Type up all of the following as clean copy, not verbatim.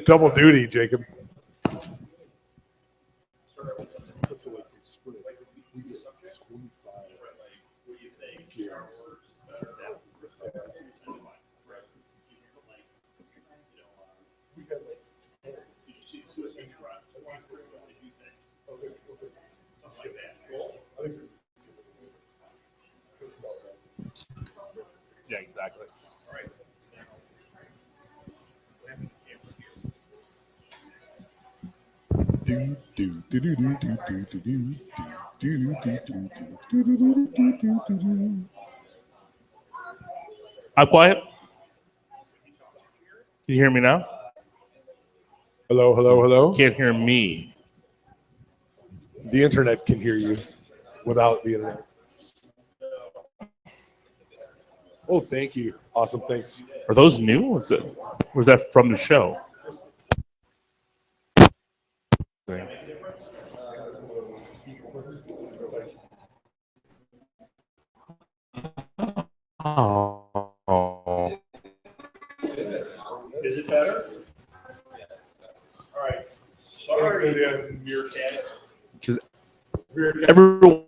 Double duty, Jacob. Yeah, exactly. All right. I'm quiet. Can you hear me now? Hello, hello, hello. Can't hear me. The internet can hear you without the internet. Oh, thank you. Awesome, thanks. Are those new? Was that from the show? Oh. Is it better? All right. Sorry, Meerkat. Because everyone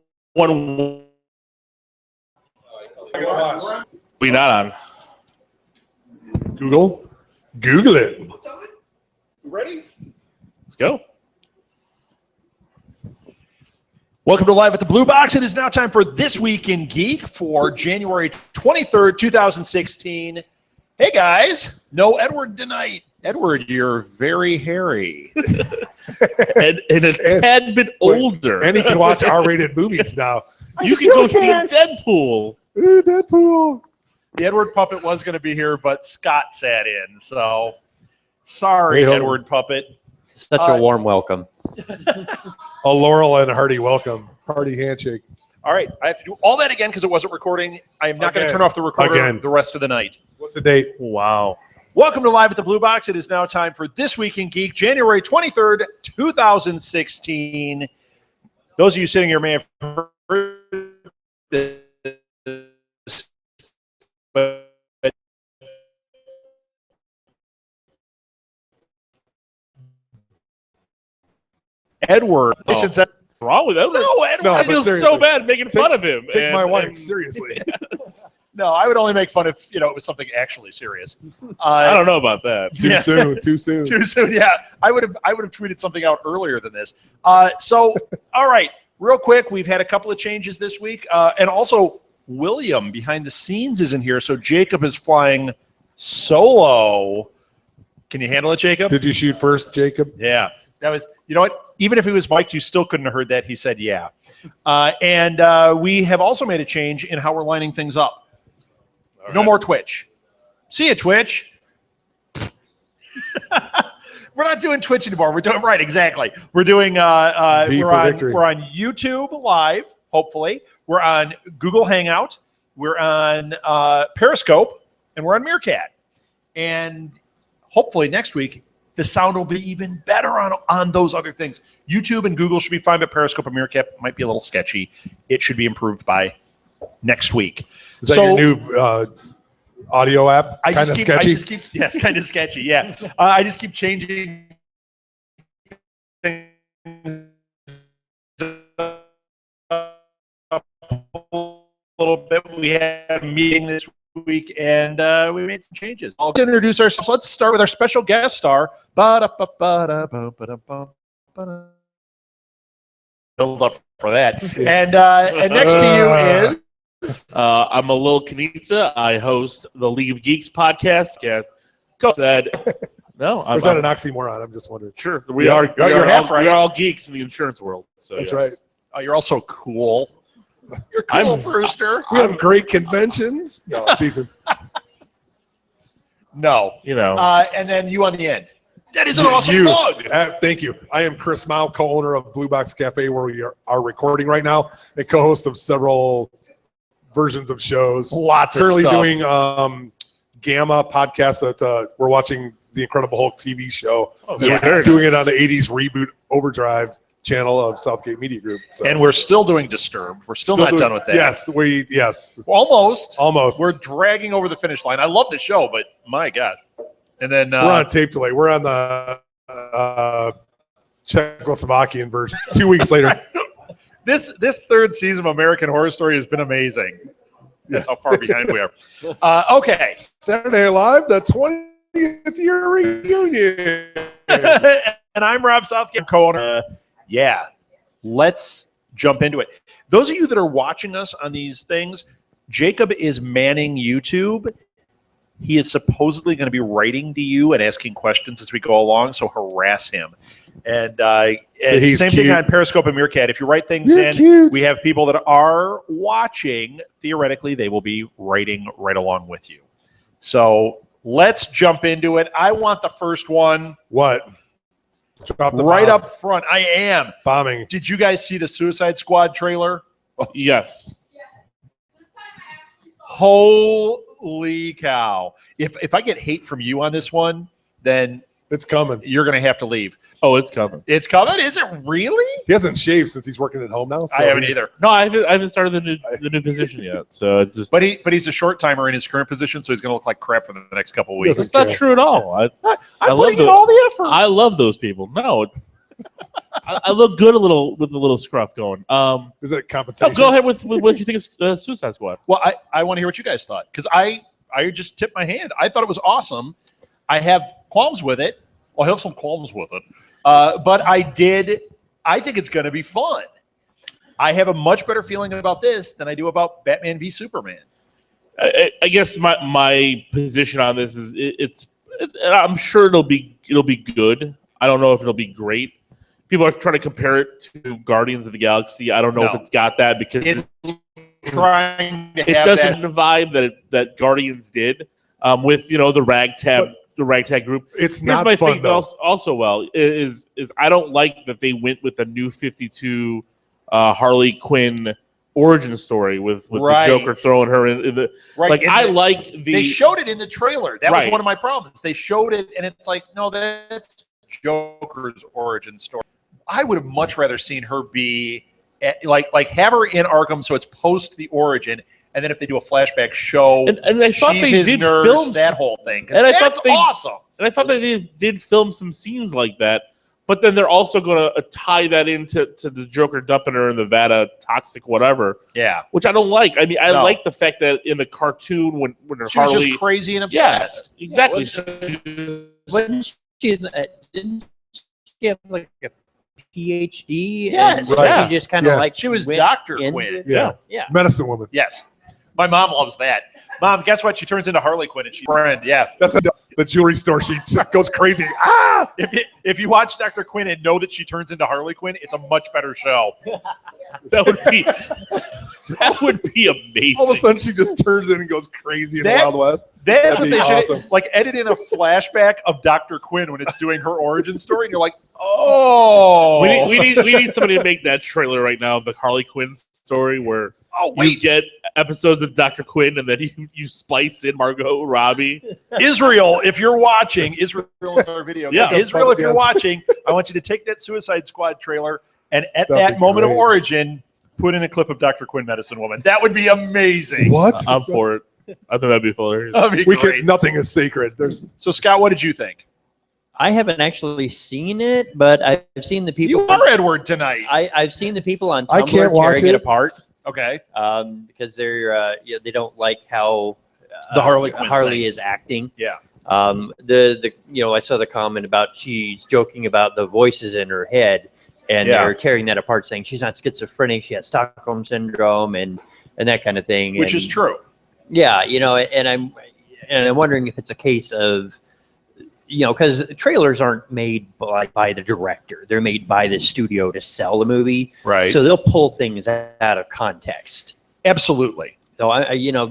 we not on. Google it. Ready? Let's go. Welcome to Live at the Blue Box. It is now time for This Week in Geek for January 23rd, 2016. Hey, guys. No Edward tonight. Edward, you're very hairy. and a tad bit older. And he can watch R-rated movies now. You can go see Deadpool. Ooh, Deadpool. The Edward Puppet was going to be here, but Scott sat in. So, sorry, Edward Puppet. Such a warm welcome. A Laurel and Hardy welcome. Hearty handshake. All right. I have to do all that again because it wasn't recording. I am not going to turn off the recorder the rest of the night. What's the date? Wow. Welcome to Live at the Blue Box. It is now time for This Week in Geek, January 23rd, 2016. Those of you sitting here may have heard this, but Edward. What's wrong with Edward? No, Edward. I feel so bad making fun of him. Take my wife seriously. No, I would only make fun if it was something actually serious. I don't know about that. Too soon. Too soon. Too soon. Yeah, I would have tweeted something out earlier than this. So, all right, real quick, we've had a couple of changes this week, and also William behind the scenes isn't here, so Jacob is flying solo. Can you handle it, Jacob? Did you shoot first, Jacob? Yeah, that was. You know what? Even if he was mic'd, you still couldn't have heard that. He said, "Yeah," and we have also made a change in how we're lining things up. No more Twitch. See you, Twitch. We're not doing Twitch anymore. We're doing exactly. We're doing. We're on YouTube Live. Hopefully, we're on Google Hangout. We're on Periscope, and we're on Meerkat. And hopefully next week the sound will be even better on those other things. YouTube and Google should be fine, but Periscope and Meerkat might be a little sketchy. It should be improved by next week. Is that your new audio app? Kind of sketchy? Yes, kind of sketchy, yeah. I just keep changing things a little bit. We had a meeting this week, and we made some changes. I'll introduce ourselves. Let's start with our special guest star. Build up for that. And next to you is... I'm a Lil Kanitsa. I host the League of Geeks podcast. Go said, no. Or is that an oxymoron? I'm just wondering. Sure. We are half right. We are all geeks in the insurance world. So that's right. Oh, you're also cool. You're cool, Brewster. We have great conventions. No, teasing. No. And then you on the end. That is an awesome plug. Thank you. I am Chris Mao, co-owner of Blue Box Cafe, where we are recording right now, and co-host of several versions of shows. Lots currently of stuff. Doing Gamma podcast. That's we're watching the Incredible Hulk TV show. Doing it on the 80s reboot Overdrive channel of Southgate Media Group. So. And we're still doing Disturbed. We're still not done with that. Yes. Almost. Almost. We're dragging over the finish line. I love the show, but my God. And then we're on tape delay. We're on the Czechoslovakian version. 2 weeks later. This third season of American Horror Story has been amazing. That's how far behind we are. Okay. Saturday Night Live, the 20th year reunion. And I'm Rob Southgate, co-owner. Yeah, let's jump into it. Those of you that are watching us on these things, Jacob is manning YouTube. He is supposedly going to be writing to you and asking questions as we go along, so harass him. And same thing on Periscope and Meerkat. If you write things we have people that are watching. Theoretically, they will be writing right along with you. So let's jump into it. I want the first one. What? Right up front. I am. Bombing. Did you guys see the Suicide Squad trailer? Yes. Holy cow. If I get hate from you on this one, then it's coming. You're going to have to leave. Oh, it's coming. It's coming? Is it really? He hasn't shaved since he's working at home now. So I haven't either. No, I haven't started the new position yet. So it's just. But he's a short timer in his current position, so he's going to look like crap for the next couple of weeks. That's not true at all. I'm putting in all the effort. I love those people. No, I look good with a little scruff going. Is it compensation? Go ahead with what you think of Suicide Squad. Well, I want to hear what you guys thought, because I just tipped my hand. I thought it was awesome. I have qualms with it. Well, I have some qualms with it. But I think it's going to be fun. I have a much better feeling about this than I do about Batman v Superman. I guess my position on this is I'm sure it'll be good. I don't know if it'll be great. People are trying to compare it to Guardians of the Galaxy. I don't know if it's got that, because it's trying to it doesn't have the vibe that Guardians did with the ragtag group. It's Here's not my fun, thing though. Also, is I don't like that they went with a new 52 Harley Quinn origin story with the Joker throwing her in the right. They showed it in the trailer. That was one of my problems. They showed it and it's like, no, that's Joker's origin story. I would have much rather seen her be like have her in Arkham, so it's post the origin. And then if they do a flashback show, and I thought they did film that whole thing. And that's awesome. And I thought they did film some scenes like that. But then they're also going to tie that into the Joker dumping her in the Vada toxic whatever. Yeah, which I don't like. I mean, I like the fact that in the cartoon when she was just crazy and obsessed. Yeah, exactly. Wasn't she? Didn't she have like a PhD? Yes. She just kind of like she was Dr. Quinn. Yeah, medicine woman. Yes. My mom loves that. Mom, guess what? She turns into Harley Quinn and she's friend. Yeah. That's the jewelry store. She goes crazy. If you watch Dr. Quinn and know that she turns into Harley Quinn, it's a much better show. That would be amazing. All of a sudden, she just turns in and goes crazy in the Wild West. That's what they should edit in a flashback of Dr. Quinn when it's doing her origin story, and you're like, oh. We need somebody to make that trailer right now, the Harley Quinn story, where you get episodes of Dr. Quinn and then you splice in Margot Robbie. Israel, if you're watching, Israel is our video. Yeah. Israel, if you're watching, I want you to take that Suicide Squad trailer and at that moment of origin, put in a clip of Dr. Quinn, Medicine Woman. That would be amazing. What? I'm for it. I think that'd be hilarious. Nothing is sacred. So, Scott, what did you think? I haven't actually seen it, but I've seen the people. You are Edward tonight. I've seen the people on I Tumblr can't watch tearing it apart. Okay. Because they're they don't like how the Harley Quinn thing is acting. Yeah. I saw the comment about she's joking about the voices in her head, and they're tearing that apart, saying she's not schizophrenic, she has Stockholm syndrome, and that kind of thing. Which is true. Yeah, and I'm wondering if it's a case of, because trailers aren't made by the director; they're made by the studio to sell the movie, right? So they'll pull things out of context. Absolutely. So I'm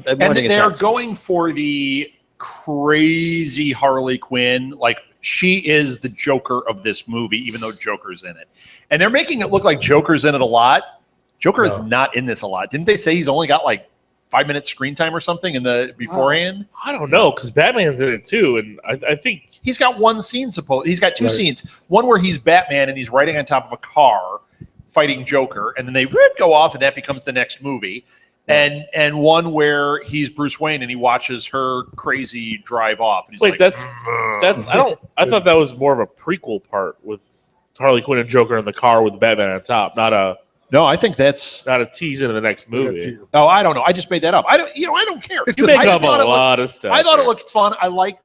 wondering they're going for the crazy Harley Quinn, like she is the Joker of this movie, even though Joker's in it, and they're making it look like Joker's in it a lot. Joker is not in this a lot. Didn't they say he's only got like 5 minutes screen time or something in the beforehand? I don't know, because Batman's in it too, and I think he's got one scene. He's got two scenes. One where he's Batman and he's riding on top of a car fighting Joker, and then they go off, and that becomes the next movie. and one where he's Bruce Wayne and he watches her crazy drive off. And he's Wait, like, that's I thought that was more of a prequel part with Harley Quinn and Joker in the car with Batman on top, not a I think that's not a tease into the next movie. Oh, I don't know. I just made that up. I don't care. You make up a lot of stuff. I thought it looked fun. I like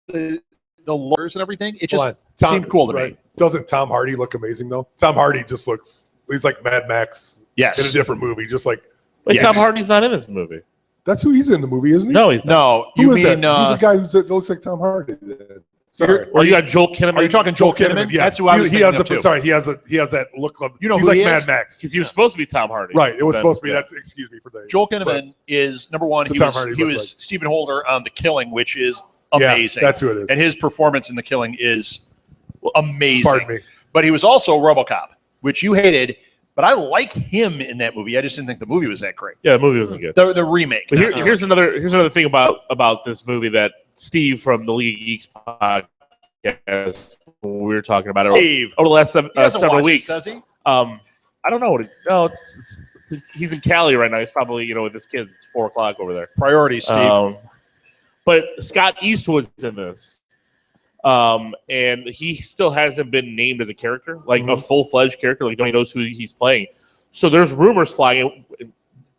the lures and everything. It just seemed cool to me. Doesn't Tom Hardy look amazing though? Tom Hardy just looks. He's like Mad Max. Yes. In a different movie, just like. Wait, Tom Hardy's not in this movie. That's who he's in the movie, isn't he? No, he's not. No, Who is that? Who's the guy that looks like Tom Hardy? Sorry. Or you got Joel Kinnaman. Are you talking Joel Kinnaman? Yeah, That's who I was thinking of too. Sorry, he has that look of. You know, he's who like he is? Mad Max. Because he was supposed to be Tom Hardy. Right, it was supposed to be. That's excuse me for that. Joel Kinnaman is number one. He was Stephen Holder on The Killing, which is amazing. Yeah, that's who it is. And his performance in The Killing is amazing. Pardon me. But he was also RoboCop, which you hated. But I like him in that movie. I just didn't think the movie was that great. Yeah, the movie wasn't good. The remake. But here's another thing about this movie that Steve from the League of Geeks podcast, when we were talking about it over the last several weeks. Does he? I don't know. He's in Cali right now. He's probably with his kids. It's 4:00 over there. Priorities, Steve. But Scott Eastwood's in this. And he still hasn't been named as a character, like a full-fledged character. Like nobody knows who he's playing. So there's rumors flying.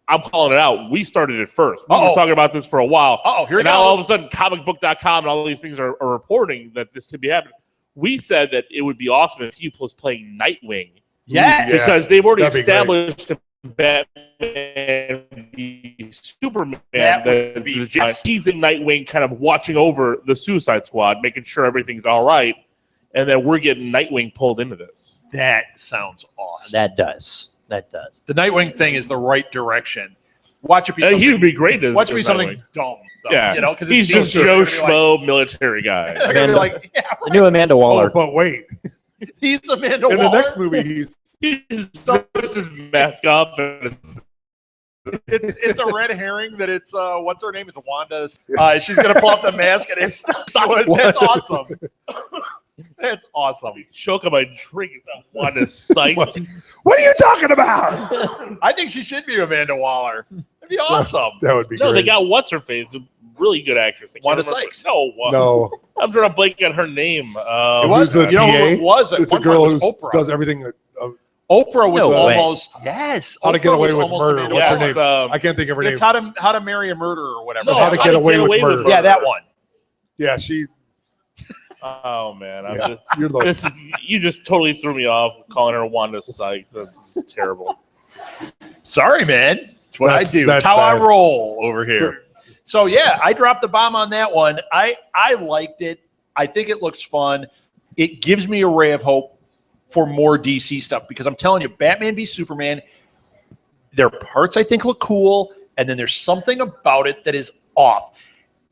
I'm calling it out. We started it first. We were talking about this for a while. Here now all of a sudden, comicbook.com and all these things are reporting that this could be happening. We said that it would be awesome if he was playing Nightwing. Yes. Because they've already established Batman v Superman. He's in Nightwing kind of watching over the Suicide Squad, making sure everything's all right. And then we're getting Nightwing pulled into this. That sounds awesome. That does. The Nightwing thing is the right direction. Watch it be something. He would be great as Watch it be Nightwing. something dumb. Yeah. Because he's just Joe Schmo military guy. The new Amanda Waller. Oh, but wait. He's Amanda Waller. In the next movie, he puts his mask up. And it's a red herring that it's what's her name? It's Wanda. She's gonna pull up the mask and it's that's awesome. That's awesome. Choke on my drink. Wanda's sight. What are you talking about? I think she should be Amanda Waller. That'd be awesome. That would be great. They got what's her face. A really good actress. Wanda Sykes. No. I'm trying to blank on her name. It was a you know who it was. It's a girl who does everything. Oprah was almost How to Get Away with Murder. What's her name? I can't think of her name. It's How to Marry a Murderer or whatever. No, How to Get Away with Murder. Yeah, that one. Yeah, she. Oh man, You just totally threw me off calling her Wanda Sykes. That's just terrible. Sorry, man. It's what I do. It's how I roll over here. Sure. So yeah, I dropped the bomb on that one. I liked it. I think it looks fun. It gives me a ray of hope for more DC stuff because I'm telling you, Batman v Superman, their parts I think look cool, and then there's something about it that is off.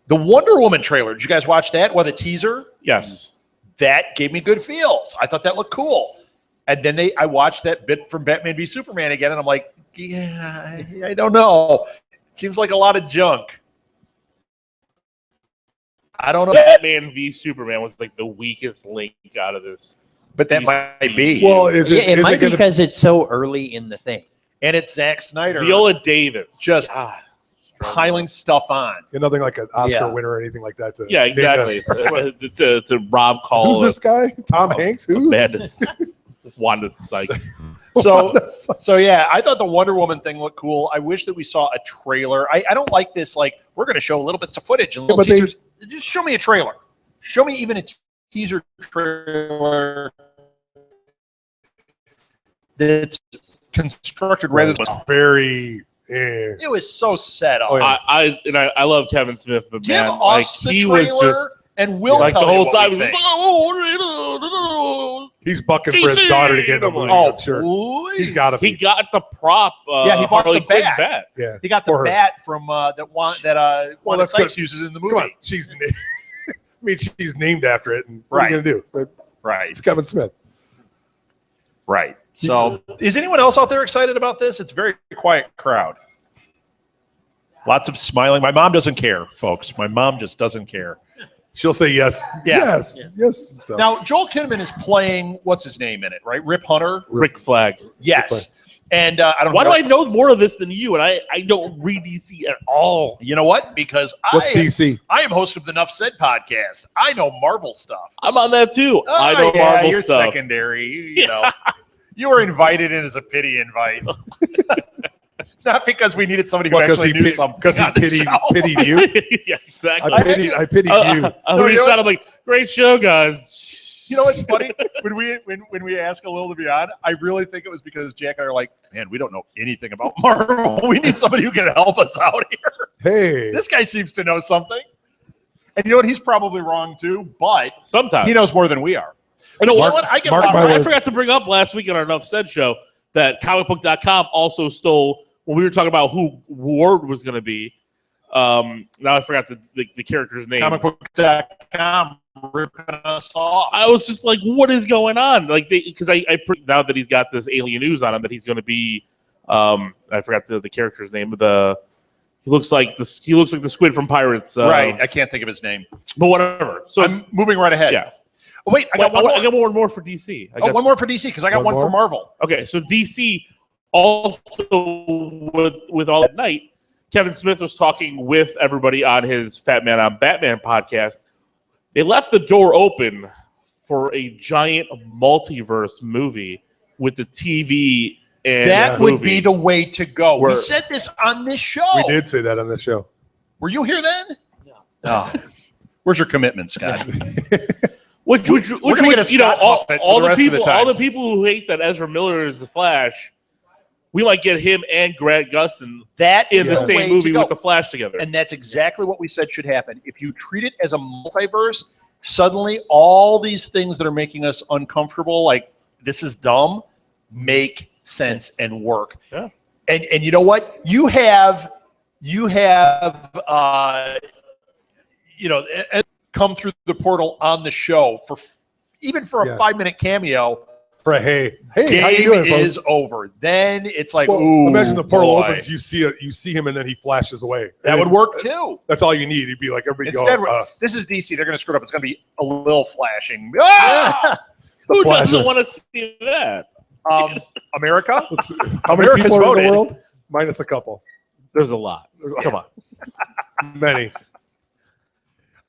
The Wonder Woman trailer, did you guys watch that? The teaser? Yes. That gave me good feels. I thought that looked cool. And then I watched that bit from Batman v Superman again, and I'm like, yeah, I don't know. It seems like a lot of junk. I don't know. Batman v Superman was like the weakest link out of this. But that might be. Well, it might be because it's so early in the thing. And it's Zack Snyder. Viola Davis. Just piling stuff on. Nothing like an Oscar winner or anything like that. Exactly. to Rob Call. Who's this guy? Tom Hanks? Who? Wanda Sykes. So yeah, I thought the Wonder Woman thing looked cool. I wish that we saw a trailer. I don't like this, like, we're going to show a little bits of footage and little teasers. Just show me a trailer. Show me even a teaser trailer that's constructed rather than very. It was so set up. I love Kevin Smith, but give man, us the trailer was just and we'll like tell the whole you time. He's bucking for his daughter to get in a movie. I'm sure. Please. He's got to. He got the prop. He bought the bat. Yeah, he got the bat from that Wanda Sykes uses in the movie. Come on, she's named after it. And what are you gonna do? But it's Kevin Smith. Right. So, is anyone else out there excited about this? It's a very quiet crowd. Lots of smiling. My mom doesn't care, folks. My mom just doesn't care. She'll say yes. Yeah. Yes. So. Now, Joel Kinnaman is playing, what's his name in it, right? Rick Hunter? Rick Flag. Yes. And I don't know. Why do I know more of this than you? And I don't read DC at all. You know what? Because What's DC? I am host of the Nuff Said podcast. I know Marvel stuff. I'm on that too. I know Marvel you're stuff. Secondary. You know, you were invited in as a pity invite. Not because we needed somebody who actually knew something. Because he pitied you. Yeah, exactly. I pitied you. I'm like, great show, guys. You know what's funny? When we ask Lil to be on, I really think it was because Jack and I are like, man, we don't know anything about Marvel. We need somebody who can help us out here. Hey, This guy seems to know something. And you know what? He's probably wrong too, but Sometimes he knows more than we are. You know Mark- what? I get Mark a lot my of- words. I forgot to bring up last week on our Enough Said show that comicbook.com also stole when we were talking about who Ward was going to be. Now I forgot the character's name. Comicbook.com ripping us off. I was just like, what is going on? Like, because now that he's got this alien news on him that he's going to be, I forgot the character's name. He looks like the squid from Pirates. Right. I can't think of his name. But whatever. So I'm moving right ahead. yeah. Oh, wait, I got one more for DC. one more for DC because I got one for Marvel. Okay, so DC also with All at Night, Kevin Smith was talking with everybody on his Fat Man on Batman podcast. They left the door open for a giant multiverse movie with the TV and That would be the way to go. We Where- said this on this show. we did say that on the show. Were you here then? No. Where's your commitment, Scott? Which gonna get a you know, Scott puppet for all the the rest of the people, time. all the people who hate that Ezra Miller is the Flash, we might get him and Grant Gustin That in is the way same to movie go. with the Flash together. And that's exactly what we said should happen. If you treat it as a multiverse, suddenly all these things that are making us uncomfortable, like this is dumb, make sense and work. Yeah. And you know what? You have come through the portal on the show for even for a Yeah. 5-minute cameo. For a hey, how you Game doing, folks? is over. Then it's like, Well, ooh, imagine the portal boy. opens, you see him, and then he flashes away. That would work too. That's all you need. You'd be like, everybody Instead, go. this is DC. They're going to screw it up. It's going to be a little flashing. Ah! Who Flash. doesn't want to see that? America? How many America's people are in voted. the world? Minus a couple. There's a lot. Come on. Many.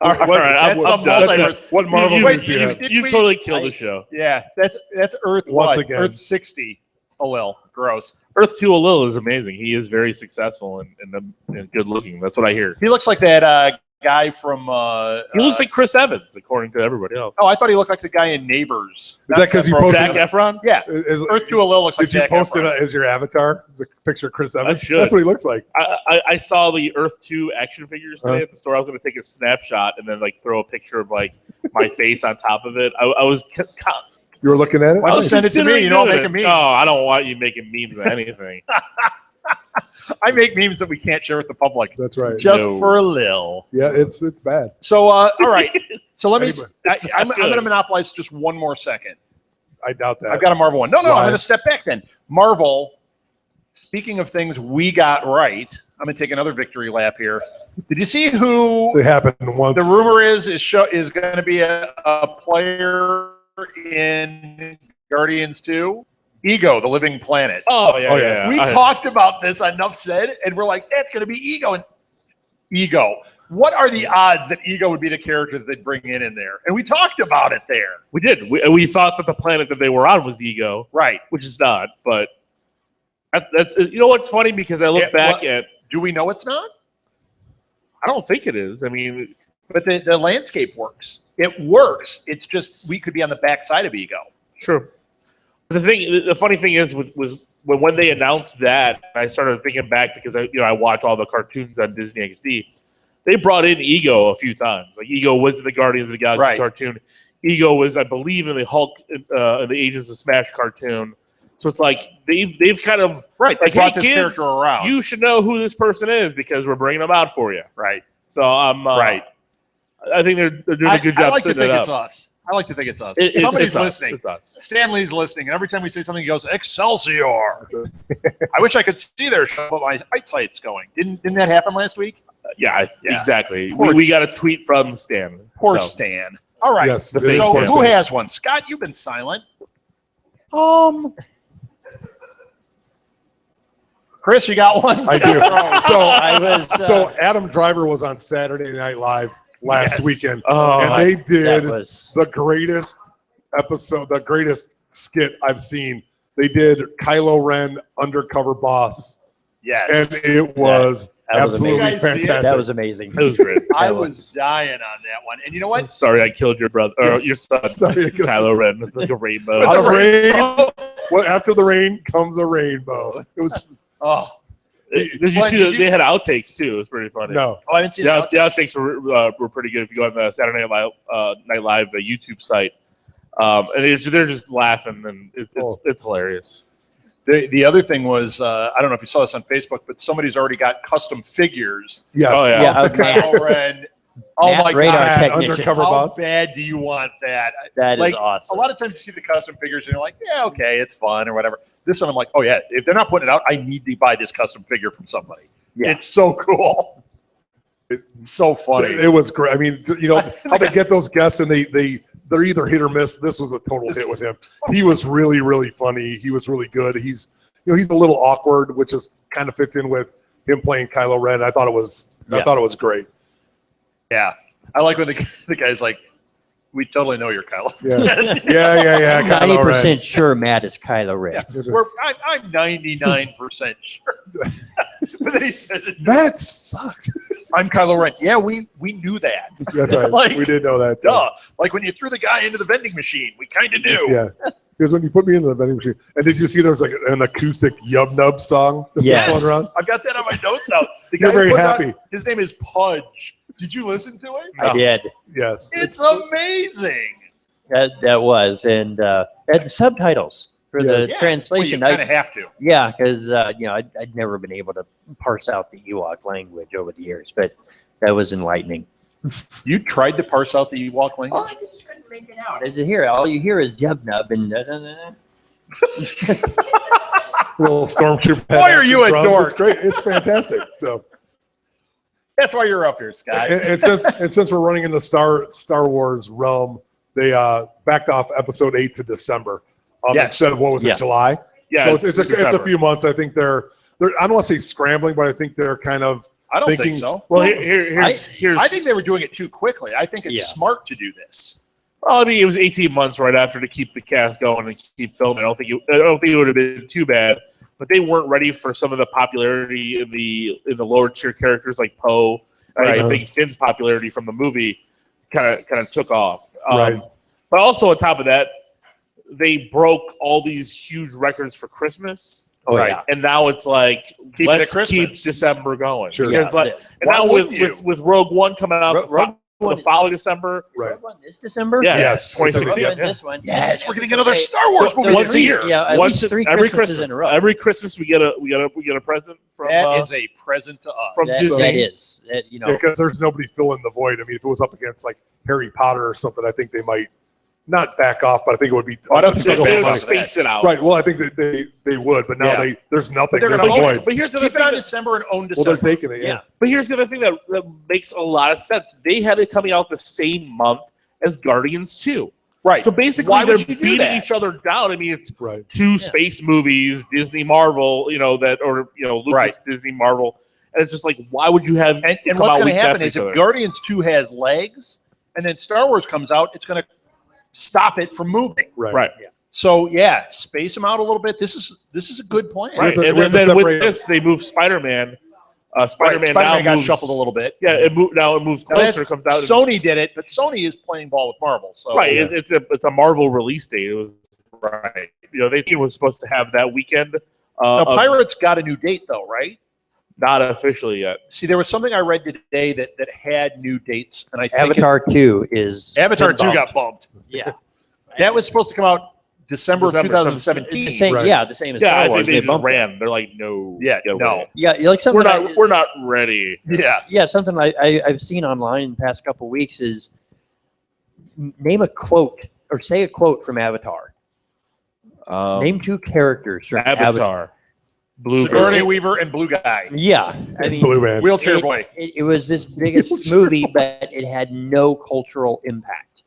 All right, I'm that's some done. multiverse. What Marvel You movies do you have? you totally killed the show. Yeah, that's Earth. Once what? again. Earth 60. Oh well, gross. Earth 2 Lil is amazing. He is very successful and good looking. That's what I hear. He looks like that guy from. He looks like Chris Evans, according to everybody else. Oh, I thought he looked like the guy in Neighbors. Is that 'cause he That's posted- Zac Efron? Yeah, Is- Earth 2 Lil looks like Did you Zac post Efron. it as your avatar? The picture of Chris Evans? should. That's what he looks like. I saw the Earth 2 action figures today at the store. I was going to take a snapshot and then like throw a picture of like my face on top of it. I was You were looking at it? Why don't you send it to me? You know, I'll make a meme. No, I don't want you making memes of anything. I make memes that we can't share with the public. That's right. Just No. for a lil. Yeah, it's bad. So, all right. So let me. Anyway, I'm not going to good. monopolize just one more second. I doubt that. I've got a Marvel one. No, I'm Why? going to step back then. Marvel. Speaking of things we got right, I'm going to take another victory lap here. Did you see who It happened once. the rumor is going to be a player in Guardians 2? Ego, the Living Planet. Oh yeah, Oh, yeah. We talked about this on Enough Said, and we're like, that's going to be Ego. And Ego. What are the odds that Ego would be the character that they'd bring in there? And we talked about it there. We did. We thought that the planet that they were on was Ego, Right. which is not. But that's you know what's funny because I look Yeah, back well- at. Do we know it's not? I don't think it is. I mean, But the landscape works. It works. It's just we could be on the backside of Ego. sure. But the funny thing is was when they announced that, I started thinking back because I watch all the cartoons on Disney XD. They brought in Ego a few times. Like Ego was in the Guardians of the Galaxy Right. cartoon. Ego was, I believe, in the Hulk, in the Agents of Smash cartoon. So it's like they've kind of Right. They like, brought hey, this kids, character around. you should know who this person is because we're bringing them out for you. right. So I'm Right. I think they're doing a good I job like to setting think it it's up. us. I like to think it's us. It- Somebody's it's us. listening. It's us. Stanley's listening, and every time we say something, he goes, Excelsior. I wish I could see their show, but my eyesight's going. Didn't that happen last week? Yeah, Yeah. exactly. Poor We got a tweet from Stan. Poor So, Stan. All right. Yes, the it is face So poor who Stan. has one? Scott, you've been silent. Chris, you got one? I do. So was. Adam Driver was on Saturday Night Live last weekend, Oh, and they did That was. the greatest episode, the greatest skit I've seen. They did Kylo Ren Undercover Boss, Yes. and it was That was absolutely amazing. fantastic. That was amazing. it was great. I was dying on that one. And you know what? Sorry, I killed your brother or Yes. your son, Sorry. Kylo Ren. It's like a rainbow. Out of rain, well, after the rain comes a rainbow. It was Oh, Did you What, see did that you- they had outtakes too? It was pretty funny. no. I didn't see Yeah, that. the outtakes were pretty good if you go on the Saturday Night Live YouTube site. And they're just laughing, and it's hilarious. The other thing was, I don't know if you saw this on Facebook, but somebody's already got custom figures. Yes. Oh, yeah. Yeah, Of the Kylo Ren. Oh Matt, my radar God. technician. Undercover How Boss. bad do you want that? That Like, is awesome. A lot of times you see the custom figures and you're like, yeah, okay, it's fun or whatever. This one I'm like, oh yeah, if they're not putting it out, I need to buy this custom figure from somebody. Yeah. It's so cool. It's so funny. It was great. I mean, you know how they get those guests, and they're either hit or miss. This was a total hit with him. He was really, really funny. He was really good. He's a little awkward, which is kind of fits in with him playing Kylo Ren. I thought it was great. Yeah. I like when the guy's like, we totally know you're Kylo. Yeah. Kylo Ren. 90% sure Matt is Kylo Ren. I'm 99% sure. But then he says it. That sucks. I'm Kylo Ren. Yeah, we knew that. That's right. Like, we did know that. too. Duh. Like when you threw the guy into the vending machine, we kind of knew. Yeah. Because when you put me into the vending machine, and did you see there was like an acoustic Yub Nub song that's Yes. going around? I've got that on my notes now. The You're guy very put out- happy. his name is Pudge. Did you listen to it? I did. Yes. It's amazing. That was. And the subtitles for the Yes. translation. Well, you kind of have to. Yeah, because I'd never been able to parse out the Ewok language over the years, but that was enlightening. You tried to parse out the Ewok language? Oh, I just couldn't make it out. As you hear, all you hear is Yub Nub and Little stormtrooper. Boy, are you a drums. dork. It's great. It's fantastic. So, That's why you're up here, Scott. and since we're running in the Star Wars realm, they backed off Episode 8 to December Yes. instead of what was Yeah. it, July? Yeah, So it's a December. few months. I think they're I don't want to say scrambling, but I think they're kind of I don't thinking- think so. Well, here's. I think they were doing it too quickly. I think it's Yeah. smart to do this. Well, I mean, it was 18 months right after to keep the cast going and keep filming. I don't think it would have been too bad, but they weren't ready for some of the popularity in the lower tier characters like Poe. Right. I think Finn's popularity from the movie kind of took off. Right. But also on top of that, they broke all these huge records for Christmas. Oh, Right. yeah. And now it's like Keep it at let's Christmas. keep December going. Sure. Because Yeah. like, and Why now wouldn't you? with Rogue One coming out Rogue the following December. right. Rogue One this December? Yeah, Yes. 2016. Rogue One Yeah. this one. Yes, we're getting another Star Wars movie once this a year. year. Yeah, at Once least three every Christmases Christmas in a row. Every Christmas we get a present from That is a present to us. from That Disney. is. Because there's nobody filling the void. I mean, if it was up against like Harry Potter or something, I think they might not back off, but I think it would be. I don't think They they'll would back off. space it out. Right. Well, I think that they would, but now Yeah. there's nothing. They're There's gonna a own void. it. But here's the other Keep it on thing. December and own Well, December. they're taking it. Yeah. Yeah. But here's the other thing that makes a lot of sense. They had it coming out the same month as Guardians 2. Right. So basically, Why they're would you do beating that? each other down. I mean, it's Right. two space movies, Disney Marvel, Lucas Right. Disney Marvel, and it's just like, why would you have? And come what's out going to weeks happen after is each if other? Guardians 2 has legs and then Star Wars comes out, it's going to stop it from moving. Right. So yeah, space them out a little bit. This is a good plan. Right. We have And to then with separate this, they moved Spider-Man. Right, Spider-Man now Spider-Man got moves, shuffled a little bit. Yeah, it moves Now, that's- closer. Comes out. Sony did it, but Sony is playing ball with Marvel. So Right. Yeah. It's a Marvel release date. It was right. They were supposed to have that weekend. Now, of- Pirates got a new date though, right? not officially yet. See, there was something I read today that had new dates, and I think Avatar 2 is. Avatar been 2 bumped. got bumped. Yeah. That was supposed to come out December of December 2017. The same, Right. Yeah, the same as Yeah, Star I Wars. think they just bumped it. ran. They're like, no. Yeah, get no. away. Yeah, like something. We're not ready. Yeah. Something I've seen online in the past couple of weeks is name a quote or say a quote from Avatar. Name two characters from Avatar. Avatar. Blue Sigourney Girl. Weaver and Blue Guy. Yeah, I mean, Blue Man. Wheelchair Boy. it was this biggest movie, but it had no cultural impact.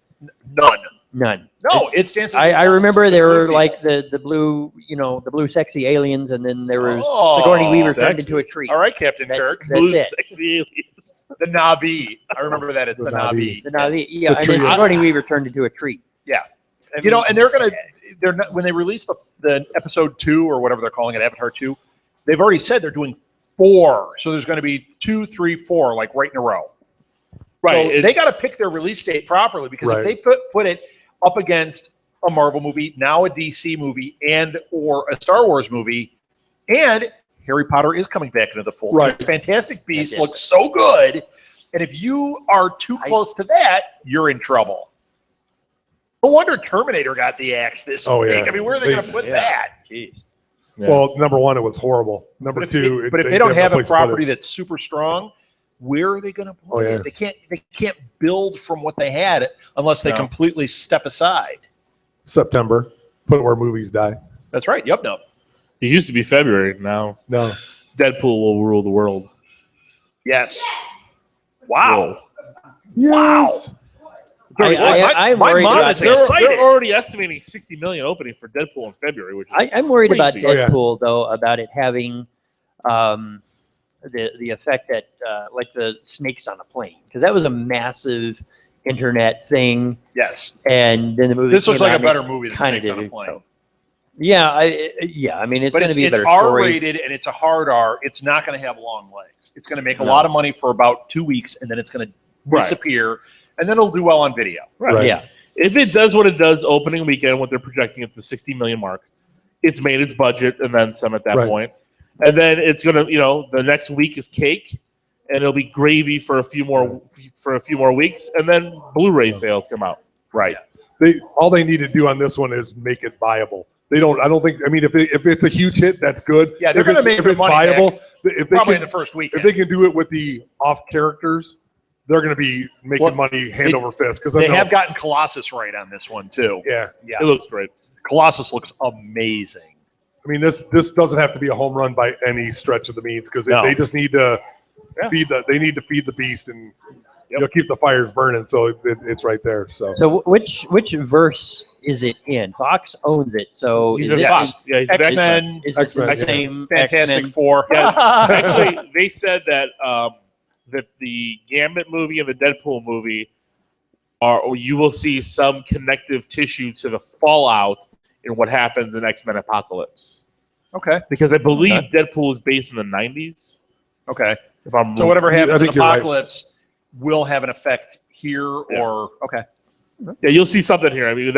None. None. No, it's Dances. I remember there were like the blue, the blue sexy aliens, and then there was Sigourney Weaver turned sexy. into a tree. All right, Captain That's- Kirk. that's Blue it. sexy aliens. The Navi. I remember that. It's the Navi. The Navi, yeah, The and tree. then Sigourney Weaver turned into a tree. Yeah. I You know, mean, and they're not, when they release the episode 2 or whatever they're calling it, Avatar 2, they've already said they're doing 4. So there's going to be 2, 3, 4, like right in a row. Right. So they got to pick their release date properly, because if they put it up against a Marvel movie, now a DC movie, and or a Star Wars movie, and Harry Potter is coming back into the fold. Right. Fantastic Beasts looks so good, and if you are too close to that, you're in trouble. No wonder Terminator got the axe this week. Yeah. I mean, where are they going to put that? Jeez. Yeah. Well, number 1, it was horrible. Number 2, but if they don't have a property that's super strong, where are they going to put yeah. it? They can't build from what they had unless they completely step aside. September, put it where movies die. That's right. Yep. No. It used to be February. Now No. Deadpool will rule the world. Yes. Wow. Yes. I'm my worried mom about is this. excited. They're already estimating 60 million opening for Deadpool in February. Which is I'm worried about crazy. Deadpool, though, about it having the effect that like the snakes on a plane, because that was a massive internet thing, Yes. and then the movie. This looks came like out a better movie than kind Snakes of on a did. Plane. Yeah, I mean, it's But going to be a it's better story. R-rated and it's a hard R. It's not going to have long legs. It's going to make a lot of money for about 2 weeks, and then it's going to disappear, and then it'll do well on video. Right. Yeah. If it does what it does opening weekend, what they're projecting, it's the 60 million mark. It's made its budget and then some at that point. And then it's gonna, the next week is cake, and it'll be gravy for a few more weeks, and then Blu-ray sales come out. Right. All they need to do on this one is make it viable. I don't think. I mean, if it's a huge hit, that's good. Yeah, they're If going to it's- make if their it's money viable. back, If they probably in can, the first weekend. if they can do it with the off characters, they're going to be making money hand over fist, because they have gotten Colossus right on this one too. Yeah. It looks great. Colossus looks amazing. I mean, this doesn't have to be a home run by any stretch of the means, because they just need to feed the beast, and keep the fires burning. So it's right there. So which verse is it in? Fox owns it. So He's is in it Fox. Yeah, he's X-Men, is it X-Men, the yeah. same Fantastic X-Men? Four. Yeah, actually, they said that that the Gambit movie and the Deadpool movie you will see some connective tissue to the fallout in what happens in X-Men Apocalypse. Okay. Because I believe Deadpool is based in the 90s. Okay. If I'm So whatever happens in think you're right. Apocalypse will have an effect here, or okay. Yeah, you'll see something here. I mean,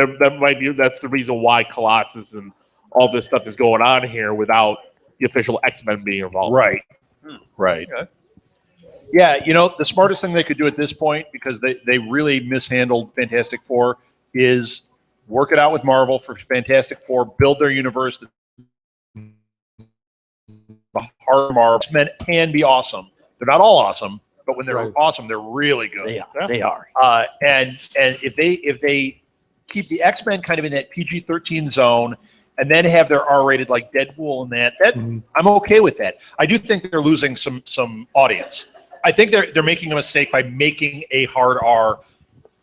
that's the reason why Colossus and all this stuff is going on here without the official X-Men being involved. Right. Right. Okay. Yeah, the smartest thing they could do at this point, because they really mishandled Fantastic Four, is work it out with Marvel for Fantastic Four, build their universe. The hard Marvel X-Men can be awesome. They're not all awesome, but when they're awesome, they're really good. They are. And if they keep the X-Men kind of in that PG-13 zone, and then have their R-rated like Deadpool and that I'm okay with that. I do think they're losing some audience. I think they're making a mistake by making a hard R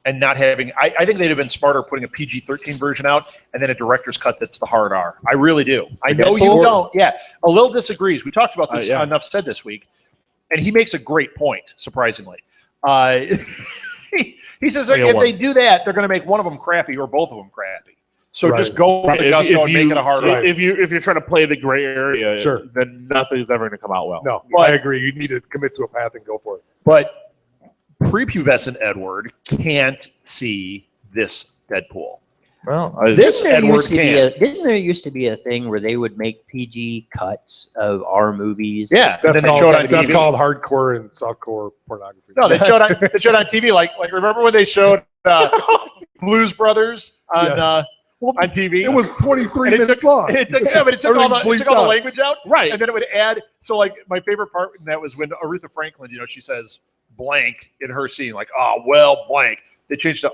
and not having. I think they'd have been smarter putting a PG-13 version out and then a director's cut that's the hard R. I really do. I know you don't. Yeah, a little disagrees. We talked about this enough said this week, and he makes a great point. Surprisingly, he says if they do that, they're going to make one of them crappy or both of them crappy. So just go with the gusto and make it a hard R. If you're trying to play the gray area, Sure. then nothing's ever going to come out well. No, But- I agree. You need to commit to a path and go for it. But prepubescent Edward can't see this Deadpool. Well, This Edward Didn't can. there used to be a thing where they would make PG cuts of our movies? Yeah, and then they showed on That's TV. called hardcore and softcore pornography. No, they showed on TV. Like remember when they showed Blues Brothers on TV? It was 23 And it minutes took- long. It took all Everything's the bleeped out. language out, Right. and then it would add. So like my favorite part in that was when Aretha Franklin, she says blank in her scene, like blank. They changed to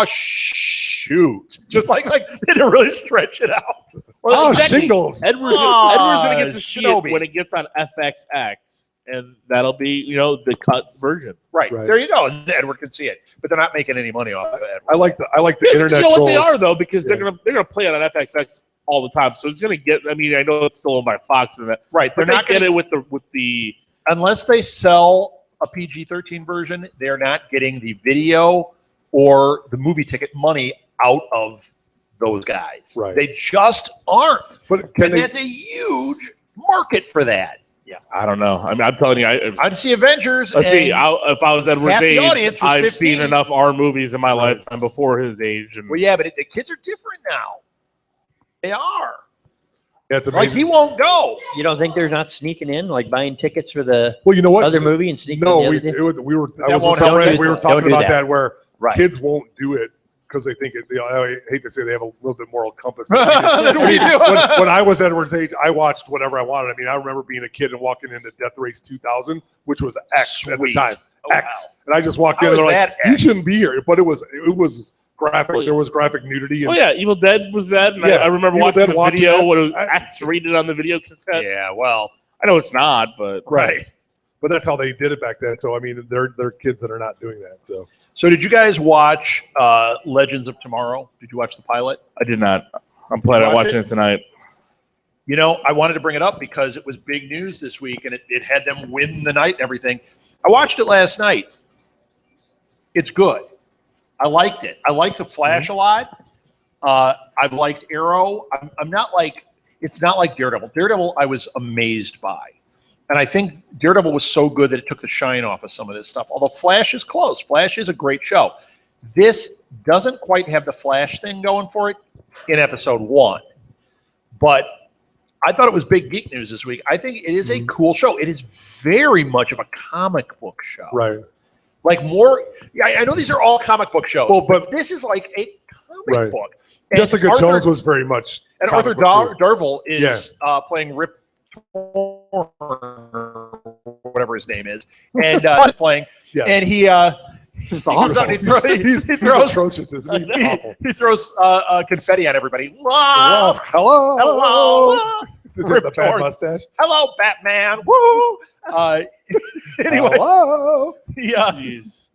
shoot, just like they didn't really stretch it out. Well, Shingles. Edward's going to get to see Shinobi. it when it gets on FXX and that'll be the cut version. Right. Right. There you go. And Edward can see it, but they're not making any money off of it. I like the internet You know what trolls. they are though, because Yeah. they're gonna play it on FXX all the time. So it's gonna get. I mean, I know it's still owned by Fox and that. Right. They're They're not not going get to it with the. unless they sell a PG-13 version. They're not getting the video or the movie ticket money out of those guys. Right. They just aren't. But can And they? that's a huge market for that. I don't know. I mean, I'm telling you. I'd see Avengers. Let's see. and- If I was Edward's half the age, audience was I've 15. seen enough R movies in my lifetime before his age. And Well, yeah, but the kids are different now. They are. Yeah, it's Like amazing. he won't go. You don't think they're not sneaking in, like buying tickets for the Well, you know what? other movie and sneaking No, in we the other thing? we were. I That was with won't some help. friends. We were Don't talking do about that. that where Right. kids won't do it because they think it. I hate to say they have a little bit moral compass. Then we do. when I was Edward's age, I watched whatever I wanted. I mean, I remember being a kid and walking into Death Race 2000, which was X at the Sweet. time. Oh, X, wow. and I just walked How in. And is they're like, that "You X? shouldn't be here," but it was graphic. Well, There was graphic nudity. oh And, yeah, Evil Dead was that. And Yeah, I remember Evil watching Dead, the watching video that. when it was I- X rated on the video cassette. Yeah, well, I know it's not, but Right. But that's how they did it back then. So I mean, they're kids that are not doing that. So so did you guys watch Legends of Tomorrow? Did you watch the pilot? I did not. I'm planning on Watch watching it tonight. You know, I wanted to bring it up because it was big news this week and it had them win the night and everything. I watched it last night. It's good. I liked it. I like the Flash a lot. I've liked Arrow. I'm not like, it's not like Daredevil. Daredevil, I was amazed by. And I think Daredevil was so good that it took the shine off of some of this stuff. Although Flash is close. Flash is a great show. This doesn't quite have the Flash thing going for it in episode 1. But I thought it was big geek news this week. I think it is a cool show. It is very much of a comic book show. right, Like more, yeah, I know these are all comic book shows, Well, but but- this is like a comic Right. book. And Jessica Arthur- Jones was very much. and comic Arthur book, too. Darvill is playing Rip Torn, or whatever his name is, and he's playing, Yes. and he It's he comes out and he throws, he's he throws, atrocious, isn't he? Awful. he throws confetti on everybody. Love, Hello. hello, Is it Rip the bad Torn. mustache? hello, Batman. Woo! Anyway, Hello. Jeez.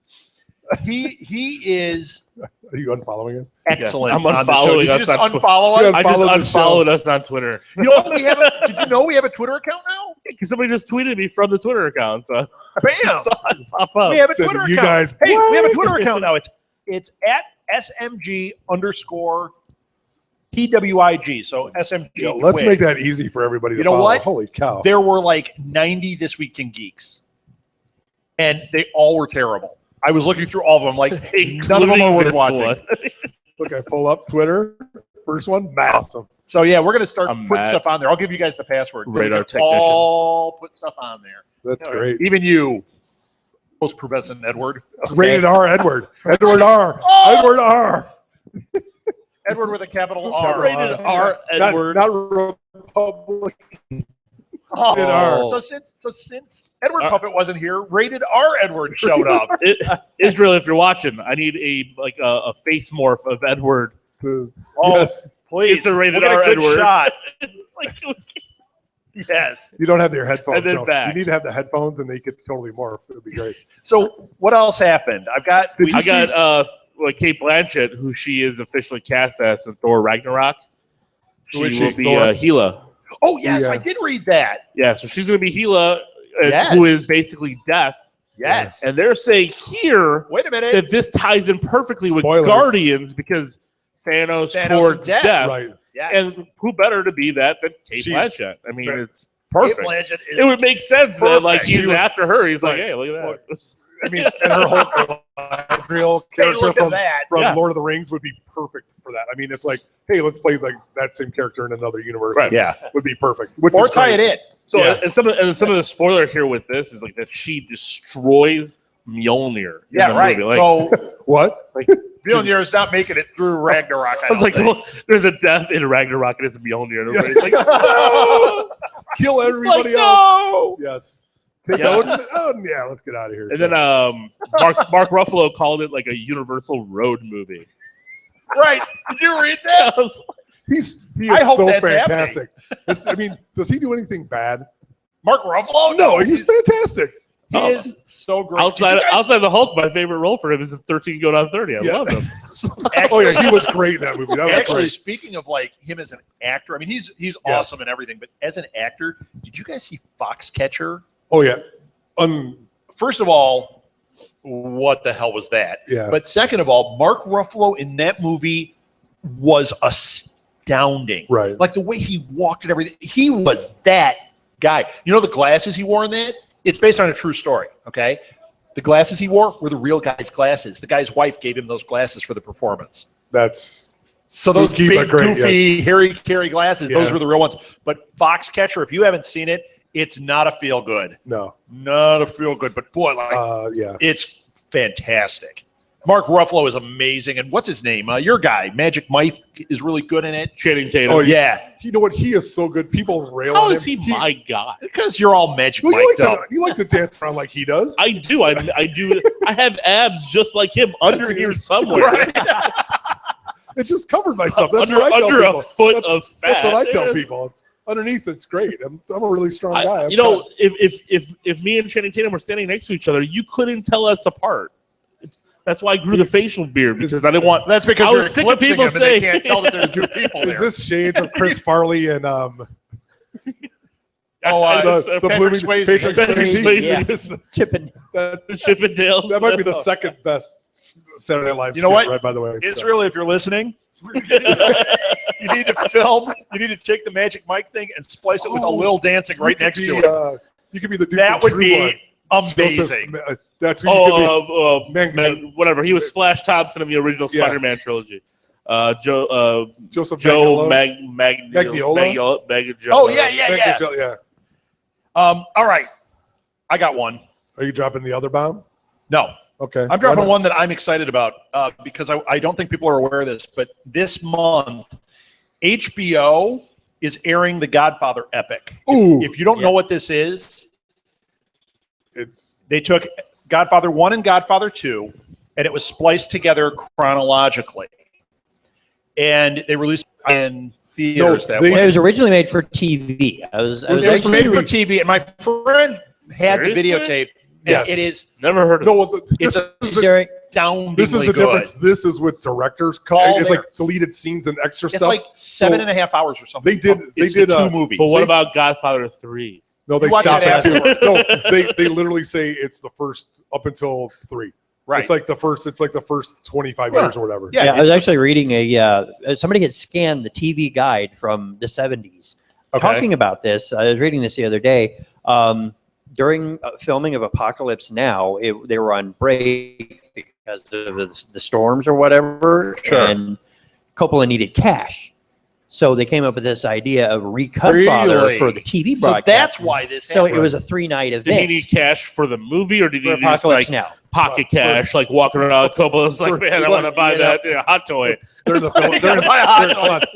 he is Are you unfollowing us? excellent. Yes, I'm on the show. unfollowing Did you us just on Twitter. unfollow us? Yeah. I just Follow the unfollowed us on Twitter You know what? Did you know we have a Twitter account now? because somebody just tweeted me from the Twitter account. So I Bam! just saw it pop up. We have a Said, Twitter you account. guys- Hey, we have a What? Twitter account now. It's at SMG_TWIG. So SMG. Yeah, let's Twig. make that easy for everybody to You know follow. what? Holy cow. There were like 90 This Week in Geeks, and they all were terrible. I was looking through all of them. Like none of them are worth This watching. one. Look, I pull up Twitter. First one, awesome. So yeah, we're gonna start I'm putting mad. stuff on there. I'll give you guys the password. Radar We can technician. all put stuff on there. That's great. Even you, most pubescent Edward. Okay. Rated R, Edward. Edward R. Oh! Edward R. Edward with a capital Capital R. Rated R. Edward. Not Republican. Oh, Rated R. So since Edward Puppet wasn't here, Rated R Edward showed up. Israel, if you're watching, I need a face morph of Edward. Yes. Please, It's a Rated we'll get R a good Edward. shot. It's like, Yes. You don't have your headphones. And then so back. You need to have the headphones, and they could totally morph. It would be great. So what else happened? I've got. Did you I got Kate Blanchett, who she is officially cast as in Thor Ragnarok. Who is She she, will be Thor? Gila. Oh yes, Yeah. I did read that. Yeah, so she's going to be Gila, Yes. who is basically death. Yes. And they're saying here Wait a minute. that this ties in perfectly with Spoilers. Guardians because Thanos Thanos towards is death. death. Right. Yes. And who better to be that than Kate She's- Blanchett? I mean, Right. it's Kate perfect. Blanchett is It would make sense that like perfect. he's She was- after her. He's like, right. hey, look at that. I mean, and her whole Galadriel Hey, character look at from, that. from Yeah. Lord of the Rings would be perfect for that. I mean, it's like, hey, let's play like that same character in another universe. Right. Yeah. Would be perfect. Which Or is tie great. it in. So Yeah. and some of the spoiler here with this is like that she destroys Mjolnir. in Yeah, the right. movie. Like, So What? Mjolnir is not making it through Ragnarok. I was like, don't well, there's a death in Ragnarok and it's Mjolnir. And everybody's like, No! Kill It's like, everybody else. no. Yes. Take Yeah. Odin. Odin. Yeah, let's get out of here. And then Mark Ruffalo called it like a Universal Road movie. think. Right. Did you read that? I was he is I hope so that's fantastic. I mean, does he do anything bad? Mark Ruffalo? No, he's fantastic. He is so great. Outside the Hulk, my favorite role for him is in 13 Going on 30. I love him. Oh yeah, he was great in that movie. That was Actually, great. speaking of like him as an actor, I mean he's awesome and everything, but as an actor, did you guys see Foxcatcher? Oh yeah. First of all, what the hell was that? Yeah. But second of all, Mark Ruffalo in that movie was astounding. Right. Like the way he walked and everything. He was that guy. You know the glasses he wore in that? It's based on a true story, okay? The glasses he wore were the real guy's glasses. The guy's wife gave him those glasses for the performance. So those big, goofy, hairy carry glasses, those were the real ones. But Foxcatcher, if you haven't seen it, it's not a feel-good. No. Not a feel-good, but boy, it's fantastic. Mark Ruffalo is amazing. And what's his name? Your guy, Magic Mike, is really good in it. Channing Tatum. Oh, yeah. You know what? He is so good. People rail How on him. is he my guy? Because you're all Magic Mike. You like to dance around like he does. I do. I do. I have abs just like him under here somewhere. Right. It's just covered by stuff. That's under what I tell under people. a foot of fat. That's what I tell people. It's underneath. It's great. I'm a really strong guy. You know, if me and Channing Tatum were standing next to each other, you couldn't tell us apart. That's why I grew the facial beard, because I didn't want. That's because I you're was sick of people eclipsing him and they saying can't tell that there's two people there. Is this shades of Chris Farley and the blooming Patrick Swayze? Chippendales. That might be the second best Saturday Night Live. You know what? Right, by the way, Israel, if you're listening, you need to film. You need to take the Magic Mike thing and splice it with a Lil Dancing right next to it. You could be the dude that from would be True amazing. Blood. That's who you could be. Whatever. He was Flash Thompson in the original Spider-Man trilogy. Joseph Joe Magnola? Oh yeah. All right, I got one. Are you dropping the other bomb? No. Okay. I'm dropping one that I'm excited about because I don't think people are aware of this, but this month, HBO is airing the Godfather epic. Ooh. If you don't know what this is, It's they took Godfather 1 and Godfather 2, and it was spliced together chronologically. And they released it in theaters that way. It was originally made for TV. It was made for TV, and my friend had the videotape. Yes. It is. Never heard of it. It's astoundingly This is the good. difference. This is with director's cut. It's like deleted scenes and extra It's stuff. like 7.5 hours or something. They did two movies. But what about Godfather 3? No, they watch stopped it at 2. afterwards. No, they literally say it's the first up until 3. Right. It's like the first 25 years or whatever. Yeah, Yeah, I was actually reading somebody had scanned the TV guide from the 70s. Okay. Talking about this, I was reading this the other day. During filming of Apocalypse Now, they were on break because of the storms or whatever. Sure. And Coppola needed cash. So they came up with this idea of recut father for the TV So broadcast. that's why this So happened. it was a 3-night event. Did he need cash for the movie, or did he for need just Apocalypse like Now. pocket cash, like walking around Coppola's like, man, I want to buy that hot toy.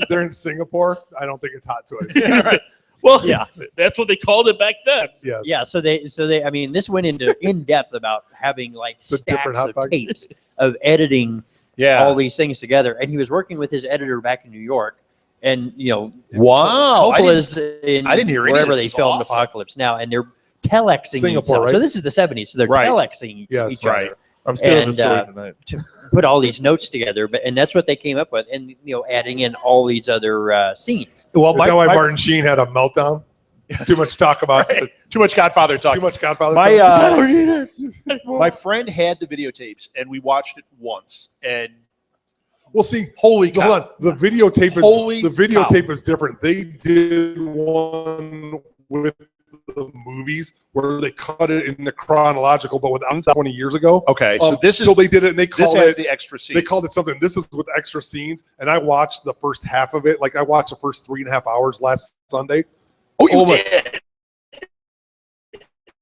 They're in Singapore. I don't think it's hot toys. Well, Yeah. that's what they called it back then. Yes. Yeah, so they I mean, this went into in depth about having like The different stacks hot of dogs. tapes of editing Yeah. all these things together, and he was working with his editor back in New York, and Wow. Coppola's in I didn't hear any of wherever this. they This is filmed awesome. Apocalypse Now, and they're telexing Singapore, each other. right? So this is the 70s, so they're Right. telexing Yes. each Right. other I'm still in the And, story tonight. to put all these notes together, and that's what they came up with, and adding in all these other scenes. Well, Is that why Martin Sheen had a meltdown? Too much talk about Too much Godfather talk. Too much Godfather. My friend had the videotapes, and we watched it once. And Well, see, holy cow! hold on. The videotape Holy is different. They did one with the movies where they cut it in the chronological, but without 20 years ago. Okay, so this is so they did it, and they this called has it. the extra scene. They called it something. This is with extra scenes, and I watched the first half of it. Like I watched the first 3.5 hours last Sunday. Oh, you my- did.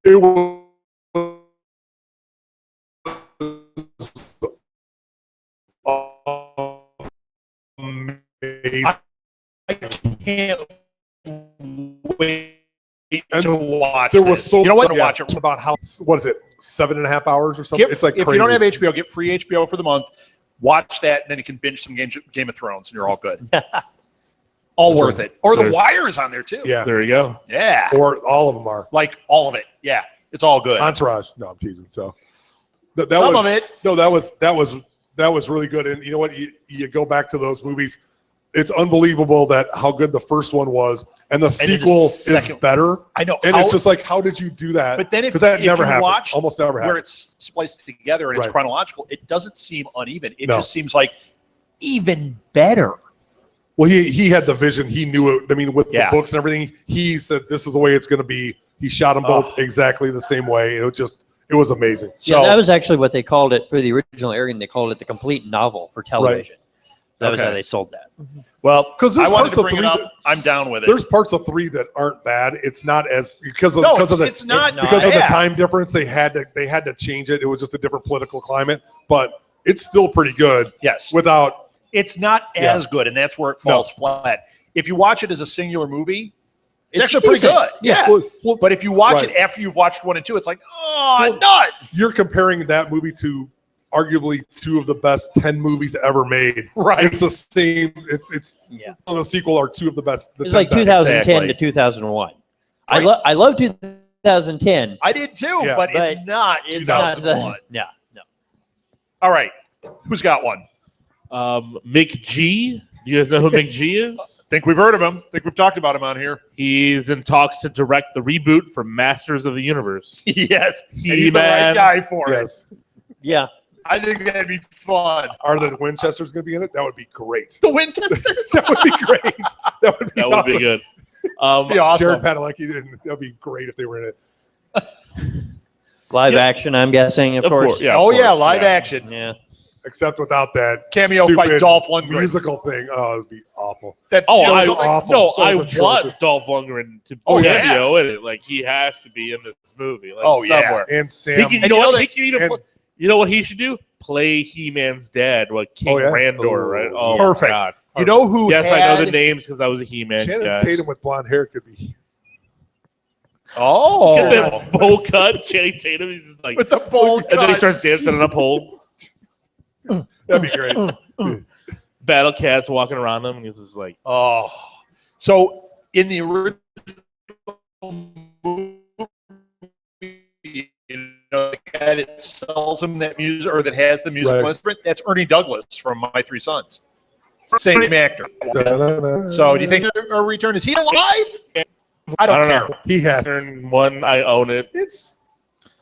It was amazing. I can't wait And to watch. There was this. so you know what? To yeah, watch it. about how what is it 7.5 hours or something? Get, It's like if crazy. you don't have HBO, get free HBO for the month. Watch that, and then you can binge some Game of Thrones, and you're all good. All worth it. Or the There's- Wire is on there too. Yeah. There you go. Yeah. Or all of them are. Like all of it. Yeah. It's all good. Entourage. No, I'm teasing. So that Some was, of it. No, that was really good. And you know what? You go back to those movies. It's unbelievable that how good the first one was, and the sequel is better. I know. And it's just like, how did you do that? But then if that you never happens, watch almost never happens. where it's spliced together and it's Right. chronological, it doesn't seem uneven. It No. just seems like even better. Well, he had the vision. He knew it. I mean, with Yeah. the books and everything, he said this is the way it's going to be. He shot them both exactly the same way. It was amazing. So Yeah, that was actually what they called it for the original airing. They called it the complete novel for television. That was Okay. how they sold that. well, 'Cause there's I wanted parts to of bring it three up. that- I'm down with it. There's parts of 3 that aren't bad. It's not as because of the it's not because of the bad. time difference. They had to change it. It was just a different political climate, but it's still pretty good Yes. without. It's not Yeah. as good, and that's where it falls flat. If you watch it as a singular movie, it's actually pretty decent. good. Yeah. Well, But if you watch Right. it after you've watched 1 and 2, it's like, oh, Well, nuts. you're comparing that movie to arguably 2 of the best 10 movies ever made. Right. It's the same. It's Yeah. the sequel are 2 of the best. The It was 10 like best. 2010 Exactly. to 2001. Right. I love 2010. I did too, Yeah. but But it's not It's not 2001. no. All right. Who's got one? Mick G. You guys know who Mick G is? Think we've heard of him. Think we've talked about him on here. He's in talks to direct the reboot for Masters of the Universe. Yes. And he's the right He-Man. guy for it. Yes. Yeah. I think that'd be fun. Are the Winchesters going to be in it? That would be great. The Winchesters. That would be great. That would be That would awesome. be good. be awesome. Jared Padalecki, that would be great if they were in it. Live Yeah. action, I'm guessing, of course. Yeah, Oh, of yeah, course, live yeah. action. Yeah. Except without that Cameo by stupid Dolph Lundgren. musical thing. Oh, it would be awful. That, Oh, you know, I something- awful. no, That I was want atrocious. Dolph Lundgren to Oh, yeah. cameo in it. Like he has to be in this movie. Like, Oh, yeah. somewhere. And He Sam. can, And you know you know what? that- He can even. and- Play, you know what he should do? Play He-Man's dad, like King Oh, yeah? Randor, Oh, right? Oh, Perfect. my God. You know who Yes, had, I know the names because I was a He-Man Channing guy. Tatum with blonde hair could be. Oh. Get that bowl cut, Channing Tatum. He's just like, With the bowl and then he cut. starts dancing on a pole. That'd be great. Battle Cat's walking around him, and he's just like, Oh. So in the original movie, you know, the guy that sells him that music or that has the musical Right. instrument, that's Ernie Douglas from My Three Sons. Same actor. Da-da-da. So do you think a return? Is he alive? I don't care. know. He has. Turn one, I own it. It's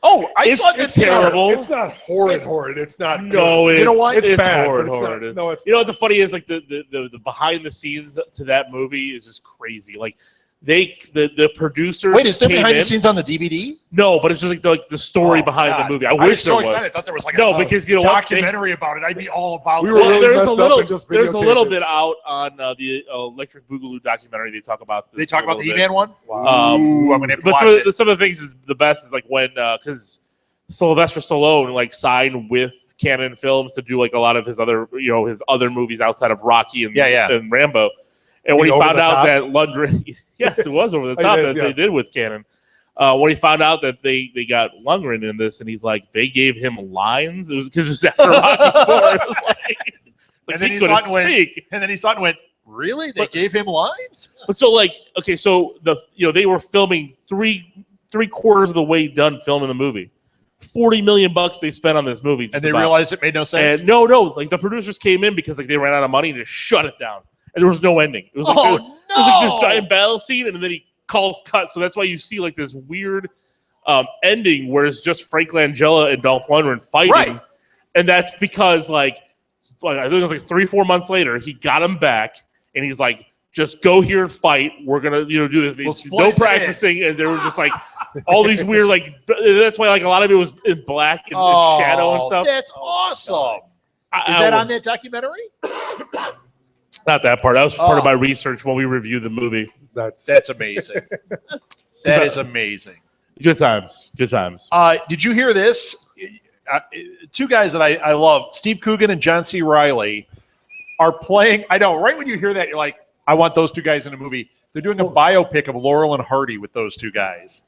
Oh, I It's- saw it's this terrible. It's not horrid. It's not. No, good. it's, You know what? It's it's bad. horrid, but it's horrid. not. No, it's. You know what the funny is? Like the behind the scenes to that movie is just crazy. Like the producers. Wait, is there came behind the in- scenes on the DVD? No, but it's just like the story Oh, behind God. the movie. I I was wish so there was. excited. I thought there was like No, a because you know what? documentary about it. I'd be all about We that. were really there's messed a up little. and just There's a videotaped little it. bit out on the Electric Boogaloo documentary. They talk about this. They talk a about the little He-Man one? Wow. Ooh, I'm going to have to But watch some of, it. some of the things is the best is like when because Sylvester Stallone like signed with Canon Films to do like a lot of his other his other movies outside of Rocky and and Rambo. And when He's he over found the out top? that Lundgren, yes, it was over the It top is, that yes. they did with Canon. When he found out that they got Lundgren in this, and he's like, they gave him lines. It was because it was after Rocky IV. It was like, it's like And then he he couldn't thought and went- speak. And then he saw it and went, really? They gave him lines? But so like, okay, so they were filming three quarters of the way done filming the movie. $40 million they spent on this movie, And they realized it made no sense? And no, like the producers came in because like they ran out of money and just shut it down, and there was no ending. It was like Oh, it was like this no! giant battle scene, and then he calls cut. So that's why you see like this weird ending where it's just Frank Langella and Dolph Lundgren fighting, Right. and that's because like I think it was like 3-4 months later he got him back, and he's like, just go here and fight. We're gonna do this. We'll No splice it in. practicing, and there was just like all these weird like. That's why like a lot of it was in black and shadow and stuff. That's awesome. I Is that would- on that documentary? Not that part. That was part of Oh. my research when we reviewed the movie. That's amazing. That is amazing. Good times. Good times. Did you hear this? Two guys that I love, Steve Coogan and John C. Reilly, are playing. I know, right when you hear that, you're like, I want those two guys in a movie. They're doing a biopic of Laurel and Hardy with those two guys.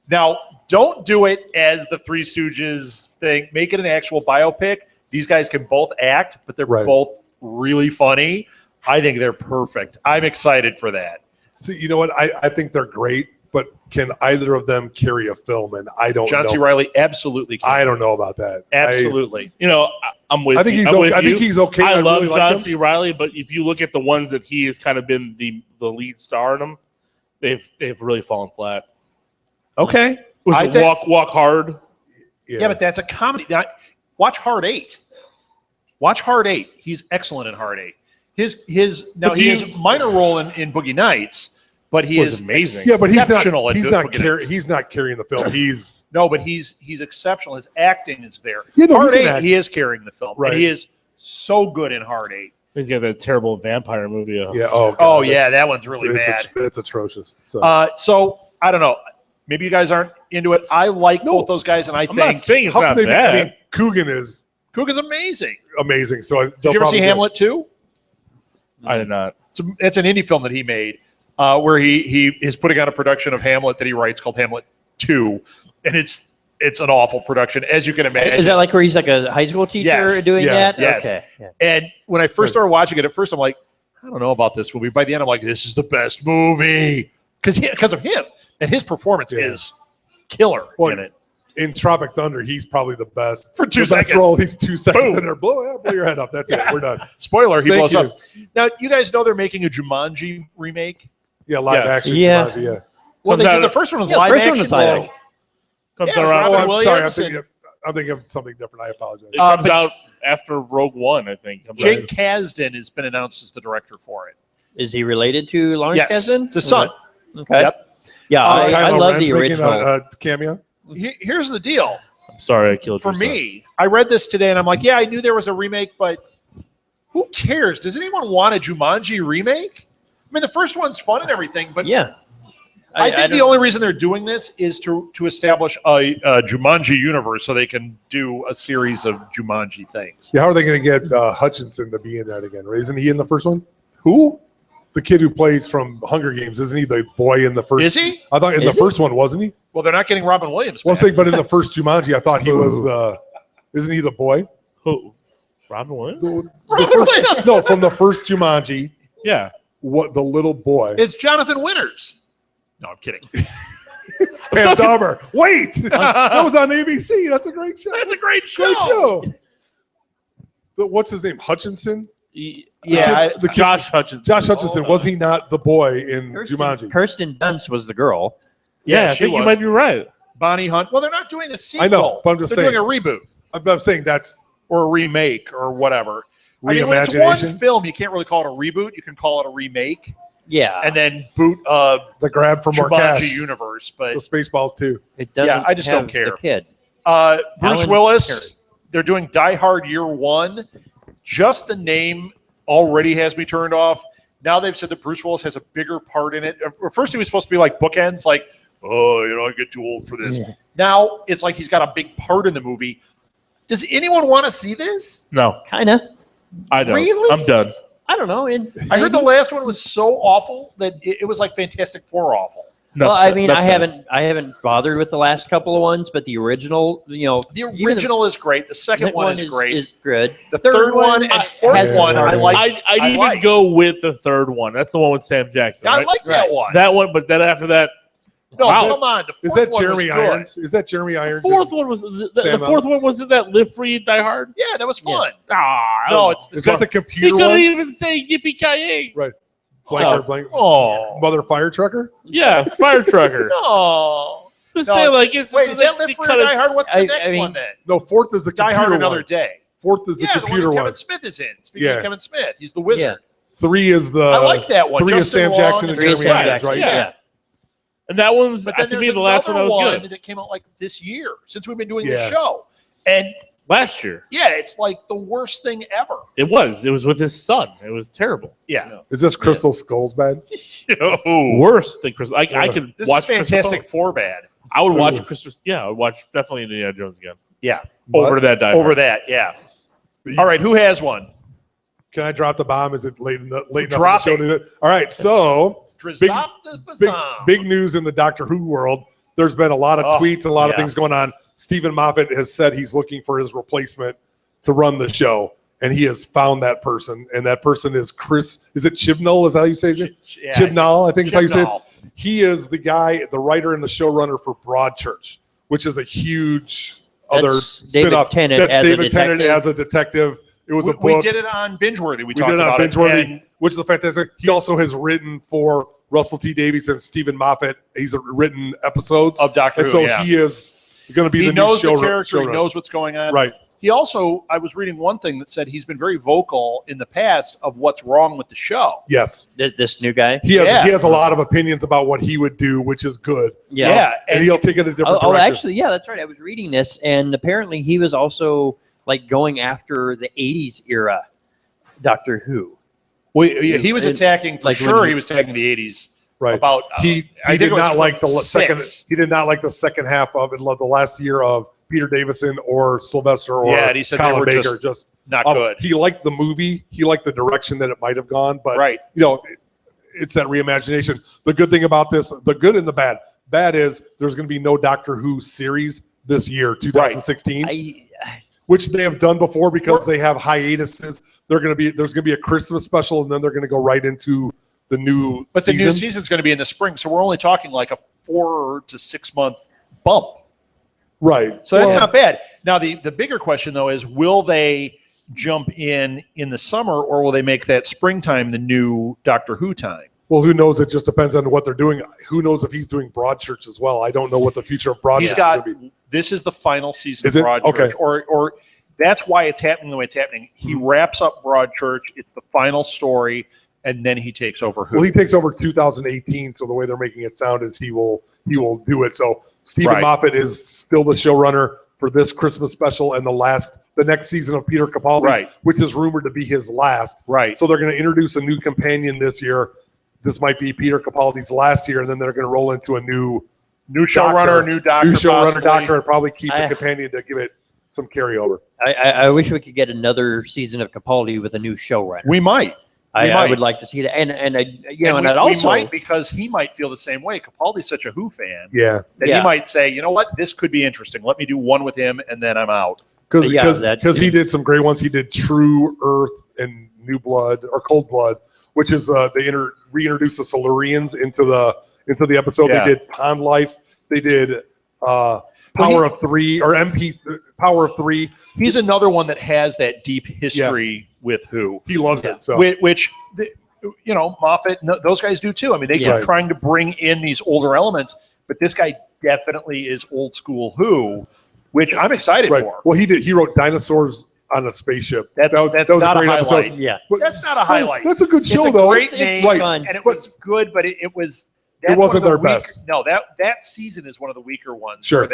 Now, don't do it as the Three Stooges thing. Make it an actual biopic. These guys can both act, but they're Right. both really funny. I think they're perfect. I'm excited for that. See, you know what? I think they're great, but can either of them carry a film? And I don't John know. C. Reilly absolutely can. I don't know about that. Absolutely. I'm with I think you. I think he's okay. I love really John like C. Reilly, but if you look at the ones that he has kind of been the lead star in them, they've really fallen flat. Okay. Was it Walk Hard? Yeah, but that's a comedy. Watch Hard 8. Watch Hard 8. He's excellent in Hard 8. He has a minor role in Boogie Nights, but he is amazing. Yeah, but he's not carrying the film. But he's exceptional. His acting is there. Hard 8, he is carrying the film. Right. And he is so good in Hard 8. He's got that terrible vampire movie. Yeah. Oh, yeah, that one's really bad. It's atrocious. So I don't know. Maybe you guys aren't into it. I like both those guys, and I'm not saying it's not bad. I mean, Coogan's amazing. Amazing. So did you ever see Hamlet 2? I did not. It's an indie film that he made where he is putting out a production of Hamlet that he writes called Hamlet 2, and it's an awful production, as you can imagine. Is that like where he's like a high school teacher doing that? Yes. Okay. Yeah. And when I first started watching it, at first I'm like, I don't know about this movie. By the end, I'm like, this is the best movie because of him, and his performance is killer in it. In Tropic Thunder, he's probably the best. For 2 seconds. Best role, he's 2 seconds Boom. in there. Blow your head up. That's it. We're done. Spoiler, he blows Thank up. Now, you guys know they're making a Jumanji remake? Yeah, live action. Yeah. Jumanji, yeah. Well, the first one was live action. Comes around. Oh, I'm sorry. I'm thinking of something different. I apologize. It comes out after Rogue One, I think. Jake Kasdan has been announced as the director for it. Is he related to Lawrence Kasdan? It's his son. Okay. Yep. Yeah, I love Ren's the original. making a cameo. Here's the deal. I'm sorry I killed For me, I read this today and I'm like, yeah, I knew there was a remake, but who cares? Does anyone want a Jumanji remake? I mean, the first one's fun and everything, but yeah. I think the only reason they're doing this is to establish a Jumanji universe so they can do a series of Jumanji things. Yeah, how are they going to get Hutchinson to be in that again? Isn't he in the first one? Who? The kid who plays from Hunger Games. Isn't he the boy in the first? Is he? I thought in the first one, wasn't he? Well, they're not getting Robin Williams Well, I'm back. saying, but in the first Jumanji, I thought he was the. Isn't he the boy? Who? Robin Williams? No, from the first Jumanji. Yeah. What the little boy? It's Jonathan Winters. No, I'm kidding. Pam Dahmer. Wait, that was on ABC. That's a great show. That's a great show. Great show. What's his name? Hutchinson. Yeah, the kid, Josh Hutchinson. Josh Hutchinson. Was he not the boy in Jumanji? Kirsten Dunst was the girl. Yeah, I think you might be right. Bonnie Hunt. Well, they're not doing a sequel. I know, but I'm just saying. They're doing a reboot. I'm saying that's or a remake or whatever. I mean, when it's one film, you can't really call it a reboot. You can call it a remake. Yeah, and then boot the grab for more cash universe, but the Spaceballs too. It doesn't. Yeah, I just don't care. The kid, Bruce Willis. They're doing Die Hard Year One. Just the name already has me turned off. Now they've said that Bruce Willis has a bigger part in it. First, he was supposed to be like bookends, like, oh, I get too old for this. Yeah. Now it's like he's got a big part in the movie. Does anyone want to see this? No, kind of. I don't. Really? I'm done. I don't know. I heard the last one was so awful that it was like Fantastic Four awful. Well, I mean, I haven't bothered with the last couple of ones, but the original, the original is great. The second one is great. Is good. The third one and fourth one, I like. I'd even go with the third one. That's the one with Sam Jackson. Yeah, right? I like that one. That one, but then after that, no, come on. The is that Jeremy Irons? Is that Jeremy Irons? The fourth one was the fourth one. Wasn't that Live Free, Die Hard? Yeah, that was fun. No, is that the computer one? He couldn't one? even say Yippee Ki-Yay. Right. Blank. Oh, Mother Fire Trucker. Yeah, Fire Trucker. No. Just say like it's. Wait, is that Live Free or Die Hard? What's the next one then? No, fourth is the computer Die Hard one. Another Day. Fourth is the computer one. one. Kevin Smith is in. Speaking of Kevin Smith, he's the wizard. Yeah. 3 is the. I like that one. 3 is Sam Jackson and Jeremy Irons, right? Yeah. And that one was, to me, the last one that was good. That came out like this year, since we've been doing this show. And last year. Yeah, it's like the worst thing ever. It was. It was with his son. It was terrible. Yeah. Is this Crystal Skull's bad? Worse than Crystal. I could watch Fantastic Four bad. I would watch Crystal. Yeah, I would watch definitely Indiana Jones again. Yeah. Over that Die Hard. Over that, yeah. All right, who has one? Can I drop the bomb? Is it late enough? Drop in the show? All right, so big news in the Doctor Who world. There's been a lot of tweets and a lot of things going on. Stephen Moffat has said he's looking for his replacement to run the show. and he has found that person, and that person is Chris. Is it Chibnall? Is that how you say it? Yeah, Chibnall, I think is how you say it. Chibnall. He is the guy, the writer and the showrunner for Broadchurch, which is a huge other spin-off. Tennant That's as a David Tennant detective. as a detective. It was a book. We did it on Bingeworthy. We did talked it on about Bingeworthy, and which is a fantastic. He also has written for Russell T. Davies and Stephen Moffat. He's written episodes of Doctor and Who. so Yeah. he is going to be He the new knows the showrunner. character. He knows what's going on. Right. He also, I was reading one thing that said he's been very vocal in the past of what's wrong with the show. Yes. This new guy. He Yeah. has a lot of opinions about what he would do, which is good. Yeah. And he'll take it a different Oh, direction. actually, yeah, that's right. I was reading this, and apparently he was also like going after the '80s era Doctor Who. Well, he was attacking for Like sure. when He was attacking the '80s. Right. About He I think did it was not from like the second. 6. He did not like the second half of it. The last year of Peter Davison or Sylvester or Yeah, and he said they Colin were Baker. just not good. He liked the movie. He liked the direction that it might have gone. But Right. it's that reimagination. The good thing about this, the good and the bad. Bad is there's going to be no Doctor Who series this year, 2016, which they have done before because they have hiatuses. There's going to be a Christmas special, and then they're going to go right into the new. But season. the new season's going to be in the spring, so we're only talking like a 4 to 6 month bump. Right. So that's not bad. Now the bigger question though is, will they jump in the summer, or will they make that springtime the new Doctor Who time? Well, who knows? It just depends on what they're doing. Who knows if he's doing Broadchurch as well? I don't know what the future of Broadchurch He's is got going to be. this is the final season Is of it? Broadchurch, Okay. or that's why it's happening the way it's happening. He wraps up Broadchurch. It's the final story, and then he takes over Who. Well, he takes over 2018, so the way they're making it sound is he will do it. So Stephen Right. Moffat is still the showrunner for this Christmas special and the next season of Peter Capaldi, Right. which is rumored to be his last. Right. So they're going to introduce a new companion this year. This might be Peter Capaldi's last year, and then they're going to roll into a new showrunner, new doctor, showrunner, possibly. doctor, and probably keep the companion to give it some carryover. I wish we could get another season of Capaldi with a new showrunner. We might. I would like to see that, and I'd we also might, because he might feel the same way. Capaldi's such a Who fan Yeah, that he might say, you know what, this could be interesting. Let me do one with him, and then I'm out. because he did some great ones. He did True Earth and New Blood or Cold Blood, which is they reintroduced the Silurians into the episode. Yeah. They did Pond Life. They did Power of Three or MP Power of Three. He's another one that has that deep history with Who. He loves it. So Which Moffat, those guys do too. I mean, they keep trying to bring in these older elements, but this guy definitely is old school Who, which I'm excited for. Well, he wrote Dinosaurs on a Spaceship. That's was not a great highlight. episode. Yeah. But- That's not a highlight. That's a good show, it's a though. Great name, fun. and it was good, but it was. It wasn't their best. No, that season is one of the weaker ones. Sure. Where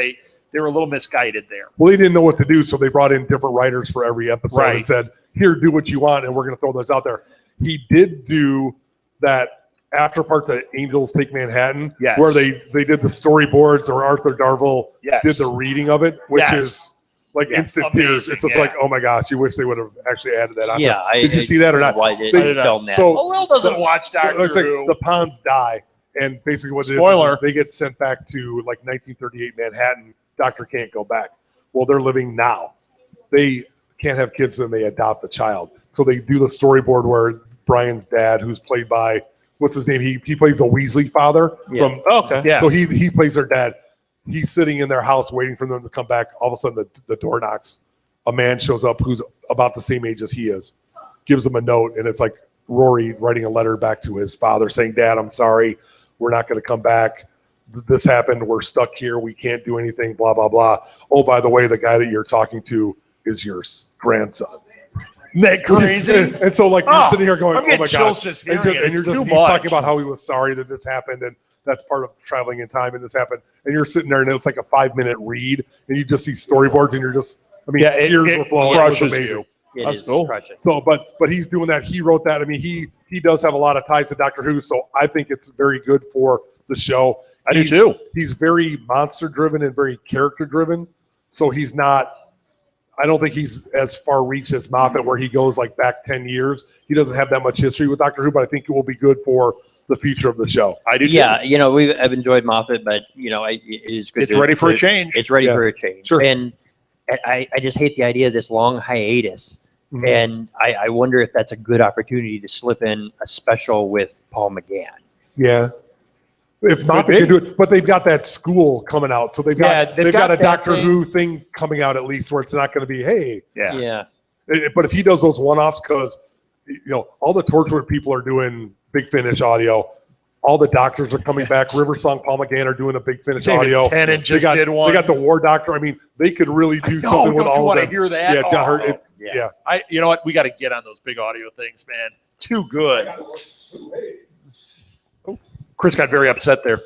they were a little misguided there. Well, they didn't know what to do, so they brought in different writers for every episode Right. and said, "Here, do what you want, and we're going to throw this out there." He did do that after part, the Angels Take Manhattan, Yes. where they did the storyboards, or Arthur Darvill Yes. did the reading of it, which Yes. is like Yeah, instant tears. It's just amazing, like, oh my gosh, you wish they would have actually added that on. Yeah, Did you see that or not? Why did They- film that? so- Well, Will doesn't watch Doctor It's like Who. the Ponds die, and basically what it is Spoiler. they get sent back to like 1938 Manhattan. Doctor can't go back. Well, they're living now. They can't have kids, and they adopt a child. So they do the storyboard where Brian's dad, who's played by what's his name? He plays the Weasley father from. Okay. Yeah. So he plays their dad. He's sitting in their house waiting for them to come back. All of a sudden, the door knocks. A man shows up who's about the same age as he is, gives him a note, and it's like Rory writing a letter back to his father saying, "Dad, I'm sorry. We're not going to come back. This happened. We're stuck here. We can't do anything, blah, blah, blah. Oh, by the way, the guy that you're talking to is your grandson." Isn't that crazy? And so, like, you're sitting here going, I'm "Oh getting my chills gosh." just And hearing it. you're It's too he's much. talking about how he was sorry that this happened, and that's part of traveling in time, and this happened. And you're sitting there, and it's like a 5-minute read, and you just see storyboards, and you're just, tears were flowing. It was crushes amazing. you. It That's is cool. crushing. So, but he's doing that. He wrote that. I mean, he does have a lot of ties to Doctor Who, so I think it's very good for the show. I do too. He's very monster driven and very character driven. So he's not. I don't think he's as far reached as Moffat, where he goes like back 10 years. He doesn't have that much history with Doctor Who, but I think it will be good for the future of the show. I do too. Yeah, I've enjoyed Moffat, but it is good. It's ready for a change. It's ready Yeah. for a change. Sure. And I just hate the idea of this long hiatus. Mhm. And I wonder if that's a good opportunity to slip in a special with Paul McGann. Yeah. If not, Could they could be. do it. But they've got that school coming out, so they've got they've a got that Doctor thing. Who thing coming out at least, where it's not going to be, hey. Yeah. But if he does those one-offs, because all the Torchwood people are doing Big Finish audio, all the doctors are coming back. River Song, Paul McGann are doing a Big Finish David audio. Tennant just they did one. got the War Doctor. I mean, they could really do something with all of want them. to hear that? Yeah, John Hurt, Oh. yeah. You know what? We got to get on those big audio things, man. Too good. Chris got very upset there.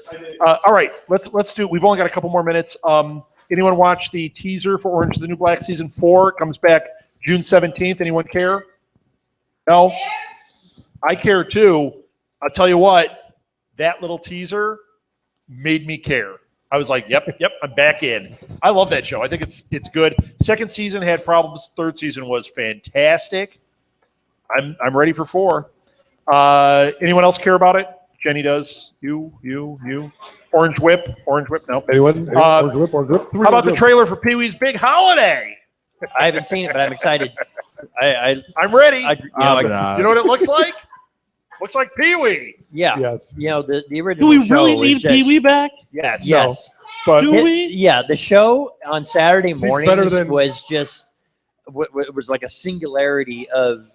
All right, let's do. We've only got a couple more minutes. Anyone watch the teaser for Orange is the New Black season 4? It comes back June 17th. Anyone care? No, I care too. I'll tell you what. That little teaser made me care. I was like, yep, I'm back in. I love that show. I think it's good. Second season had problems. Third season was fantastic. I'm ready for 4. Anyone else care about it? Jenny does. You. Orange Whip. No. Anyone? Orange Whip. How about the trailer for Pee-wee's Big Holiday? I haven't seen it, but I'm excited. I'm ready. you know what it looks like? Looks like Pee-wee. yeah. Yes. The Do original we show really was need just, Pee-wee back? Yes. Yes. But Do we? Yeah, the show on Saturday better mornings than- was just it was like a singularity of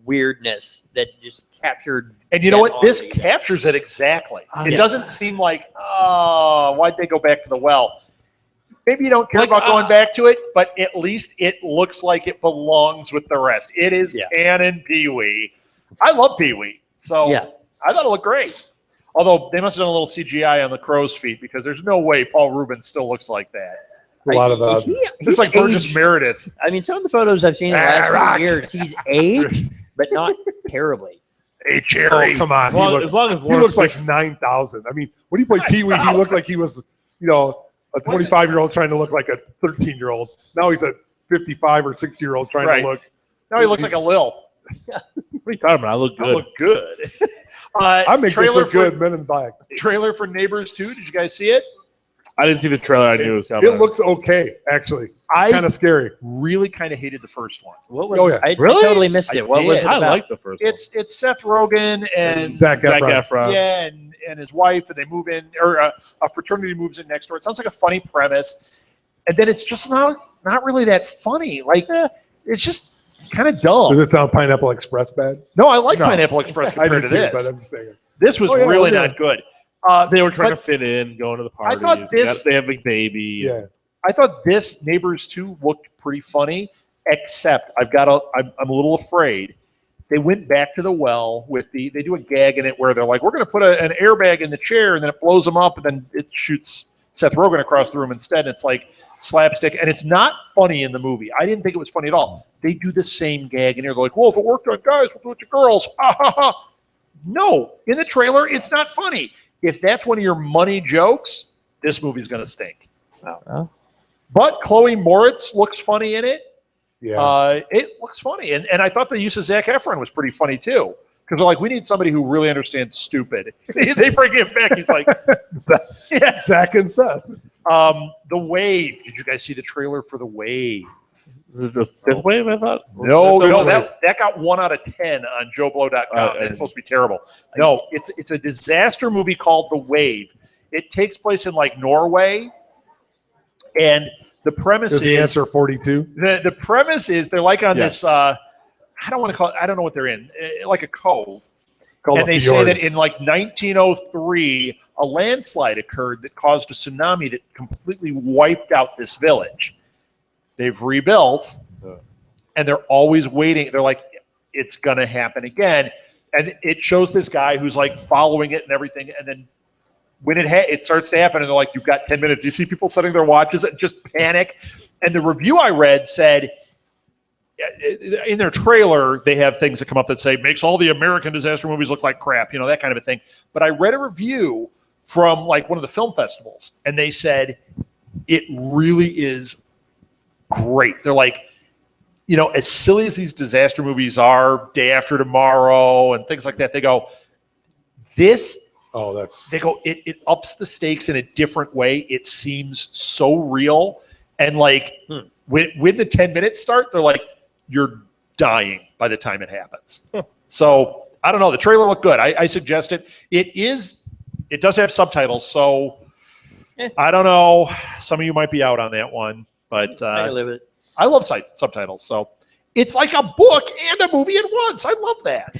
weirdness that just captured. And you know what? This audience. captures it exactly. It Yeah. doesn't seem like, why'd they go back to the well? Maybe you don't care Like, about going back to it, but at least it looks like it belongs with the rest. It is Yeah. canon Pee-wee. I love Pee-wee. So Yeah. I thought it looked great. Although they must have done a little CGI on the crow's feet because there's no way Paul Rubens still looks like that. a lot of He's It's like Burgess aged- Meredith. I mean, some of the photos I've seen in the last few years, he's aged, but not terribly. Hey, Jerry. Oh, come on. As long as He Lawrence looks like 9,000. I mean, when he played Pee-wee, he looked like he was, a 25-year-old trying to look like a 13-year-old. Now he's a 55 or 60-year-old trying Right. to look. Now he looks like a Lil. What are you talking about? I look I good. look good. I make this trailer look good, Men in Black. Trailer for Neighbors 2. Did you guys see it? I didn't see the trailer. I knew it was coming. It looks okay, actually. I Kind of scary. really kind of hated the first one. What was? Oh, yeah. I Really? totally missed I it. What was did. it I about? like the first one. It's Seth Rogen and Zac Zac Efron. Efron. yeah, and his wife, and they move in, or a fraternity moves in next door. It sounds like a funny premise, and then it's just not really that funny. Like it's just kind of dumb. Does it sound Pineapple Express bad? No, I like No. Pineapple Express I compared do to too, this. but I'm just saying. This was Oh, yeah, really okay. not good. They were trying but to fit in, going to the parties. thought this- They have a baby. Yeah. I thought this Neighbors 2 looked pretty funny, except I'm a little afraid. They went back to the well with they do a gag in it where they're like, we're going to put an airbag in the chair, and then it blows them up, and then it shoots Seth Rogen across the room instead. And it's like slapstick, and it's not funny in the movie. I didn't think it was funny at all. They do the same gag, and they're like, well, if it worked on guys, we'll do it to girls. Ha, ha, ha. No, in the trailer, it's not funny. If that's one of your money jokes, this movie's going to stink. Oh. But Chloe Moritz looks funny in it. Yeah. It looks funny. And I thought the use of Zac Efron was pretty funny, too. Because they're like, we need somebody who really understands stupid. They bring him back. He's like, yeah. Zach and Seth. The Wave. Did you guys see the trailer for The Wave? Is it the fifth wave, I thought? No, That's no, okay. that got 1 out of 10 on JoeBlow.com. It's supposed to be terrible. No, it's a disaster movie called The Wave. It takes place in like Norway, and the premise Is is the answer 42? the premise is they're like on Yes. this. I don't want to call it. I don't know what they're in. Like a cove, Called and a they say fjord. that in like 1903, a landslide occurred that caused a tsunami that completely wiped out this village. They've rebuilt, and they're always waiting. They're like, it's going to happen again. And it shows this guy who's like following it and everything. And then when it starts to happen, and they're like, you've got 10 minutes. Do you see people setting their watches and just panic? And the review I read said, in their trailer, they have things that come up that say, makes all the American disaster movies look like crap, that kind of a thing. But I read a review from like one of the film festivals, and they said, it really is great. They're like, as silly as these disaster movies are, Day After Tomorrow and things like that, they go, it ups the stakes in a different way. It seems so real. And like when the 10 minutes start, they're like, you're dying by the time it happens. So I don't know. The trailer looked good. I suggest it. It does have subtitles, so I don't know. Some of you might be out on that one, but I live it. I love subtitles. So it's like a book and a movie at once. I love that.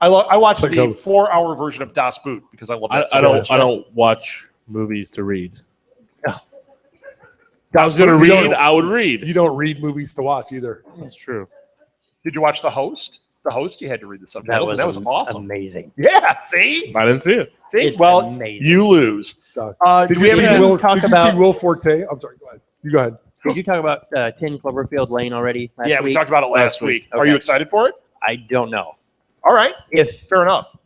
I watched the 4-hour version of Das Boot because I love that. I don't watch movies to read. I was going to read. I would read. You don't read movies to watch either. That's true. Did you watch The Host? The Host, you had to read the subtitles. That was awesome. Amazing. Yeah, see? I didn't see it. See? It's well, amazing. you lose. Did you see Will Forte? I'm sorry, go ahead. You go ahead. Did you talk about 10 Cloverfield Lane already last week? We talked about it last week. Okay. Are you excited for it? I don't know. All right. Fair enough.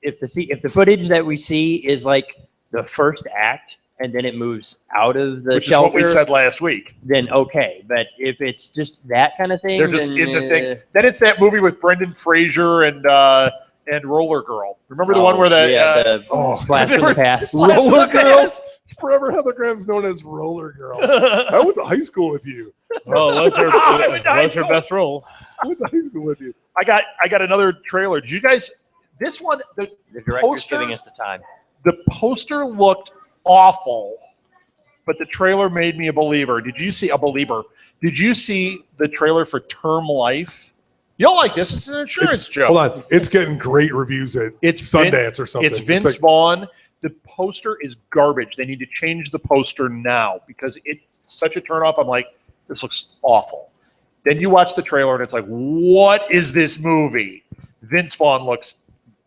If the footage that we see is like the first act and then it moves out of the Which shelter, is what we said last week. then okay. But if it's just that kind of thing, They're just then, in the thing. Then it's that movie with Brendan Fraser and Roller Girl. Remember the one where the Blast from the Past. Roller Girl? Forever Heather Graham's known as Roller Girl. I went to high school with you. Oh, what's her best role? I went to high school with you. I got another trailer. Did you guys? This one, the director's poster, giving us the time. The poster looked awful, but the trailer made me a believer. Did you see the trailer for Term Life? You'll like this. It's an insurance joke. Hold on. It's getting great reviews at Sundance or something. It's Vince Vaughn. The poster is garbage. They need to change the poster now because it's such a turnoff. I'm like, this looks awful. Then you watch the trailer and it's like, what is this movie? Vince Vaughn looks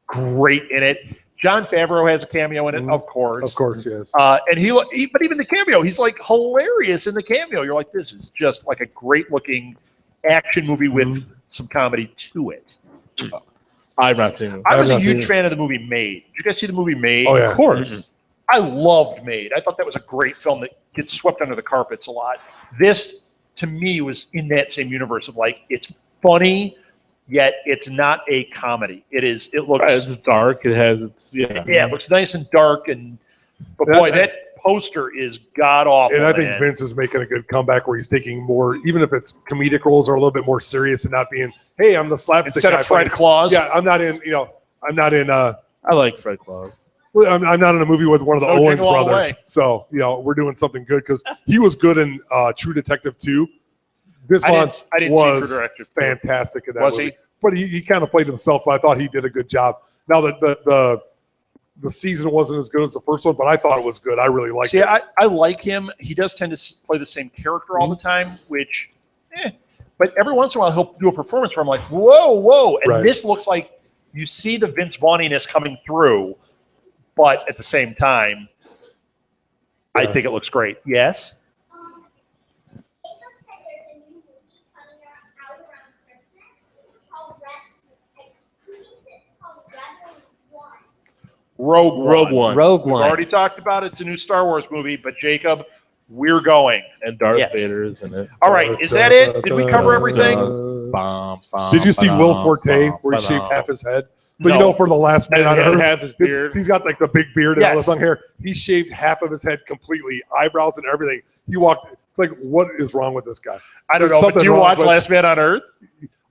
great in it. John Favreau has a cameo in it, of course. Of course, yes. But even the cameo, he's like hilarious in the cameo. You're like, this is just like a great looking action movie with some comedy to it. I've not seen it. I was a huge fan of the movie Made. Did you guys see the movie Made? Oh, yeah. Of course. I loved Made. I thought that was a great film that gets swept under the carpets a lot. This, to me, was in that same universe of like, it's funny, yet it's not a comedy. It looks it's dark. It has it looks nice and dark, but boy, that poster is god awful. And I think Vince is making a good comeback where he's taking more, even if it's comedic roles, are a little bit more serious and not being, hey, I'm the slapstick instead guy of Fred Claus. Yeah, I'm not in. I like Fred Claus. I'm not in a movie with one of the Owens Jingle All the brothers. Way. So, we're doing something good because he was good in True Detective 2. This one I didn't was see True Detective 2. fantastic in that Was movie. he? But he kind of played himself, but I thought he did a good job. Now, the season wasn't as good as the first one, but I thought it was good. I really liked it. I like him. He does tend to play the same character all the time, which, but every once in a while he'll do a performance where I'm like, whoa. And this looks like you see the Vince Vaughn-iness coming through, but at the same time, I think it looks great. Yes? Rogue One. We've already talked about it. It's a new Star Wars movie, but Jacob, we're going. And Darth Vader is in it. All right, is that it? Did we cover everything? Did you see Will Forte where he shaved half his head? So for the last man on Earth, half his beard. He's got like the big beard and all this long hair. He shaved half of his head completely, eyebrows and everything. He walked. It's like, what is wrong with this guy? I don't know. But do you watch Last Man on Earth?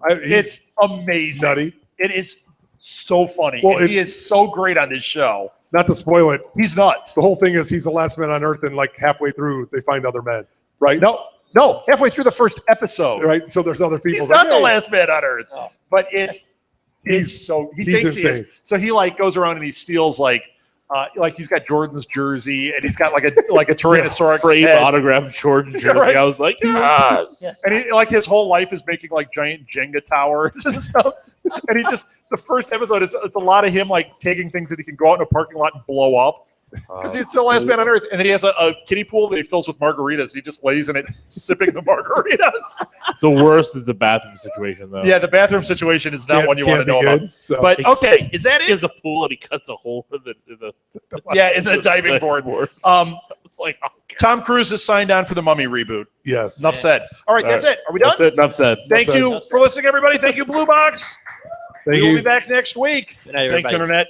It's amazing. Nutty. It is so funny. Well, he is so great on this show. Not to spoil it, he's nuts. The whole thing is he's the last man on Earth, and like halfway through, they find other men. Right? No. Halfway through the first episode. Right. So there's other people. He's not the last man on Earth, but he's thinks insane. He is. So he like goes around and he steals like he's got Jordan's jersey and he's got like a Tyrannosaurus head. Autographed Jordan jersey. Right? I was like, yes. And he like his whole life is making like giant Jenga towers and stuff. And the first episode it's a lot of him like taking things that he can go out in a parking lot and blow up. Because he's the last man on Earth. And then he has a kiddie pool that he fills with margaritas. He just lays in it, sipping the margaritas. The worst is the bathroom situation, though. Yeah, the bathroom situation is not one you want to know about. So. But, okay, is that it? He has a pool and he cuts a hole in the diving board. It's like, Tom Cruise has signed on for the Mummy reboot. Yes. Enough said. All right, that's it. Are we done? That's it. Enough said. Thank you for listening, everybody. Thank you, Blue Box. We will be back next week. Good night, Thanks, Internet.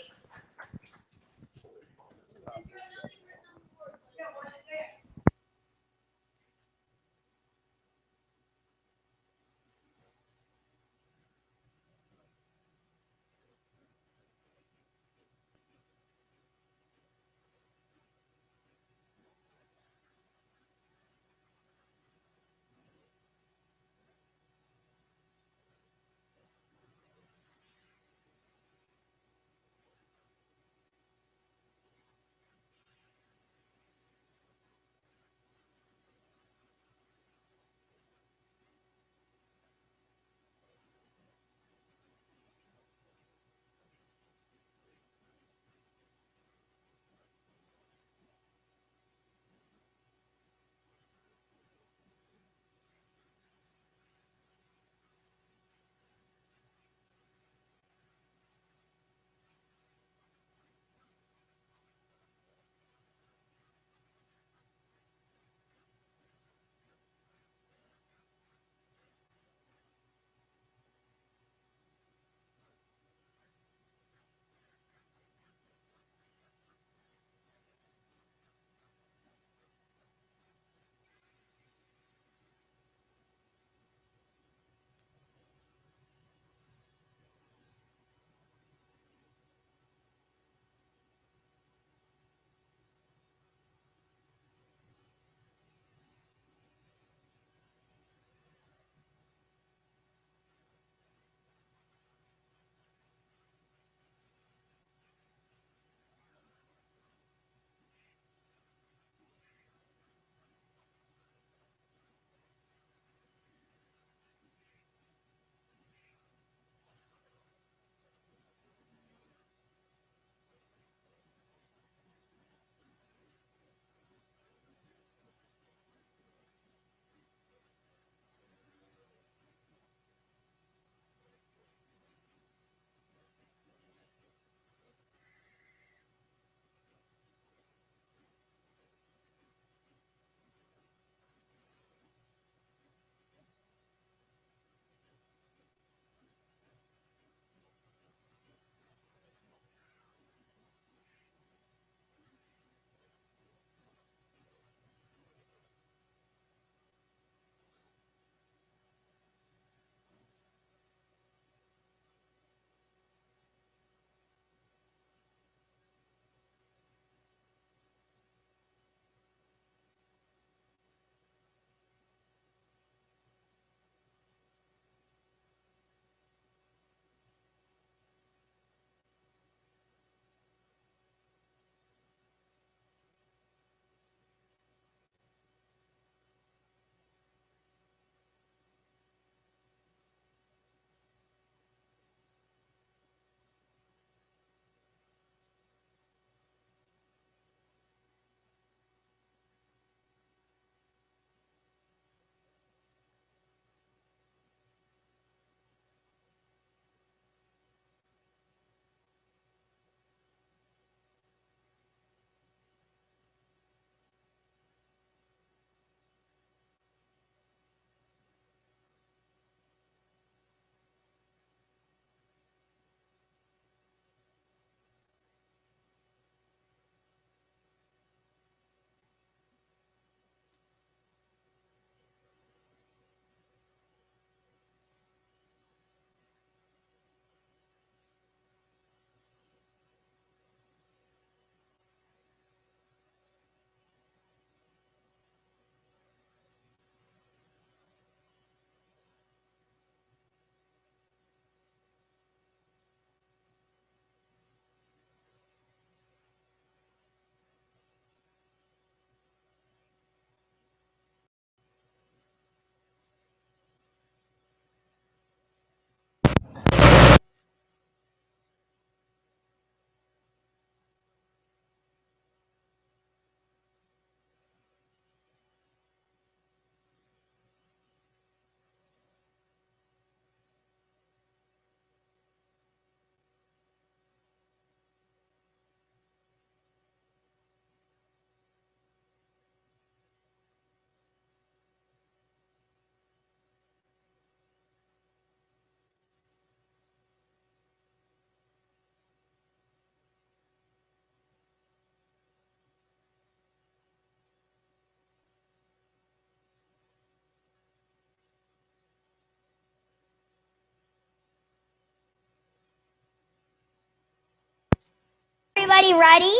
ready?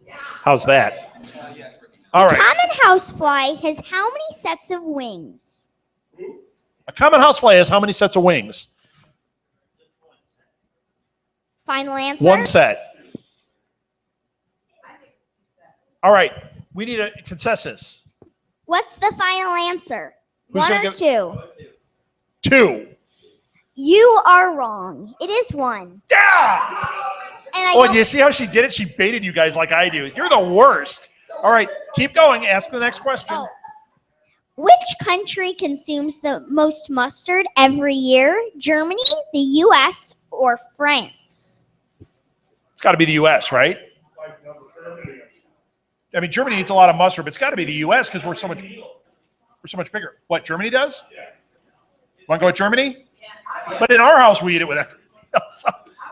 How's that? All right. Common housefly has how many sets of wings? A common housefly has how many sets of wings? Final answer? One set. All right. We need a consensus. What's the final answer? Who's One gonna or give- two? Two. You are wrong. It is one. Yeah! And I Oh, don't- you see how she did it? She baited you guys like I do. You're the worst. All right. Keep going. Ask the next question. Oh. Which country consumes the most mustard every year? Germany, the U.S., or France? It's got to be the U.S., right? I mean, Germany eats a lot of mustard, but it's got to be the U.S. because we're so much bigger. What, Germany does? Want to go with Germany? Yeah. But in our house, we eat it with everything else.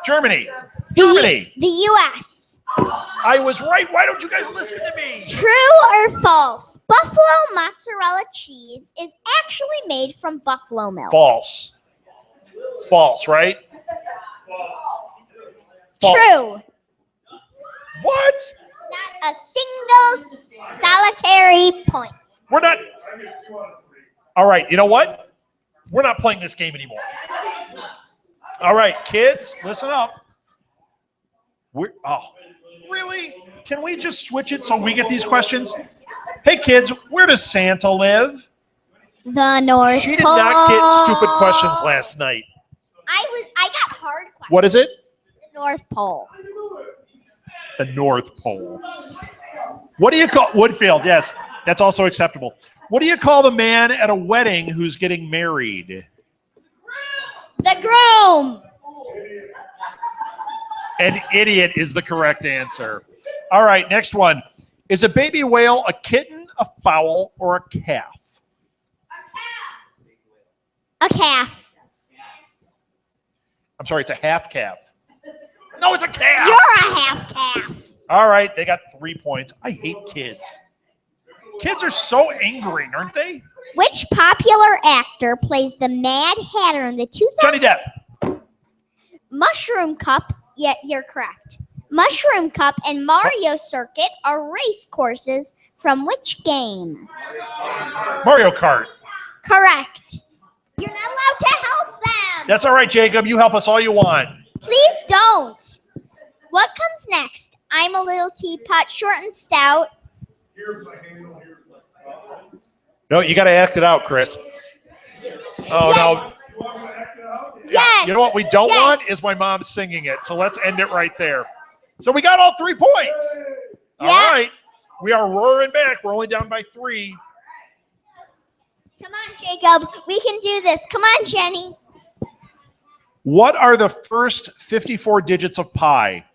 Germany. Germany. The U.S. I was right. Why don't you guys listen to me? True or false? Buffalo mozzarella cheese is actually made from buffalo milk. False. False, right? False. True. What? Not a single solitary point. We're not. All right. You know what? We're not playing this game anymore. All right, kids, listen up. Really? Can we just switch it so we get these questions? Hey, kids, where does Santa live? The North She did Pole. not get stupid questions last night. I got hard questions. What is it? The North Pole. The North Pole. What do you call Woodfield? Yes, that's also acceptable. What do you call the man at a wedding who's getting married? The groom. An idiot is the correct answer. All right, next one. Is a baby whale a kitten, a fowl, or a calf? A calf. I'm sorry, it's a half calf. No, it's a calf. You're a half calf. All right, they got 3 points. I hate kids. Kids are so angering, aren't they? Which popular actor plays the Mad Hatter in the 2000 Johnny Depp. Mushroom Cup? Yeah, you're correct. Mushroom Cup and Mario Circuit are race courses from which game? Mario Kart. Correct. You're not allowed to help them. That's all right, Jacob. You help us all you want. Please don't. What comes next? I'm a little teapot, short and stout. No, you got to act it out, Chris. Oh, Yes. no. Yes. You know what we don't Yes. want is my mom singing it. So let's end it right there. So we got all 3 points. All Yeah. right. We are roaring back. We're only down by 3. Come on, Jacob. We can do this. Come on, Jenny. What are the first 54 digits of pi?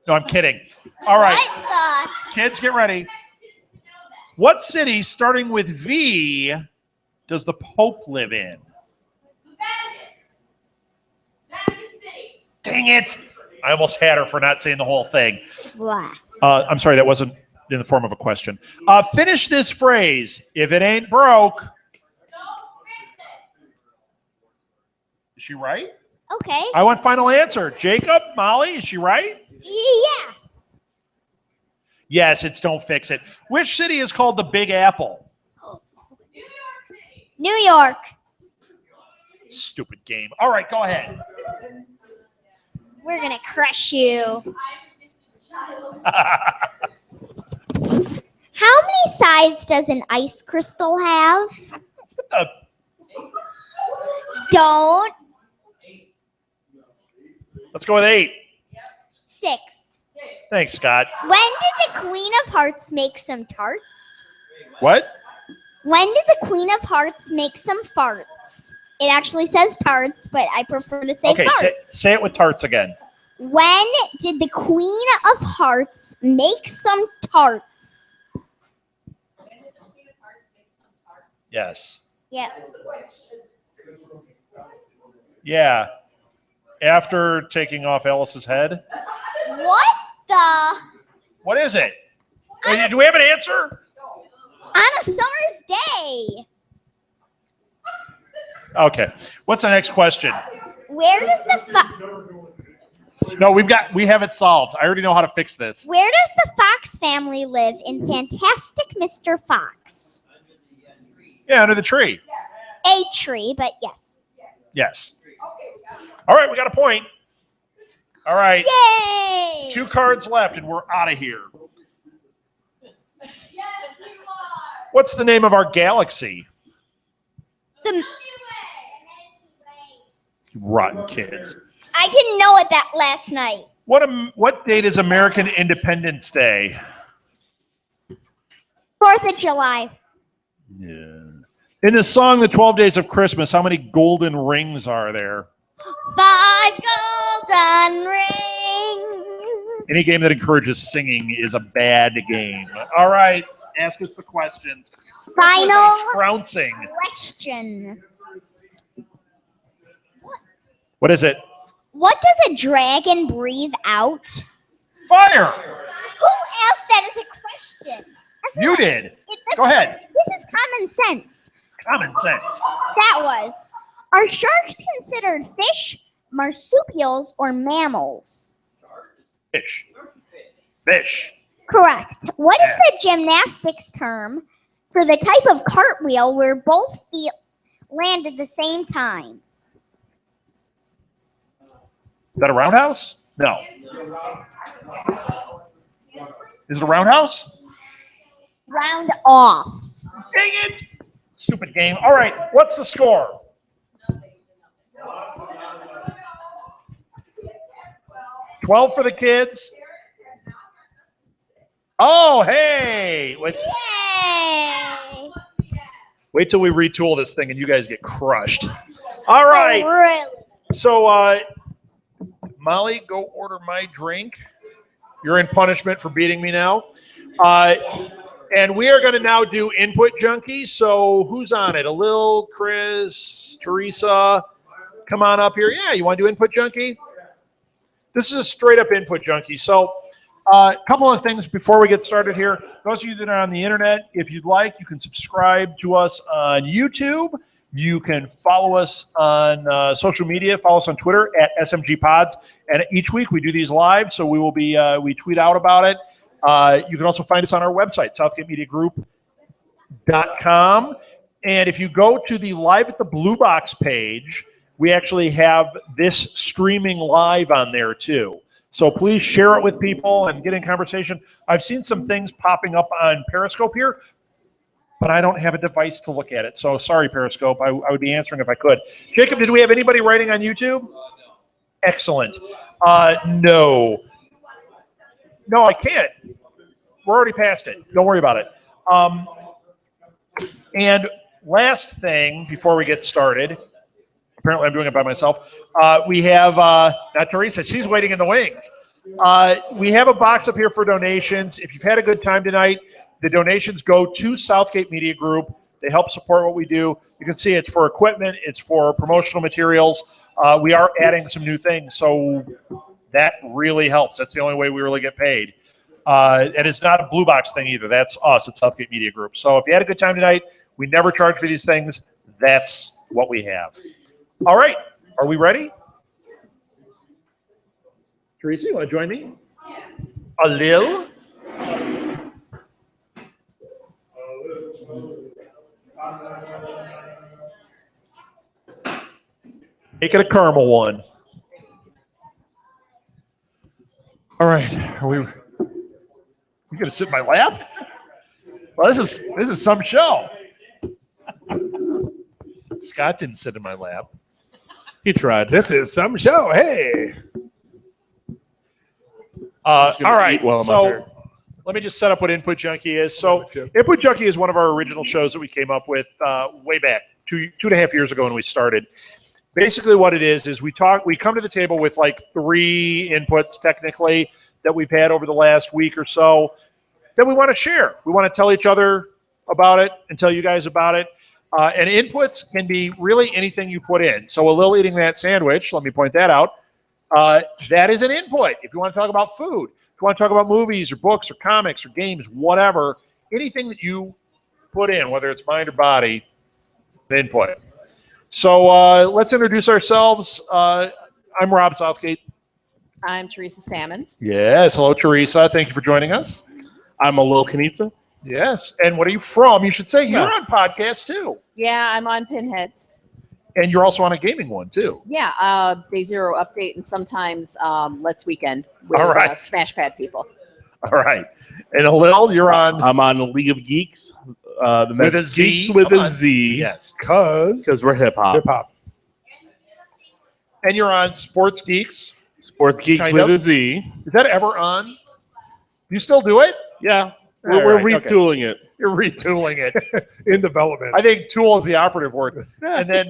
No, I'm kidding. All right. What Kids, get ready. What city starting with V does the Pope live in? Dang it. I almost had her for not saying the whole thing. Blah. I'm sorry, that wasn't in the form of a question. Finish this phrase. If it ain't broke. Is she right? Okay. I want final answer. Jacob, Molly, is she right? Yeah. Yes, it's don't fix it. Which city is called the Big Apple? New York. Stupid game. All right, go ahead. We're going to crush you. How many sides does an ice crystal have? Uh, Don't. Let's go with 8. 6. Thanks, Scott. When did the Queen of Hearts make some tarts? What? When did the Queen of Hearts make some farts? It actually says tarts, but I prefer to say Okay, farts. say it with tarts again. When did the Queen of Hearts make some tarts? Yes. Yeah. Yeah. After taking off Alice's head. What the? What is it? Do we have an answer? On a summer's day. Okay. What's the next question? Where does the No, we have it solved. I already know how to fix this. Where does the Fox family live in Fantastic Mr. Fox? Yeah, under the tree. A tree, but yes. Yes. All right, we got a point. All right. Yay! 2 cards left, and we're out of here. What's the name of our galaxy? The You rotten kids. I didn't know it that last night. What date is American Independence Day? 4th of July. Yeah. In the song "The 12 Days of Christmas," how many golden rings are there? 5 golden rings. Any game that encourages singing is a bad game. All right, ask us the questions. Final Trouncing. question. What is it? What does a dragon breathe out? Fire. Who asked that as a question? You did. Go ahead. This is common sense. Common sense. That was. Are sharks considered fish, marsupials, or mammals? Fish. Fish. Correct. What is the gymnastics term for the type of cartwheel where both feet land at the same time? Is that a roundhouse? No. Is it a roundhouse? Round off. Dang it! Stupid game. All right, what's the score? $12 for the kids. Oh, hey! Yay! Wait till we retool this thing and you guys get crushed. All right. Oh, really? So, Molly, go order my drink. You're in punishment for beating me now. And we are going to now do Input Junkie. So who's on it? Alil, Chris, Teresa. Come on up here. Yeah, you want to do Input Junkie? This is a straight up Input Junkie. So a couple of things before we get started here. Those of you that are on the internet, if you'd like, you can subscribe to us on YouTube. You can follow us on social media. Follow us on Twitter at SMG Pods. And each week we do these live, so we will be we tweet out about it. You can also find us on our website, southgatemediagroup.com. And if you go to the Live at the Blue Box page, we actually have this streaming live on there too. So please share it with people and get in conversation. I've seen some things popping up on Periscope here, but I don't have a device to look at it. So sorry, Periscope. I would be answering if I could. Jacob, did we have anybody writing on YouTube? Excellent. No. No, I can't. We're already past it. Don't worry about it. And last thing before we get started, apparently I'm doing it by myself. We have, not Teresa, she's waiting in the wings. We have a box up here for donations. If you've had a good time tonight, the donations go to Southgate Media Group. They help support what we do. You can see it's for equipment. It's for promotional materials. We are adding some new things, so that really helps. That's the only way we really get paid. And it's not a blue box thing either. That's us at Southgate Media Group. So if you had a good time tonight, we never charge for these things. That's what we have. All right. Are we ready? Teresa, you want to join me? Alil? Make it a caramel one. All right. Are we? You gonna sit in my lap? Well, this is some show. Scott didn't sit in my lap. He tried. This is some show. Hey. All right. Well, So let me just set up what Input Junkie is. So Input Junkie is one of our original shows that we came up with way back two and a half years ago when we started. Basically what it is we come to the table with like 3 inputs technically that we've had over the last week or so that we want to share. We want to tell each other about it and tell you guys about it. And inputs can be really anything you put in. So Alil eating that sandwich, let me point that out. That is an input. If you want to talk about food, if you want to talk about movies or books or comics or games, whatever, anything that you put in, whether it's mind or body, input. So let's introduce ourselves. I'm Rob Southgate. I'm Teresa Sammons. Yes. Hello, Teresa. Thank you for joining us. I'm a Lil Kanitsa. Yes. And what are you from? You should say you're Yeah. on podcasts too. Yeah, I'm on Pinheads. And you're also on a gaming one too. Yeah, Day Zero update and sometimes Let's Weekend with All right. Smash Pad people. All right. And Lil, you're on. I'm on League of Geeks. With a Z? Geeks with Come a on. Z. Yes. Because we're hip hop. Hip hop. And you're on Sports Geeks. Sports Geeks Kind with of. a Z. Is that ever on? Do you still do it? Yeah. All We're right, okay. retooling it. You're retooling it. In development. I think tool is the operative word. And then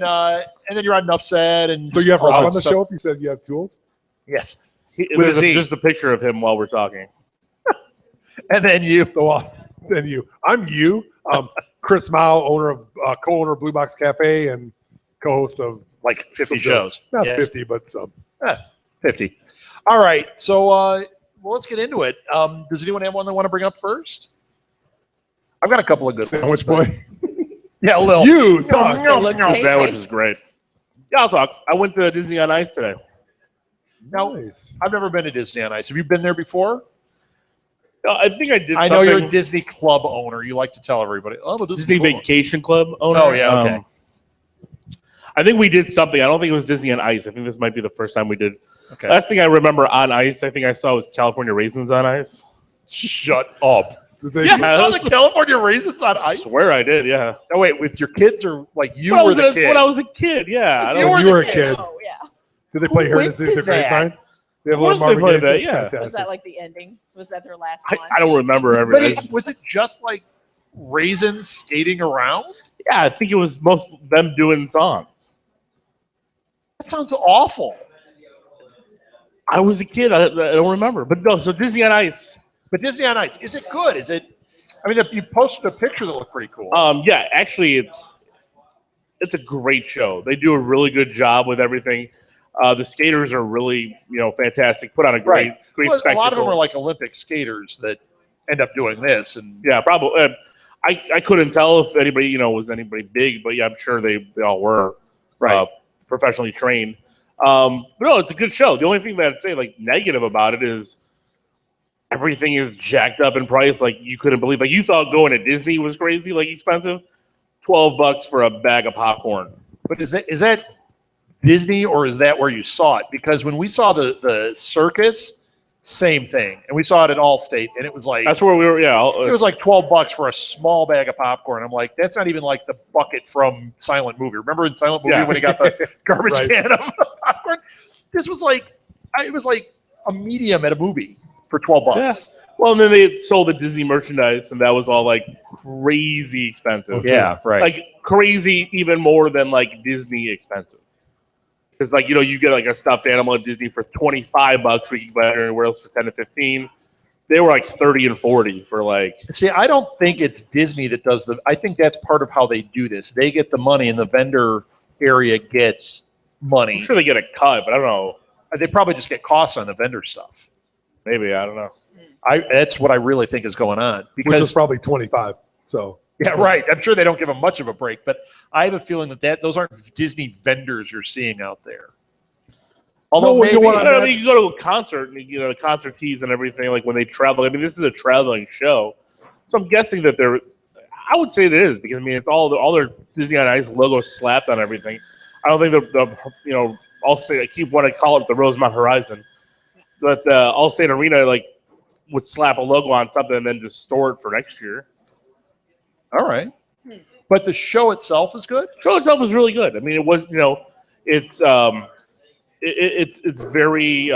you're on Nuff Said and So you have all Rob sorts on the of stuff. show if you said you have tools? Yes. There's a Z. just a picture of him while we're talking. And then you. Then you. I'm you. Chris Mao, co-owner of Blue Box Cafe and co-host of Like 50 some shows. Not Yes. 50, but some. 50. All right. So well, let's get into it. Does anyone have one they want to bring up first? I've got a couple of good Sandwich ones. boy. Yeah, Lil. You talk. The sandwich is great. Yeah, I'll talk. I went to Disney on Ice today. Now, Nice. I've never been to Disney on Ice. Have you been there before? I think I did. I know you're a something- Disney Club owner. You like to tell everybody. Oh, the Disney Club. Vacation Club owner. Oh, yeah, okay. I think we did something. I don't think it was Disney on Ice. I think this might be the first time we did. Okay. Last thing I remember on Ice, I think I saw was California Raisins on Ice. Shut up. Did they Yeah. You saw the California Raisins on I Ice? swear I did. Yeah. No, wait, with your kids or like you when I were was the kid? when I was a kid. Yeah. I You don't were you the were a kid. Oh, yeah. Did they play Who went Heritage to the Grapevine? that? They have Of course Marvin they played Gaye. that, It's yeah. fantastic. Was that like the ending? Was that their last one? I don't remember But everything. was it just like raisins skating around? Yeah, I think it was most them doing songs. That sounds awful. I was a kid. I don't remember. But no, so Disney on Ice. But Disney on Ice, is it good? Is it? I mean, you posted a picture that looked pretty cool. Yeah, actually, it's a great show. They do a really good job with everything. The skaters are really, fantastic. Put on a great Well, spectacle. a lot of them are like Olympic skaters that end up doing this, and Yeah, probably. I couldn't tell if anybody, was anybody big, but yeah, I'm sure they all were professionally trained. But no, it's a good show. The only thing that I'd say like negative about it is everything is jacked up in price. Like you couldn't believe. Like you thought going to Disney was crazy, like expensive. $12 for a bag of popcorn. but is that Disney or is that where you saw it? Because when we saw the circus, same thing, and we saw it at Allstate, and it was like That's where we were. Yeah, it was like $12 for a small bag of popcorn. I'm like, that's not even like the bucket from Silent Movie. Remember in Silent Movie Yeah. when he got the garbage Right. can of popcorn? This was like, it was like a medium at a movie for $12. Yeah. Well, and then they sold the Disney merchandise, and that was all like crazy expensive. Yeah, right. Like crazy, even more than like Disney expensive. Because like you get like a stuffed animal at Disney for $25, we can buy it anywhere else for 10 to 15. They were like 30 and 40 for like. See, I don't think it's Disney that does I think that's part of how they do this. They get the money, and the vendor area gets money. I'm sure they get a cut, but I don't know. They probably just get costs on the vendor stuff. Maybe I don't know. That's what I really think is going on. Which Because is probably 25. So yeah, right. I'm sure they don't give them much of a break, but I have a feeling that those aren't Disney vendors you're seeing out there. Although No, well, you maybe, know what, I mean, you go to a concert, and the concert tees and everything, like when they travel. I mean, this is a traveling show, so I'm guessing that they're. I would say it is because I mean it's all their Disney on Ice logo slapped on everything. I don't think the Allstate. I keep wanting to call it the Rosemont Horizon, but the Allstate Arena like would slap a logo on something and then just store it for next year. all right. But the show itself is good. The show itself was really good. I mean, it was it's it's very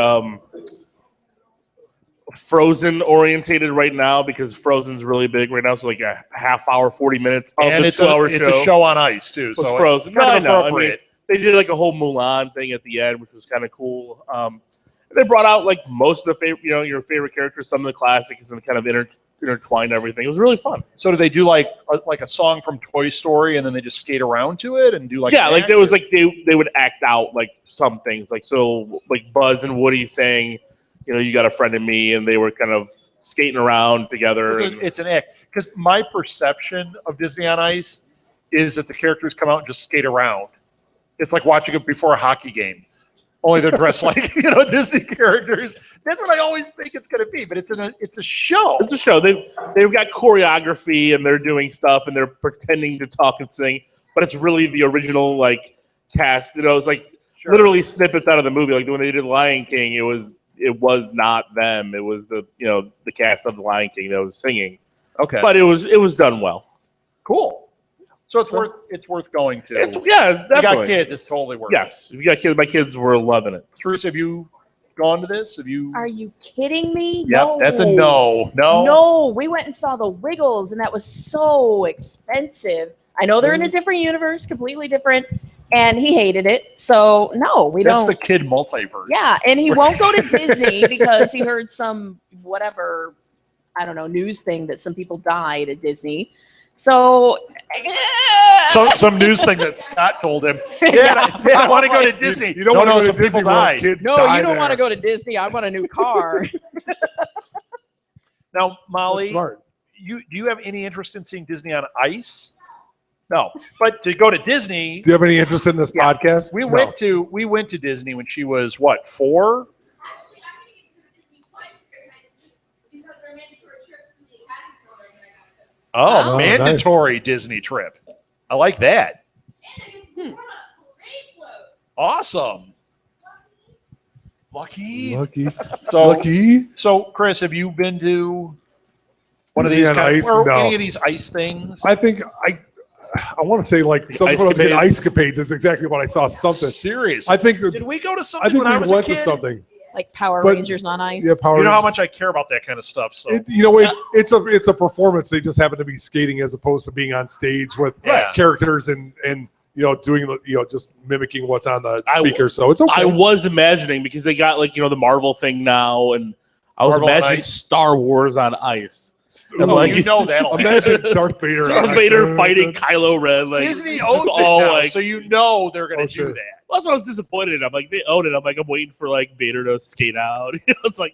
Frozen orientated right now because Frozen's really big right now. So like a half hour, 40 minutes of And the it's 2-hour it's a show on ice too. was So Frozen. it's kind of No, I know. I mean, appropriate. they did like a whole Mulan thing at the end, which was kind of cool. They brought out like most of the favorite, your favorite characters, some of the classics, and kind of intertwined everything. It was really fun. So do they do like a song from Toy Story and then they just skate around to it and do like Yeah, an like act? there was like they would act out like some things, like so like Buzz and Woody saying, you got a friend in me, and they were kind of skating around together. It's an act because my perception of Disney on Ice is that the characters come out and just skate around. It's like watching it before a hockey game. Only they're dressed like Disney characters. That's what I always think it's going to be. But it's a show. It's a show. They've got choreography and they're doing stuff and they're pretending to talk and sing, but it's really the original cast. It's like literally snippets out of the movie. Like when they did Lion King, it was not them. It was the cast of the Lion King that was singing. Okay, but it was done well. Cool. So it's worth going to. Yeah, definitely. You got kids, it's totally worth it. Yes, if you got kids, my kids were loving it. Truce, have you gone to this? Are you kidding me? Yep, No. that's a no. No, we went and saw the Wiggles, and that was so expensive. I know they're in a different universe, completely different, and he hated it. So no, That's the kid multiverse. Yeah, and he won't go to Disney because he heard some whatever, I don't know, news thing that some people died at Disney. So some news thing that Scott told him. Dad, I want to go to Disney. You don't want to go to some Disney people where died. kids no, die you don't there. want to go to Disney. I want a new car. Now, Molly, That's smart. do you have any interest in seeing Disney on ice? No, but to go to Disney, Do you have any interest in this podcast? we No. went to Disney when she was what, 4? Oh, Oh, mandatory Disney trip. I like that. Awesome. Lucky. So, Chris, have you been to one of Disney these on ice? No. any of these ice things? I think I want to say something when I was getting ice capades is exactly what I saw. Something. Serious. I think Did we go to I something think when I we was a went to kid? something. Like Power But- Rangers on ice. Yeah, Power. You know how Rangers. much I care about that kind of stuff. So It's a performance. They just happen to be skating as opposed to being on stage with Yeah. characters and doing just mimicking what's on the speaker. So it's okay. I was imagining because they got the Marvel thing now, and I was Marvel on imagining ice? Star Wars on ice. Ooh, like- you know that'll happen. Imagine Darth Vader. Darth Vader fighting Kylo Ren. Disney just owns it all, now, so you know they're going to do sure. that. That's what I was disappointed in. I'm like, they own it. I'm like, I'm waiting for Vader to skate out. It's like,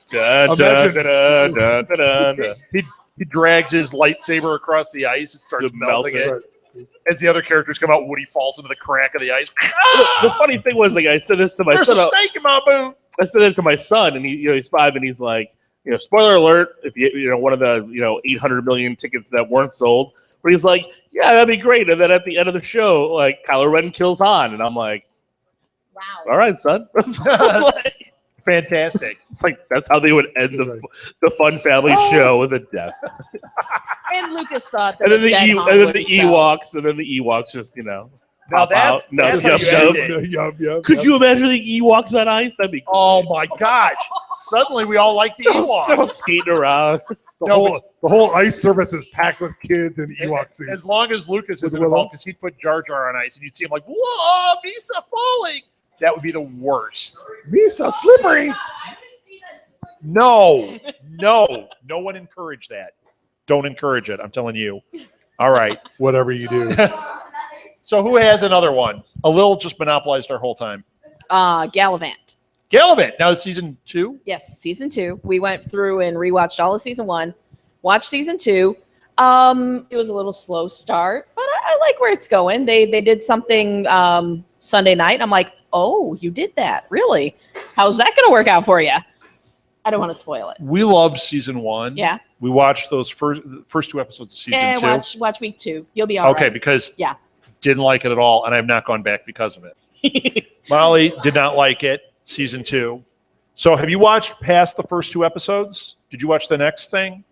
Dun, dun, Imagine- dun, dun, dun, dun, dun. He drags his lightsaber across the ice and starts Just melting melts it. Right. As the other characters come out, Woody falls into the crack of the ice. The funny thing was, I said this to my There's son. a snake in my boot. I said it to my son, and he's 5, and he's like, spoiler alert, if one of the 800 million tickets that weren't sold. But he's like, yeah, that'd be great. And then at the end of the show, Kylo Ren kills Han, and I'm like, Wow. all right, son. Fantastic. It's like that's how they would end the fun family show with a death. And Lucas thought that And then the dead Han and then wouldn't the sell. Ewoks just Now pop that's out. No, how you end it. Yup. Could you imagine the Ewoks on ice? That'd be cool. Oh my gosh! Suddenly we all like the They're all Ewoks. skating around. The whole ice service is packed with kids and Ewok As scenes. long as Lucas With isn't Willow? involved, because he'd put Jar Jar on ice, and you'd see him like, "Whoa, Misa falling!" That would be the worst. Misa slippery. No one encouraged that. Don't encourage it. I'm telling you. All right. Whatever you do. So who has another one? A little just monopolized our whole time. Gallivant. Gallivant. Now it's season 2. Yes, season 2. We went through and rewatched all of season 1. Watched season 2. It was a little slow start, but I like where it's going. They did something Sunday night. I'm like, oh, you did that, really? How's that going to work out for you? I don't want to spoil it. We loved season 1. Yeah. We watched those first 2 episodes of season 2. And watch week 2. You'll be all right. Okay, because Yeah. didn't like it at all, and I've not gone back because of it. Molly did not like it, season 2. So have you watched past the first 2 episodes? Did you watch the next thing?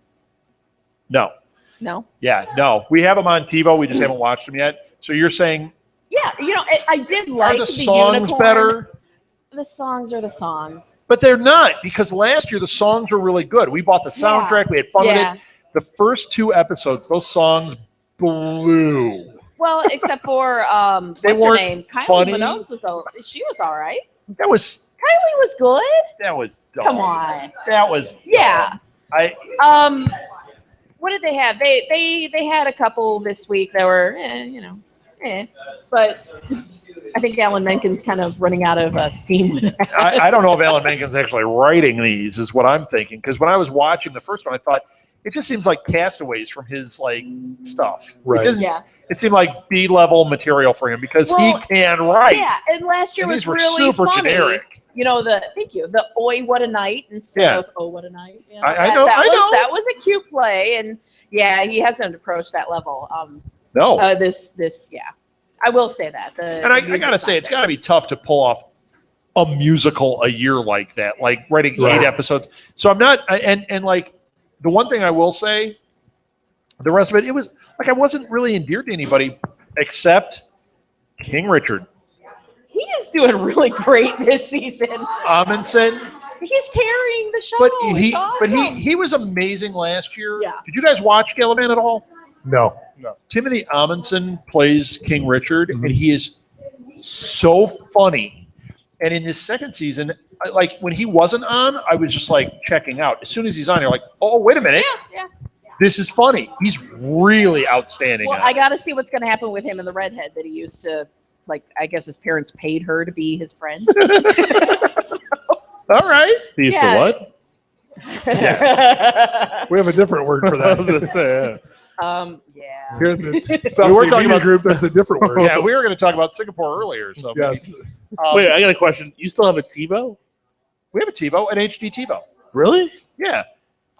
No. No. Yeah, no. We have them on TiVo. We just haven't watched them yet. So you're saying, Yeah, I did like are the songs unicorn. better? The songs are the songs. But they're not, because last year the songs were really good. We bought the soundtrack. We had fun with it. The first 2 episodes, those songs blew. Well, except for what's her weren't name? Kylie funny. Minogue she was all right. That was Kylie was good. dumb. Come on. That was Yeah. dumb. What did they have? They had a couple this week that were but I think Alan Menken's kind of running out of steam with that. I don't know if Alan Menken's actually writing these, is what I'm thinking. Because when I was watching the first one, I thought, it just seems like castaways from his like stuff. Right. It seemed like B-level material for him because he can write. Yeah, and last year And was these were really super funny. generic. You know, the Oi, what a night instead of Oh, what a night. You know, I know. That was a cute play, and yeah, he hasn't approached that level. No. This, I will say that. And I gotta say, it's gotta be tough to pull off a musical a year like that, like writing 8 episodes. So I'm not, and like the one thing I will say, the rest of it was like I wasn't really endeared to anybody except King Richard. He is doing really great this season. Amundsen. He's carrying the show. But it's awesome. he was amazing last year. Yeah. Did you guys watch Gilliman at all? No. Timothy Amundsen plays King Richard, and he is so funny. And in this second season, like when he wasn't on, I was just like checking out. As soon as he's on, you're like, oh, wait a minute. Yeah. This is funny. He's really outstanding. Well, I got to see what's going to happen with him and the redhead that he used to, like, I guess his parents paid her to be his friend. All right. He used to what? Yes. We have a different word for I was that. gonna say. Yeah. Here in the South We were Bay talking Media about- Group, that's a different word. Yeah, we were going to talk about Singapore earlier. So Yes. Wait, I got a question. You still have a TiVo? we have a TiVo, an HD TiVo. Really? Yeah.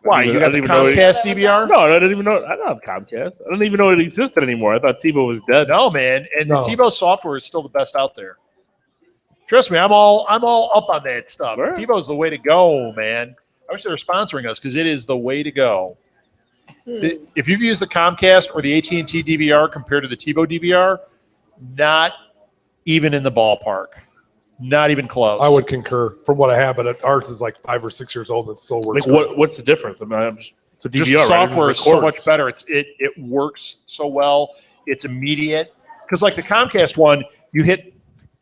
Why? I You didn't got the even know it- Comcast DVR? No, I didn't even know. I don't have Comcast. I didn't even know it existed anymore. I thought TiVo was dead. No, man. And No. the TiVo software is still the best out there. Trust me, I'm all up on that stuff. Sure. TiVo's the way to go, man. I wish they were sponsoring us because it is the way to go. If you've used the Comcast or the AT&T DVR compared to the TiVo DVR, not even in the ballpark. Not even close. I would concur from what I have, but ours is like 5 or 6 years old and still works. Like, what's the difference? I mean, it's a DVR, Just right? It software is just so records. much better. It works so well. It's immediate. Because like the Comcast one, you hit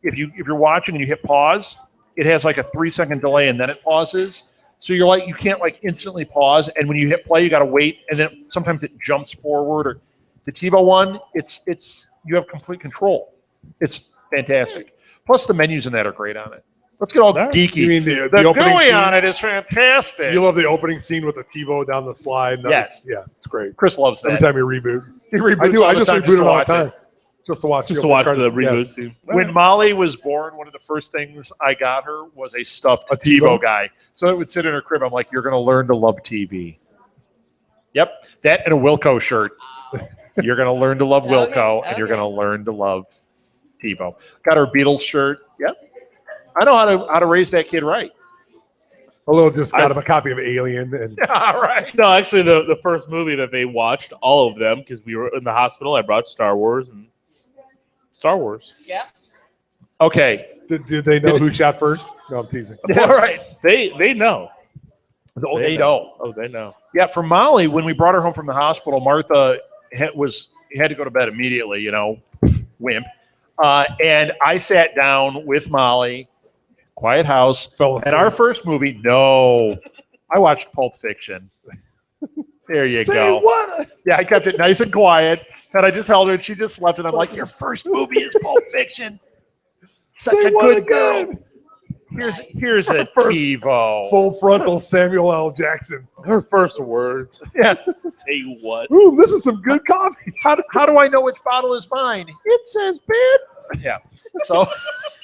if you're watching and you hit pause, it has like a 3-second delay and then it pauses. So you're like you can't like instantly pause, and when you hit play, you got to wait, and then sometimes it jumps forward. Or the TiVo one, it's you have complete control. It's fantastic. Plus the menus in that are great on it. Let's get all geeky. You mean the The opening GUI scene? on it is fantastic. You love the opening scene with the TiVo down the slide. Yes. It's great. Chris loves that. Every time you reboot. He reboots I do. all I the just time reboot it to all the watch time. Just to watch Just the to watch the opening reboot credits. scene. When Molly was born, one of the first things I got her was a stuffed A TiVo TiVo? guy. So it would sit in her crib. I'm like, you're going to learn to love TV. Yep. That and a Wilco shirt. You're going to learn to love Wilco, and you're going to learn to love TiVo. Got her Beatles shirt. Yep. I know how to raise that kid right. Although just got him a copy of Alien and All right. No, actually, the first movie that they watched, all of them, because we were in the hospital. I brought Star Wars and Star Wars. Yeah. Okay. did they know who shot first? No, I'm teasing. All right. They know. They know. Oh, they know. Yeah, for Molly, when we brought her home from the hospital, Martha had to go to bed immediately, wimp. And I sat down with Molly, quiet house, and our first movie, I watched Pulp Fiction. There you go. What? Yeah, I kept it nice and quiet, and I just held her, and she just left, and I'm like, your first movie is Pulp Fiction. Such Say a what good again? girl. Here's a TiVo. Full frontal Samuel L. Jackson. Her first words. Yes. Say what? Ooh, this is some good coffee. How do I know which bottle is mine? It says bid. Yeah. So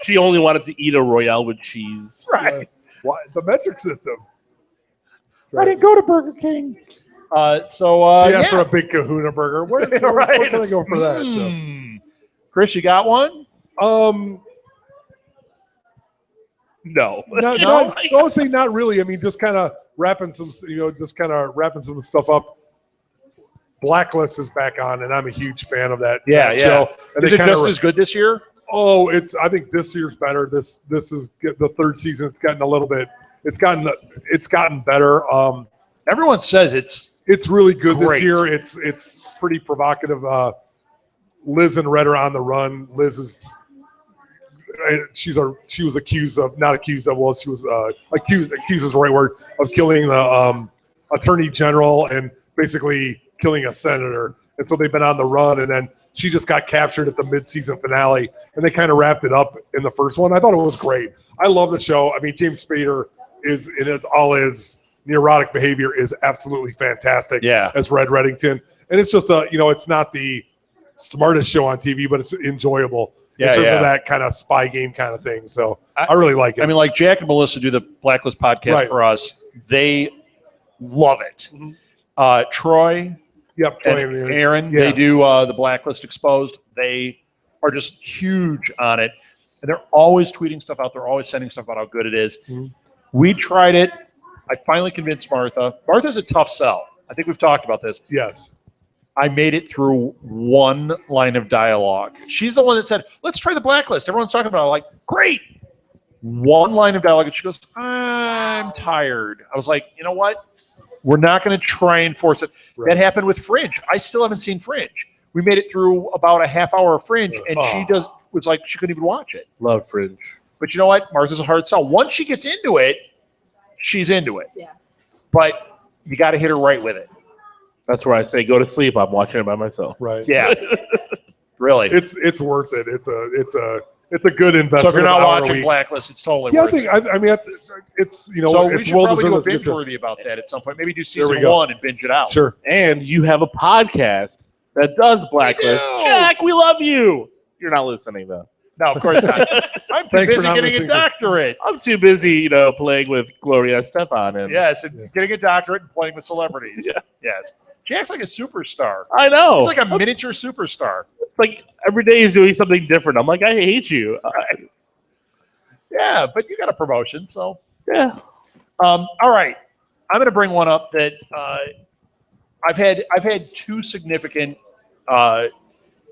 She only wanted to eat a Royale with cheese. right. Why, the metric system. I didn't go to Burger King. She asked for yeah. a big Kahuna burger. Where Right. can I go for that? Chris, you got one? So, No. honestly, not really. I mean, just kind of wrapping some stuff up. Blacklist is back on, and I'm a huge fan of that. that show. And Is they it kinda just as good this year? Oh, I think this year's better. This is the third season. It's gotten better. Everyone says It's really good Great. this year. It's pretty provocative. Liz and Red are on the run. Liz is she was accused of accused is the right word, of killing the attorney general and basically killing a senator. And so they've been on the run, and then she just got captured at the mid-season finale, and they kind of wrapped it up in the first one. I thought it was great. I love the show. I mean, James Spader is all his neurotic behavior is absolutely fantastic. Yeah. As Red Reddington, and it's just it's not the smartest show on TV, but it's enjoyable in terms of that kind of spy game kind of thing. So I really like it. I mean, like Jack and Melissa do the Blacklist podcast for us. They love it. Troy, Troy and Aaron, they do the Blacklist Exposed. They are just huge on it. And they're always tweeting stuff out. They're always sending stuff about how good it is. We tried it. I finally convinced Martha. Martha's a tough sell. I think we've talked about this. Yes. I made it through one line of dialogue. She's the one that said, let's try the Blacklist. Everyone's talking about it. I'm like, great. One line of dialogue. And she goes, I'm tired. I was like, you know what? We're not going to try and force it. Right. That happened with Fringe. I still haven't seen Fringe. We made it through about a half hour of Fringe, and she was like, she couldn't even watch it. Love Fringe. But you know what? Martha's a hard sell. Once she gets into it, she's into it. Yeah. But you got to hit her right with it. That's where I say go to sleep. I'm watching it by myself. Right. Yeah. Really. It's worth it. It's a good investment. So if you're not watching Blacklist, it's totally worth it. I mean, it's So we it's should probably do a binge worthy about that at some point. Maybe do season 1 and binge it out. Sure. And you have a podcast that does Blacklist. Jack, we love you. You're not listening though. No, of course not. I'm too busy getting a doctorate. I'm too busy, playing with Gloria Estefan. And getting a doctorate and playing with celebrities. Yeah. Yes. Jack's like a superstar. I know. He's like a miniature superstar. It's like every day he's doing something different. I'm like, I hate you. Yeah, but you got a promotion, so. Yeah. All right. I'm going to bring one up that I've had two significant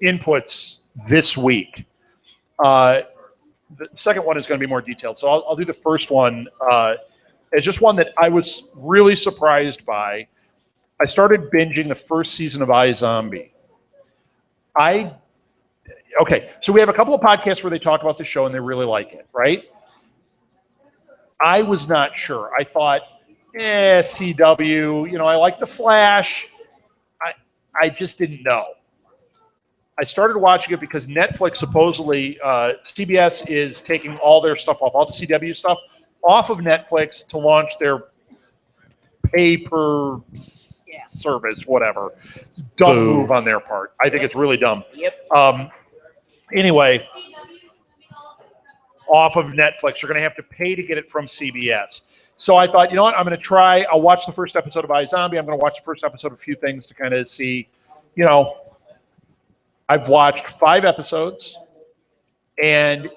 inputs this week. The second one is going to be more detailed. So I'll do the first one. It's just one that I was really surprised by. I started binging the first season of iZombie. So we have a couple of podcasts where they talk about the show and they really like it, right? I was not sure. I thought, CW, I like The Flash. I just didn't know. I started watching it because Netflix supposedly, CBS is taking all their stuff off, all the CW stuff off of Netflix to launch their pay-per service, whatever. Dumb move on their part. I think it's really dumb. Yep. Anyway, off of Netflix, you're going to have to pay to get it from CBS. So I thought, you know what, I'm going to try. I'll watch the first episode of iZombie. I'm going to watch the first episode of a few things to kind of see, I've watched 5 episodes, and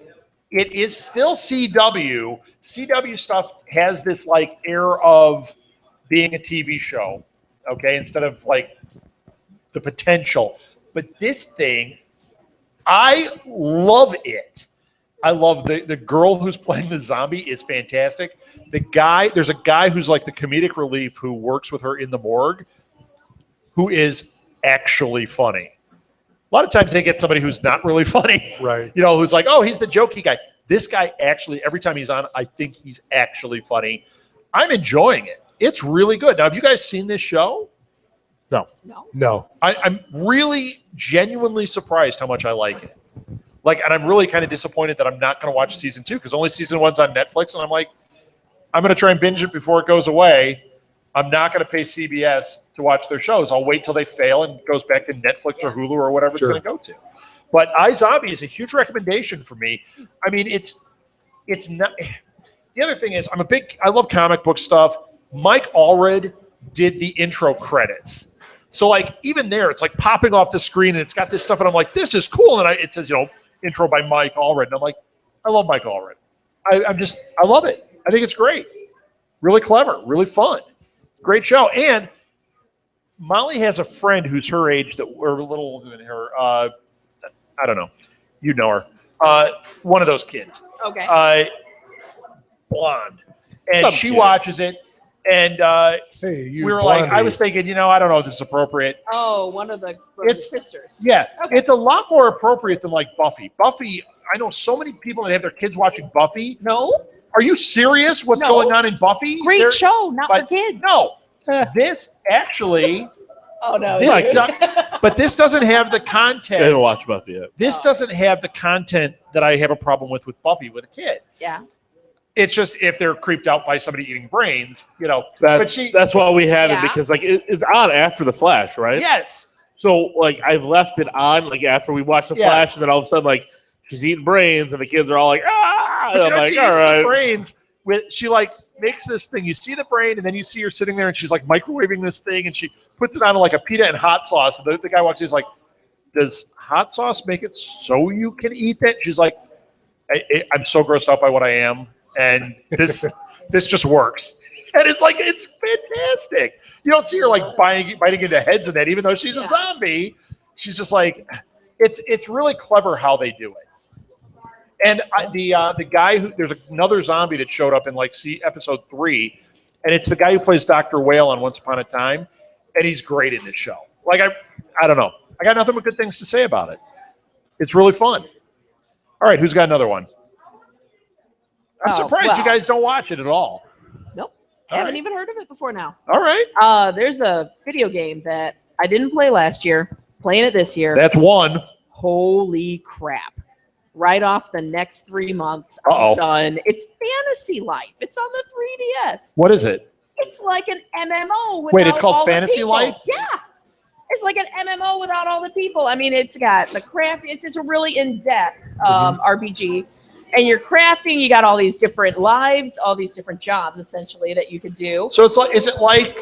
it is still CW. CW stuff has this like air of being a TV show, okay, instead of like the potential. But this thing, I love it. I love the girl who's playing the zombie is fantastic. There's a guy who's like the comedic relief who works with her in the morgue, who is actually funny. A lot of times they get somebody who's not really funny, right? Who's like, oh, he's the jokey guy. This guy actually, every time he's on, I think he's actually funny. I'm enjoying it. It's really good. Now, have you guys seen this show? No. I'm really genuinely surprised how much I like it. And I'm really kind of disappointed that I'm not going to watch season 2 because only season 1's on Netflix, and I'm like, I'm going to try and binge it before it goes away. I'm not going to pay CBS to watch their shows. I'll wait till they fail and it goes back to Netflix or Hulu or whatever it's going to go to. But iZombie is a huge recommendation for me. I mean, it's not. The other thing is, I love comic book stuff. Mike Allred did the intro credits. So even there, it's like popping off the screen and it's got this stuff and I'm like, this is cool. And it says, intro by Mike Allred. And I'm like, I love Mike Allred. I love it. I think it's great. Really clever, really fun. Great show. And Molly has a friend who's her age that we're a little older than her. I don't know. You know her. One of those kids. Okay. Blonde. And she watches it. And we were like, I was thinking, I don't know if this is appropriate. Oh, one of the sisters. Yeah. Okay. It's a lot more appropriate than Buffy. Buffy, I know so many people that have their kids watching Buffy. No. Are you serious? What's going on in Buffy? Great show, not for kids. No. This actually... Oh, no. But this doesn't have the content. I didn't watch Buffy yet. This doesn't have the content that I have a problem with Buffy with a kid. Yeah. It's just if they're creeped out by somebody eating brains, you know. That's why we have Yeah. it, because like it's on after the Flash, right? yes. So like I've left it on like after we watch the Yeah. Flash, and then all of a sudden like she's eating brains, and the kids are all like, ah! But And I'm like, she all eats right. the brains she like makes this thing. You see the brain, and then you see her sitting there, and she's like microwaving this thing, and she puts it on like a pita and hot sauce. And the guy walks in, he's like, "Does hot sauce make it so you can eat that?" She's like, "I'm so grossed out by what I am, and this just works." And it's like it's fantastic. You don't see her like biting into heads of that, even though she's a zombie. She's just like, it's really clever how they do it. And the guy there's another zombie that showed up in like episode 3, and it's the guy who plays Dr. Whale on Once Upon a Time, and he's great in this show. Like I don't know, I got nothing but good things to say about it. It's really fun. All right, who's got another one? I'm surprised you guys don't watch it at all. Nope. All Haven't right. even heard of it before now. All right, There's a video game that I didn't play last year, playing it this year. that's one. Holy crap. Right off the next 3 months, Uh-oh. I'm done. It's Fantasy Life. It's on the 3DS. What is it? It's like an MMO. Wait, it's without called all the Fantasy people. Life? Yeah. It's like an MMO without all the people. I mean, it's got the craft. It's a really in-depth RPG. And you're crafting. You got all these different lives, all these different jobs, essentially, that you could do. So it's like, is it like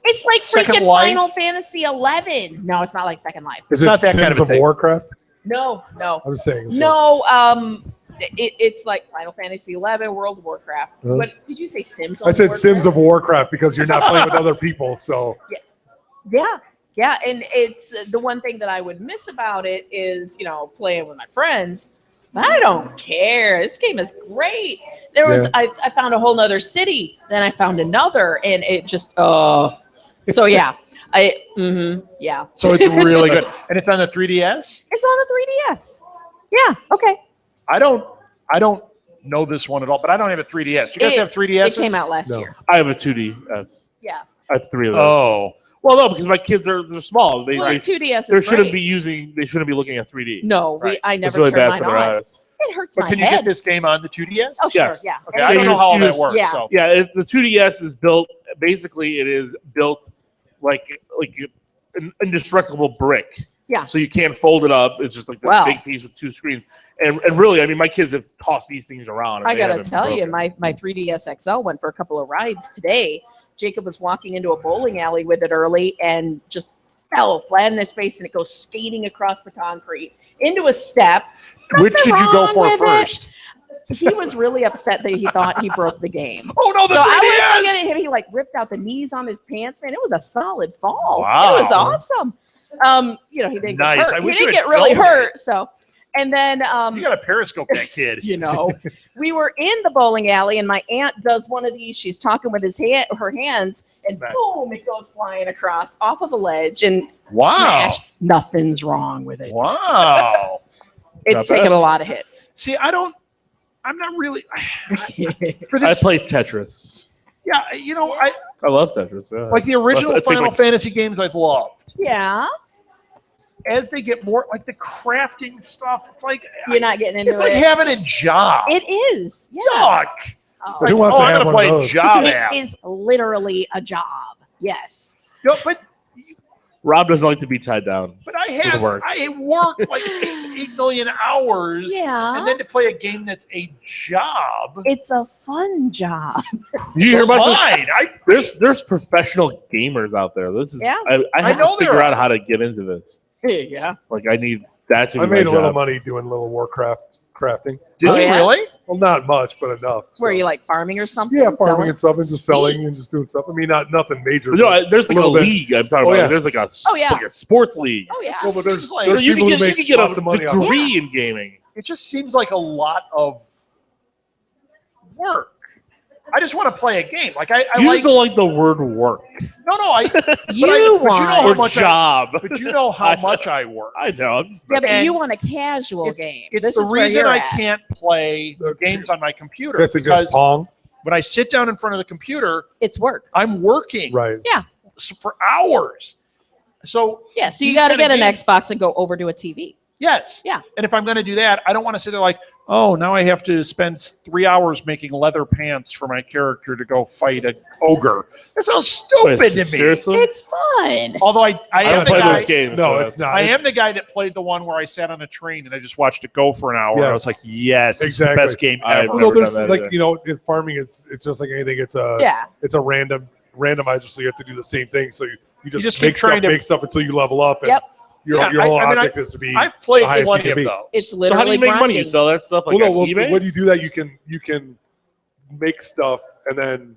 It's like Second freaking Life? Final Fantasy 11. No, it's not like Second Life. Is It's it not that Sims kind of a of thing. Warcraft? No. I'm saying. No, it's like Final Fantasy 11, World of Warcraft. Huh? What did you say? Sims? I said Sims of Warcraft because you're not playing with other people. So Yeah, and it's the one thing that I would miss about it is playing with my friends. I don't care. This game is great. There was I found a whole nother city, then I found another, and it just so yeah. Yeah. So it's really good, and it's on the 3DS. It's on the 3DS. Yeah. Okay. I don't know this one at all, but I don't have a 3DS. Do you guys have 3DS? It came out last No. year. I have a 2DS. Yeah. I have 3 of those. Oh, Well, no, because my kids they're small. They 2DS is they shouldn't great. they shouldn't be looking at 3D. No, Right. I It's never really turn bad mine for their on. eyes. It hurts but my can you head. get this game on the 2DS? Oh, sure, Yes. yeah. Okay, I don't You know how just that works. yeah. So Yeah, the 2DS is built. Basically, it is built like an indestructible brick. Yeah. So you can't fold it up. It's just like this Wow. big piece with 2 screens. And really, I mean, my kids have tossed these things around. and I they gotta haven't tell you, broken. my 3DS XL went for a couple of rides today. Jacob was walking into a bowling alley with it early and just fell flat in his face, and it goes skating across the concrete into a step. which did you go wrong for with it. first? He was really upset that he thought he broke the game. Oh no, the So 3DS! I was looking at him. He like ripped out the knees on his pants. Man, it was a solid fall. Wow. It was awesome. He didn't Nice. get hurt. I He wish you didn't had get really filmed hurt. So, and then You got to periscope that kid. we were in the bowling alley, and my aunt does one of these. She's talking with her hands, and Smash. boom, it goes flying across off of a ledge, and Wow. smash. Nothing's wrong with it. Wow. It's Not bad. taken a lot of hits. See, I'm not really for I this. play Tetris. Yeah, I love Tetris. Yeah. like the original It's like- Final Fantasy games I've loved. Yeah, As they get more like the crafting stuff, it's like you're not getting it's into like it. having a job. It is. Yeah. Yuck. Oh. Who wants oh, to I'm have gonna one of play those? job It app. is literally a job. Yes. No, but Rob doesn't like to be tied down. I work. work like 8 million hours. Yeah. And then to play a game that's a job. It's a fun job. Did you hear about this? Fine. There's professional gamers out there. This is Yeah. I have know to figure there out are. how to get into this. Yeah. Like I need that to be I made my a little job. money doing little Warcraft crafting. Did Oh, you yeah? really? Well, not much, but enough. Were so. you like farming or something? Yeah, farming Selling? and stuff, and just selling Sweet. and just doing stuff. I mean, nothing major. But no, but there's like a little bit. league I'm talking Oh, about. yeah. There's like a Oh, yeah. like a sports league. Oh yeah. Well, but there's Like- So people you who can make get lots a of money on it. degree in gaming. It just seems like a lot of work. I just want to play a game. Like I You like just don't like the word work You know want. how or much job. but you know how much I work. I know. I'm just Yeah, but And you want a casual game. It's This the is where reason you're I at. can't play games on my computer. Guess it's because just Pong, when I sit down in front of the computer, It's work. I'm working right? for hours. So Yeah, so you These got to kinda get an games- Xbox and go over to a TV. Yes. Yeah. And if I'm going to do that, I don't want to sit there like, oh, now I have to spend 3 hours making leather pants for my character to go fight an ogre. That sounds stupid to me. Seriously? It's fun. Although I I am don't the play guy. those games. No, so it's not. I It's- am the guy that played the one where I sat on a train and I just watched it go for an hour. And I Yes. was like, yes, it's Exactly. the best game I've ever. never No, there's done that like either. in farming, it's just like anything. It's a randomizer, so you have to do the same thing. So you just keep make stuff, trying to- make stuff until you level up. And Yep. Your Yeah, whole I mean, object is to be. I've played the highest plenty you of can be. those. It's So literally how do you make money? You grinding. sell that stuff like Well, on no, eBay? when you do that, you can make stuff and then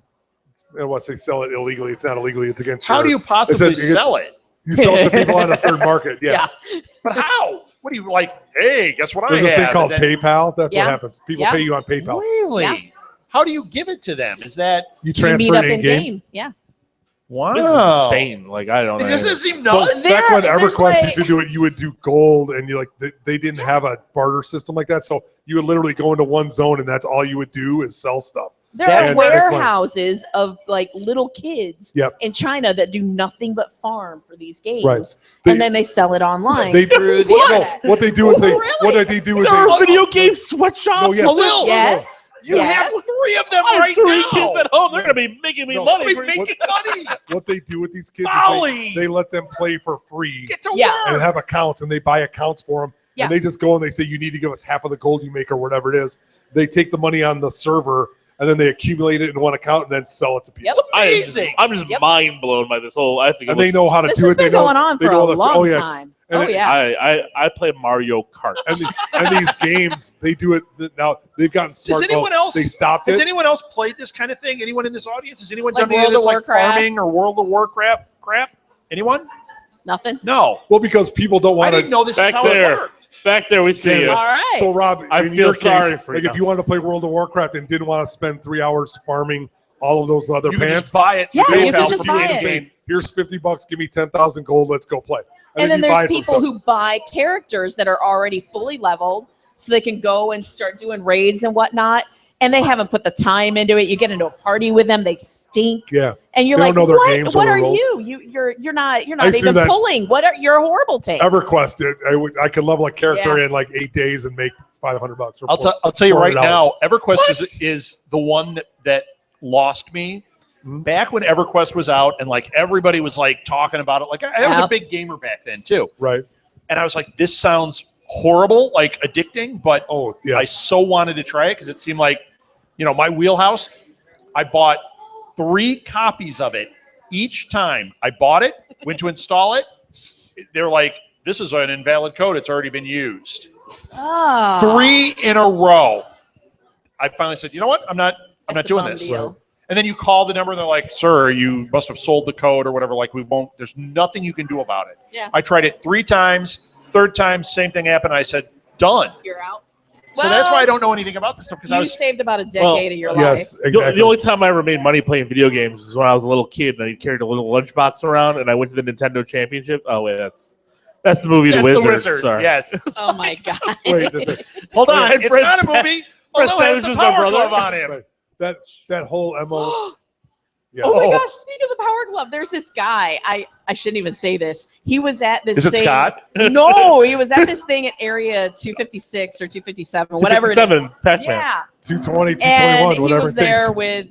I don't want to say sell it illegally. It's not illegally. It's against. How do you possibly it's- sell it? You sell it to people on a third market. Yeah. But how? What do you like? Hey, guess what There's I this have? thing called And then- PayPal. That's Yeah. what happens. People Yeah. pay you on PayPal. Really? Yeah. How do you give it to them? Is that You You transfer meet up it in in game. game. Yeah. wow? This is insane. Like, I don't It know. doesn't seem Well, nuts. back when there's EverQuest like- used to do it, you would do gold, and you they didn't have a barter system like that. So you would literally go into one zone, and that's all you would do is sell stuff. There And are warehouses of like little kids Yep. in China that do nothing but farm for these games, Right. They- and then they sell it online They through the no, internet. what they do is Oh, really? what they do is There are they, video game sweatshops. No, yes. Hello. Yes. You yes. have 3 of them I have right 3 now. kids at home. They're going to be making me No. money. We for- making money. what they do with these kids Molly. is they let them play for free Get to Yeah. and work. have accounts, and they buy accounts for them. Yeah. And they just go and they say, you need to give us half of the gold you make or whatever it is. They take the money on the server, and then they accumulate it in one account and then sell it to people. Yep. Amazing. I'm just Yep. mind blown by this whole. I have to go And they know how to This do has it. They been know, going on they for know a all this- long oh, yeah, it's- time. and Oh it- yeah. I play Mario Kart. and these games, they do it now. They've gotten smart. Does anyone else? They stopped Has it. anyone else played this kind of thing? Anyone in this audience? Has anyone Like done any of World this of like Warcraft? farming or World of Warcraft crap? Anyone? Nothing. No. Well, because people don't I want didn't to. know this is Back how there. it worked. Back there, we see Damn you. it. All right. So, Rob, I in feel your sorry case, for like you. if you wanted to play World of Warcraft and didn't want to spend 3 hours farming all of those leather You can pants, just buy it. Yeah, through you can PayPal just from buy the it. game. here's $50. Give me 10,000 gold. Let's go play. And then you buy there's it from people someone. who buy characters that are already fully leveled so they can go and start doing raids and whatnot. And they haven't put the time into it. You get into a party with them, they stink. Yeah. And you're They like, don't know their what? games or What their are roles. You're not I assume even that- pulling. You're a horrible take. EverQuest, I could level a character Yeah. in like 8 days and make $500. Or I'll tell you right $400. now, EverQuest What? is the one that lost me. Mhm. Back when EverQuest was out and like everybody was like talking about it, like I was a Yep. big gamer back then too. Right. And I was like, this sounds horrible, like addicting, but Oh, I yeah. so wanted to try it because it seemed like, my wheelhouse. I bought 3 copies of it each time. I bought it, went to install it. They're like, this is an invalid code. It's already been used. Ah. 3 in a row. I finally said, you know what? I'm not That's a doing bum this. deal. And then you call the number and they're like, sir, you must have sold the code or whatever. Like, we won't, there's nothing you can do about it. Yeah. I tried it 3 times. 3rd time, same thing happened. I said, done. You're out. So that's why I don't know anything about this stuff because I You was saved about a decade of your life. Yes, exactly. The only time I ever made money playing video games was when I was a little kid and I carried a little lunchbox around and I went to the Nintendo Championship. Oh wait, that's the movie That's The Wizard. Sorry. Yes. Oh my god. Wait, that's it. Hold on. Fred It's not a Savage- movie. Fred Although it has Savage the was my power brother. glove on him. Right. That whole MO. Yeah. Oh my Oh. gosh, speaking of the power glove, there's this guy. I shouldn't even say this. He was at this Is it thing. Scott? No, he was at this thing at area 256 or 257, whatever it is. 257 Pac-Man. Yeah. 220, And 221, he whatever was it takes. there with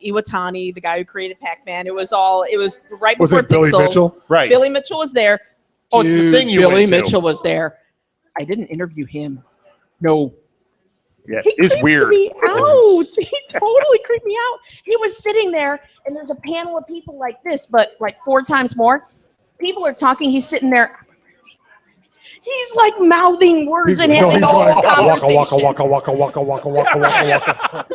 Iwatani, the guy who created Pac-Man. It was right Was before it Billy Pixels. Mitchell? Right. Billy Mitchell was there. Oh, it's the Dude, thing you Billy went to. Mitchell was there. I didn't interview him. No. Yeah, He it's creeped weird. me out. He totally creeped me out. He was sitting there, and there's a panel of people like this, but like 4 times more. People are talking. He's sitting there. He's like mouthing words and having a whole waka, conversation. waka, waka, waka, waka, waka, waka, waka.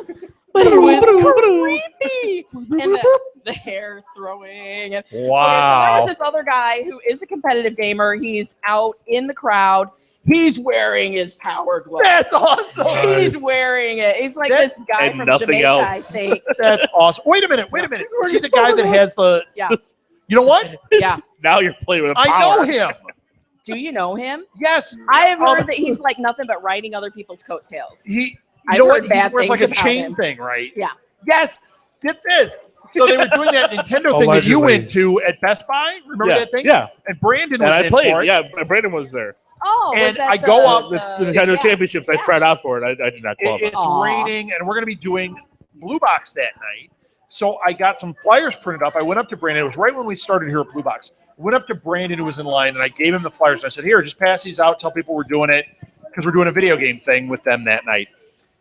But it was creepy. And the hair throwing. And, Okay, so there Wow. was this other guy who is a competitive gamer. He's out in the crowd. He's wearing his power glove. That's awesome. He's Nice. wearing it. He's like That- this guy and from nothing Jamaica, else. I think. That's awesome. Wait a minute. Is he the guy that has the? Yeah. You know what? Yeah. Now you're playing with a I power. know him. Do you know him? Yes. I have heard that he's like nothing but riding other people's coattails. He. You I've know heard what? He bad wears like a things about chain him. thing, right? Yeah. Yes. Get this. So they were doing that Nintendo thing that you Allegedly. went to at Best Buy. Remember that thing? Yeah. And Brandon And was I in played. for it. Yeah, Brandon was there. Oh, And was that I go out The Nintendo yeah. Championships. I tried out for it. I did not qualify. It's Aw. raining, and we're going to be doing Blue Box that night. So I got some flyers printed up. I went up to Brandon. It was right when we started here at Blue Box. I went up to Brandon, who was in line, and I gave him the flyers. And I said, here, just pass these out. Tell people we're doing it because we're doing a video game thing with them that night.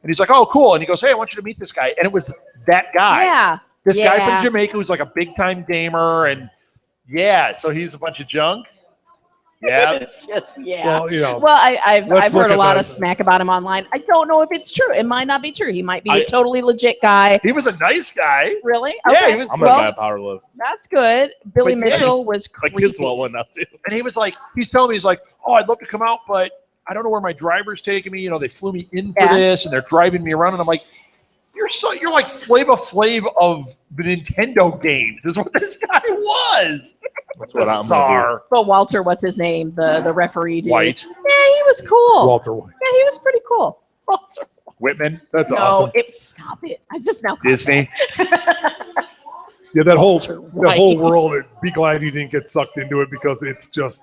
And he's like, oh, cool. And he goes, hey, I want you to meet this guy. And it was that guy. Yeah. This guy Yeah. from Jamaica who's like a big-time gamer. And, yeah, so he's a bunch of junk. Yeah. It's just, yeah. Well, you know, Well, I've Let's heard look a at lot that. of smack about him online. I don't know if it's true. It might not be true. He might be I- a totally legit guy. He was a nice guy. Really? Yeah, Okay. he was- I'm going to buy Well, a Power Glove. that's good. Billy But yeah, Mitchell was My creepy. kids want one now, too. And he was like, he's telling me, he's like, oh, I'd love to come out, but I don't know where my driver's taking me. You know, they flew me in for Yeah. this, and they're driving me around. And I'm like, you're like Flava Flav of the Nintendo games is what this guy was. That's what I'm going to Bizarre. But Walter, what's his name? The referee dude. White. Yeah, he was cool. Walter White. Yeah, he was pretty cool. Walter. Whitman. That's No, awesome. stop it. I just now. Disney. Yeah, that whole White. world. Be glad you didn't get sucked into it because it's just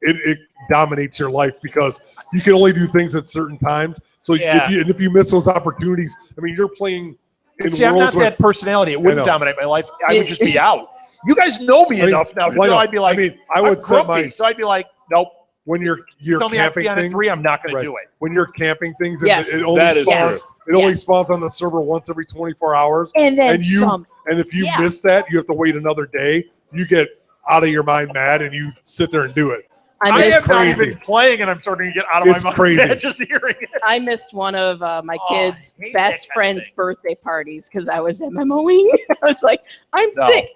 it dominates your life because you can only do things at certain times. So Yeah. if you miss those opportunities, I mean, you're playing in See, I'm worlds not where that personality. It wouldn't know. dominate my life. I would just be out. You guys know me I mean, enough now to why know not? I'd be like, I mean, I I'm would set grumpy. my So I'd be like, nope. when you're Tell me I have to camping be on at things. 3, I'm not going Right. to do it. When you're camping things, and Yes. it only That is spawns. true. It only Yes. spawns on the server once every 24 hours. And then And you- some. And if you Yeah. miss that, you have to wait another day. You get out of your mind mad, and you sit there and do it. I I am missed, not crazy. even playing, and I'm starting to get out of It's my mind crazy. just hearing it. I missed one of my Oh, I kids' hate that best kind of friend's thing. birthday parties because I was MMOing. I was like, I'm No. sick.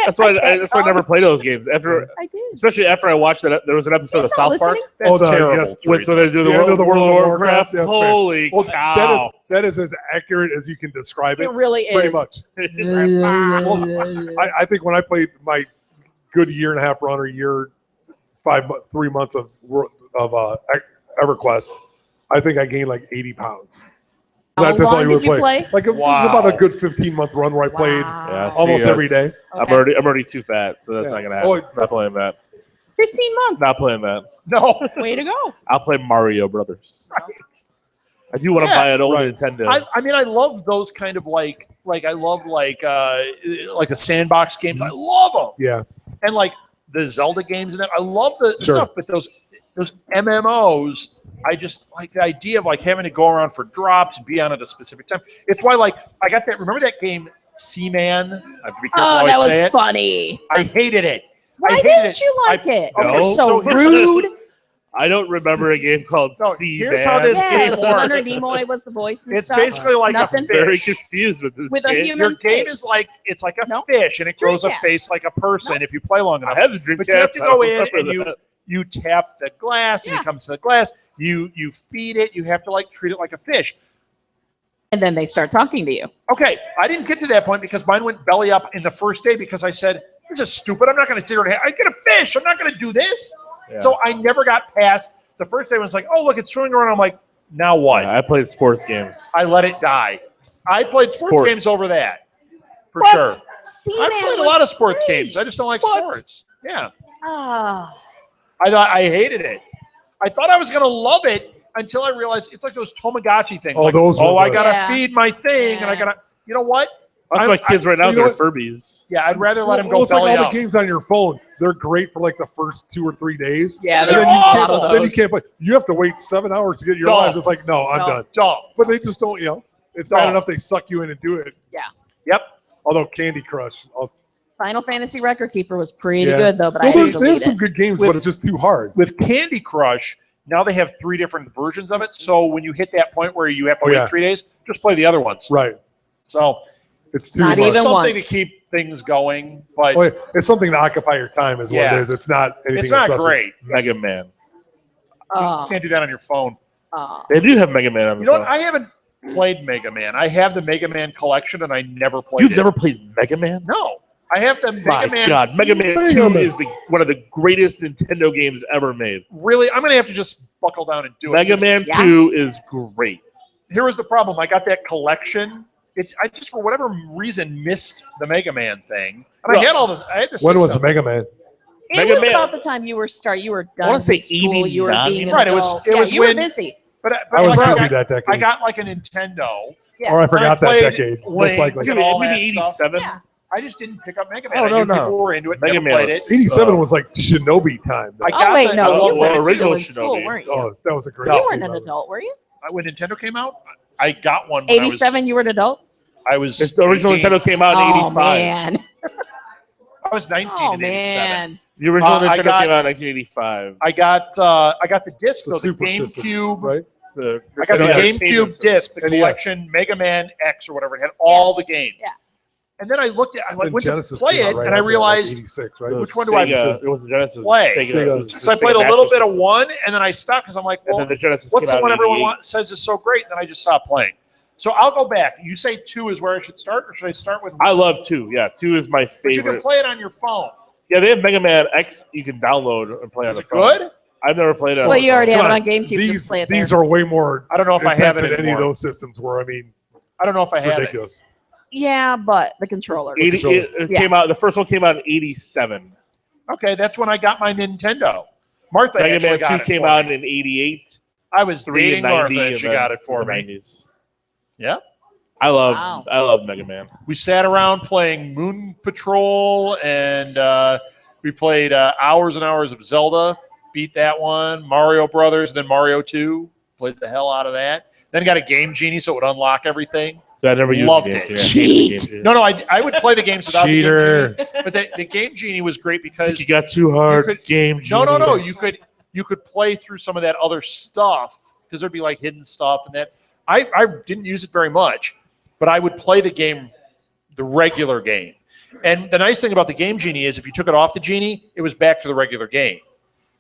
That's why can't I come. never play those games. After, I did. especially after I watched that, there was an episode He's of not South Park That's terrible. yes. with where they do the The end of the World of Warcraft. Warcraft, that's fair. Holy Well, cow! that is as accurate as you can describe it. It really is. Pretty much. I think when I played my good year and a half run or 3 months of EverQuest, I think I gained like 80 pounds. How That's long all you did would you play? Like it was about a good 15-month run where I played Yeah, see, almost every that's- day. I'm Okay. already too fat, so that's Yeah. not gonna happen. Oh, Not playing that. 15 months. Not playing that. No. Way to go. I'll play Mario Brothers. I do want to Yeah, buy an old right. Nintendo. I mean, I love those kind of like I love like the sandbox games. I love them. Yeah. And like the Zelda games and that. I love the Sure. stuff, but those MMOs, I just like the idea of like having to go around for drops and be on at a specific time. It's why like I got that. Remember that game Seaman? I have to be careful how Oh, I that say was it. funny. I hated it. Why I hated didn't it. you like it? okay, You're so so here's- rude. I don't remember a game called No, Sea here's Man. how this Yeah, game with works. Leonard Nimoy was the voice and It's stuff. basically like Nothing. a Very fish. confused with this With a game. human Your game face. is like it's like a Nope. fish, and it grows a Dreamcast. face like a person if you play long I enough. have the Dreamcast. But you have to I go don't in remember and that. you tap the glass, and Yeah. it comes to the glass. You feed it. You have to like treat it like a fish. And then they start talking to you. Okay, I didn't get to that point because mine went belly up in the first day because I said, "This is stupid. I'm not going to sit here and I get a fish. I'm not going to do this." Yeah. So I never got past the first day. When it's like, "Oh, look, it's swimming around." I'm like, "Now what?" I played sports games. I let it die. I played sports Sports. games over that for What? sure. Seaman I played a was lot of sports great. games. I just don't like What? sports. Yeah. Oh. I hated it. I thought I was going to love it until I realized it's like those Tamagotchi things. Oh, like, those were I good. got to Yeah. feed my thing, and I Yeah. got to, you know what? That's my kids right now. you know They're what? Furbies. Yeah, I'd rather let him go Well, it's like belly all up. the games on your phone. They're great for like the first 2 or 3 days. Yeah, And then there's you a lot can't, of then you those. can't play. You have to wait 7 hours to get your No. lives. It's like, no, I'm No. done. Dumb. But they just don't, it's No. bad enough they suck you in and do it. Yep. Although Candy Crush. Final Fantasy Record Keeper was pretty Yeah. good, though, but I Well, had to they have delete some it. good games, With- but it's just too hard. With Candy Crush, now they have 3 different versions of it. So when you hit that point where you have to Oh, wait yeah. 3 days, just play the other ones. Right. So It's too Not much. even something once. to keep things going, but Well, it's something to occupy your time is what Yeah. it is. It's not anything. it's not of substance. great. Mega Man. Oh, You can't do that on your phone. oh. They do have Mega Man on the You know what? phone. I haven't played Mega Man. I have the Mega Man collection, and I never played You've it. never played Mega Man? No. I have the Mega My Man. God, Mega Man Mega 2 Man. is one of the greatest Nintendo games ever made. Really, I'm going to have to just buckle down and do it. Mega Man Yeah. 2 is great. Here was the problem. I got that collection, I just for whatever reason missed the Mega Man thing. And I had all this. I had this. When was the Mega Man? It Mega was Man- about the time you were done. I wanna say with school. You were 89. being an Right, it was- adult. it was you were when- busy. But I was like, busy that decade. I got like a Nintendo. Yeah. Or I forgot that played decade. Most Link. likely. Dude, all that maybe stuff. 87. Yeah. I just didn't pick up Mega Man. Oh, I no, knew no. people were into it. Mega Never Man played was- it. 87 was like Shinobi time. I Oh got wait, the- no, I you love were the original still in school, Shinobi. weren't you? Oh, that was a great. No. You weren't game. an adult, were you? When Nintendo came out, I got one. When 87, you were an adult. I was. The original 18. Nintendo came out in Oh 85. man. I was 19 Oh in 87. man. The original I Nintendo got- came out in 1985. I got the disc, The though, the Super System, GameCube. right? I got the Yeah. GameCube disc, the NES. collection, Mega Man X or whatever. It had all the games. Yeah. And then I looked at, I Then went Genesis to play came out it, right and I after that, like realized. 86, right? Which one do I It was the Genesis. play? Sega. So I played a little bit of one, and then I stopped because I'm like, And well, then the Genesis what's came the out one in everyone 88. says is so great? And then I just stopped playing. So I'll go back. You say 2 is where I should start, or should I start with? I love 2. Yeah, 2 is my But you can favorite. play it on your phone. Yeah, they have Mega Man X you can download and play on Is the it phone. good? I've never played it on Well, the you already phone. have it Come on on, GameCube. Just play it there. These are way more. I don't know if I have it invented. Any of anymore. those systems were. I mean, I don't know if I it's have it. ridiculous. Yeah, but the controller. 80, it Yeah. came out. The first one came out in 87. Okay, that's when I got my Nintendo. Martha Mega actually Man got 2 it came for out me. in 88. I was 3 dating in 90. Martha, and and she then got it for the me. 90s. Yeah. I love Wow. Mega Man. We sat around playing Moon Patrol, and we played hours and hours of Zelda. Beat that one. Mario Brothers, and then Mario 2. Played the hell out of that. Then got a Game Genie, so it would unlock everything. So I never used Loved the Game it. Genie. I hated the Game Genie. No, I would play the games without Cheater. the Game Genie. But the Game Genie was great I think because you got too hard. You could- Game Genie. no. You could play through some of that other stuff because there'd be like hidden stuff and that. I didn't use it very much, but I would play the game, the regular game. And the nice thing about the Game Genie is if you took it off the Genie, it was back to the regular game.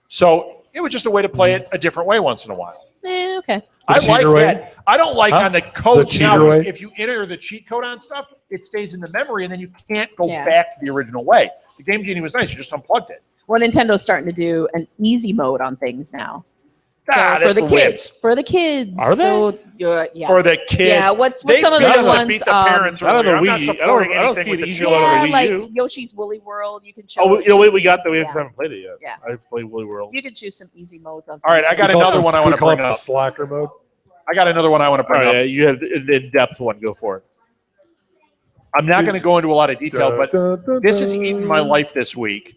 So it was just a way to play it a different way once in a while. Okay. I like cheater way? that. I don't like Huh? on the code The now. cheater way? If you enter the cheat code on stuff, it stays in the memory, and then you can't go Yeah. back to the original way. The Game Genie was nice; you just unplugged it. Well, Nintendo's starting to do an easy mode on things now. So that's for the for kids, wimps. for the kids. Are they? So yeah. For the kids, Yeah, what's they some of the beat other us and ones? beat the parents I don't know earlier. I'm not Wii. supporting I don't anything see with an the easy one on children. the Yeah, Wii like U. Yoshi's Woolly World. You can show. Oh, you know what? We got that. We Yeah. haven't played it yet. Yeah. I played Woolly World. You can choose some easy modes on. All right, I got We call another it one I the- want we to call it bring the up. slacker mode. I got another one I want to Oh, bring yeah, up. you had an in-depth one. Go for it. I'm not going to go into a lot of detail, but this has eaten my life this week.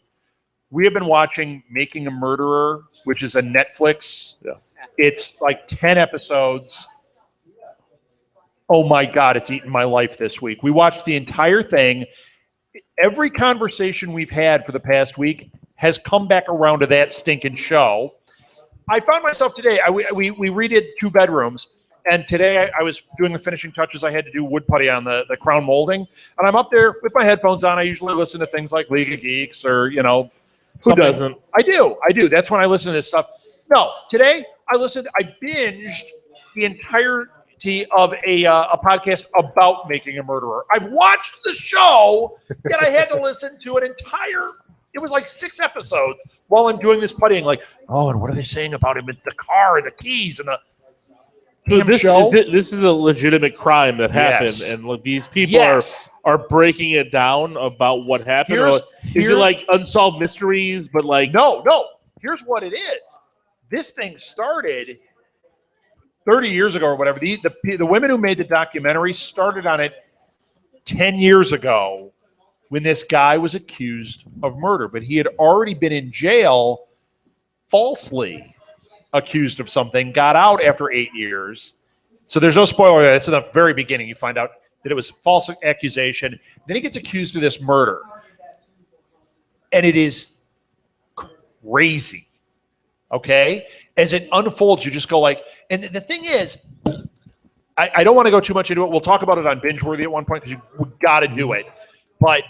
We have been watching Making a Murderer, which is a Netflix. Yeah. It's like 10 episodes. Oh my God, it's eaten my life this week. We watched the entire thing. Every conversation we've had for the past week has come back around to that stinking show. I found myself today, we redid 2 bedrooms. And today I was doing the finishing touches. I had to do wood putty on the crown molding. And I'm up there with my headphones on. I usually listen to things like League of Geeks or, Who something. doesn't? I do. That's when I listen to this stuff. No, today I binged the entirety of a podcast about Making a Murderer. I've watched the show, yet I had to listen to it was like 6 episodes while I'm doing this puttying. Like, oh, and what are they saying about him in the car and the keys and the So damn this show? this is a legitimate crime that happened, Yes. and look, these people Yes. are breaking it down about what happened. Or, is it like unsolved mysteries? But like No. Here's what it is. This thing started 30 years ago or whatever. The women who made the documentary started on it 10 years ago when this guy was accused of murder. But he had already been in jail falsely accused of something, got out after 8 years. So there's no spoiler there. It's in the very beginning. You find out that it was a false accusation. Then he gets accused of this murder. And it is crazy. Okay? As it unfolds, you just go like, and the thing is, I don't want to go too much into it. We'll talk about it on Binge-Worthy at one point because we got to do it. But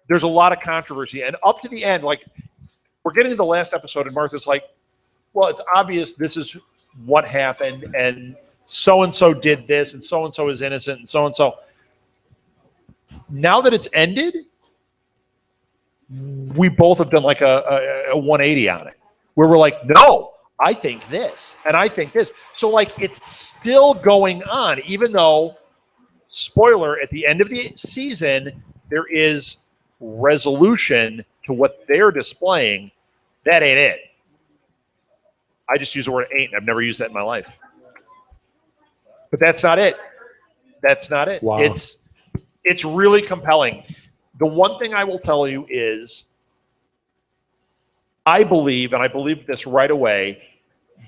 there's a lot of controversy. And up to the end, like, we're getting to the last episode, and Martha's like, well, it's obvious this is what happened, and so-and-so did this, and so-and-so is innocent, and so-and-so. Now that it's ended, we both have done like a 180 on it, where we're like, no, I think this, and I think this. So, like, it's still going on, even though spoiler, at the end of the season, there is resolution to what they're displaying. That ain't it. I just use the word ain't. I've never used that in my life. But that's not it. That's not it. Wow. It's really compelling. The one thing I will tell you is I believe, and I believe this right away,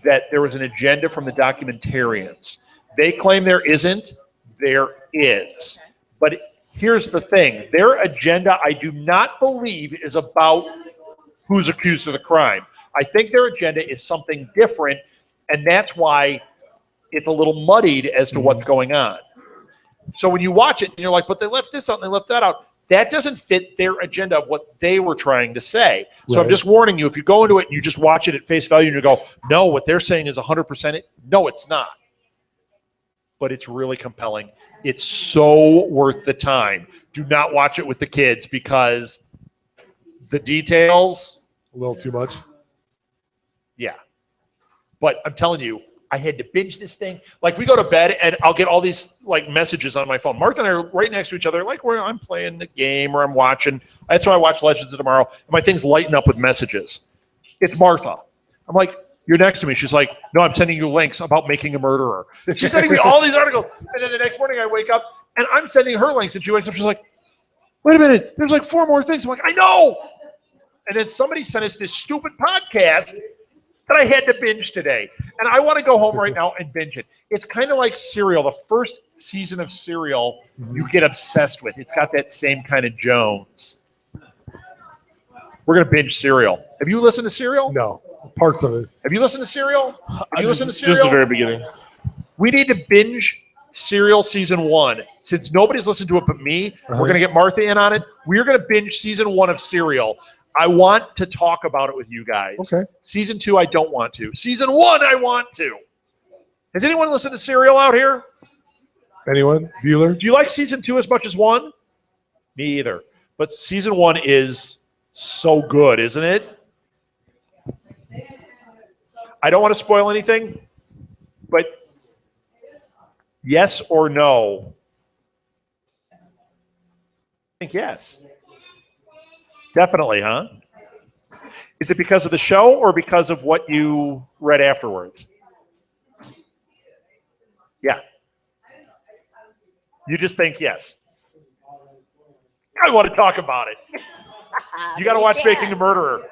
that there was an agenda from the documentarians. They claim there isn't. There is. But here's the thing. Their agenda, I do not believe, is about who's accused of the crime. I think their agenda is something different, and that's why it's a little muddied as to what's going on. So when you watch it, and you're like, but they left this out and they left that out. That doesn't fit their agenda of what they were trying to say. So Right. I'm just warning you, if you go into it and you just watch it at face value and you go, no, what they're saying is 100% it. No, it's not. But it's really compelling. It's so worth the time. Do not watch it with the kids because the details. A little too much. Yeah. But I'm telling you, I had to binge this thing. Like, we go to bed and I'll get all these like messages on my phone. Martha and I are right next to each other, like where I'm playing the game or I'm watching. That's why I watch Legends of Tomorrow. And my thing's lighting up with messages. It's Martha. I'm like, you're next to me. She's like, no, I'm sending you links about making a murderer. She's sending me all these articles. And then the next morning I wake up and I'm sending her links and she wakes up. She's like, wait a minute. There's like 4 more things. I'm like, I know. And then somebody sent us this stupid podcast that I had to binge today. And I want to go home right now and binge it. It's kind of like Serial. The first season of Serial, you get obsessed with. It's got that same kind of Jones. We're going to binge Serial. Have you listened to Serial? No, parts of it. Have you listened to Serial? Have you listened to Just Serial? the very beginning. We need to binge Serial season 1. Since nobody's listened to it but me, we're going to get Martha in on it. We're going to binge season 1 of Serial. I want to talk about it with you guys. Okay. Season 2, I don't want to. Season 1, I want to. Has anyone listened to Serial out here? Anyone? Bueller? Do you like season 2 as much as 1? Me either. But season 1 is so good, isn't it? I don't want to spoil anything, but yes or no? I think yes. Definitely, huh? Is it because of the show or because of what you read afterwards? Yeah. You just think yes. I want to talk about it. You got to watch Making a Murderer.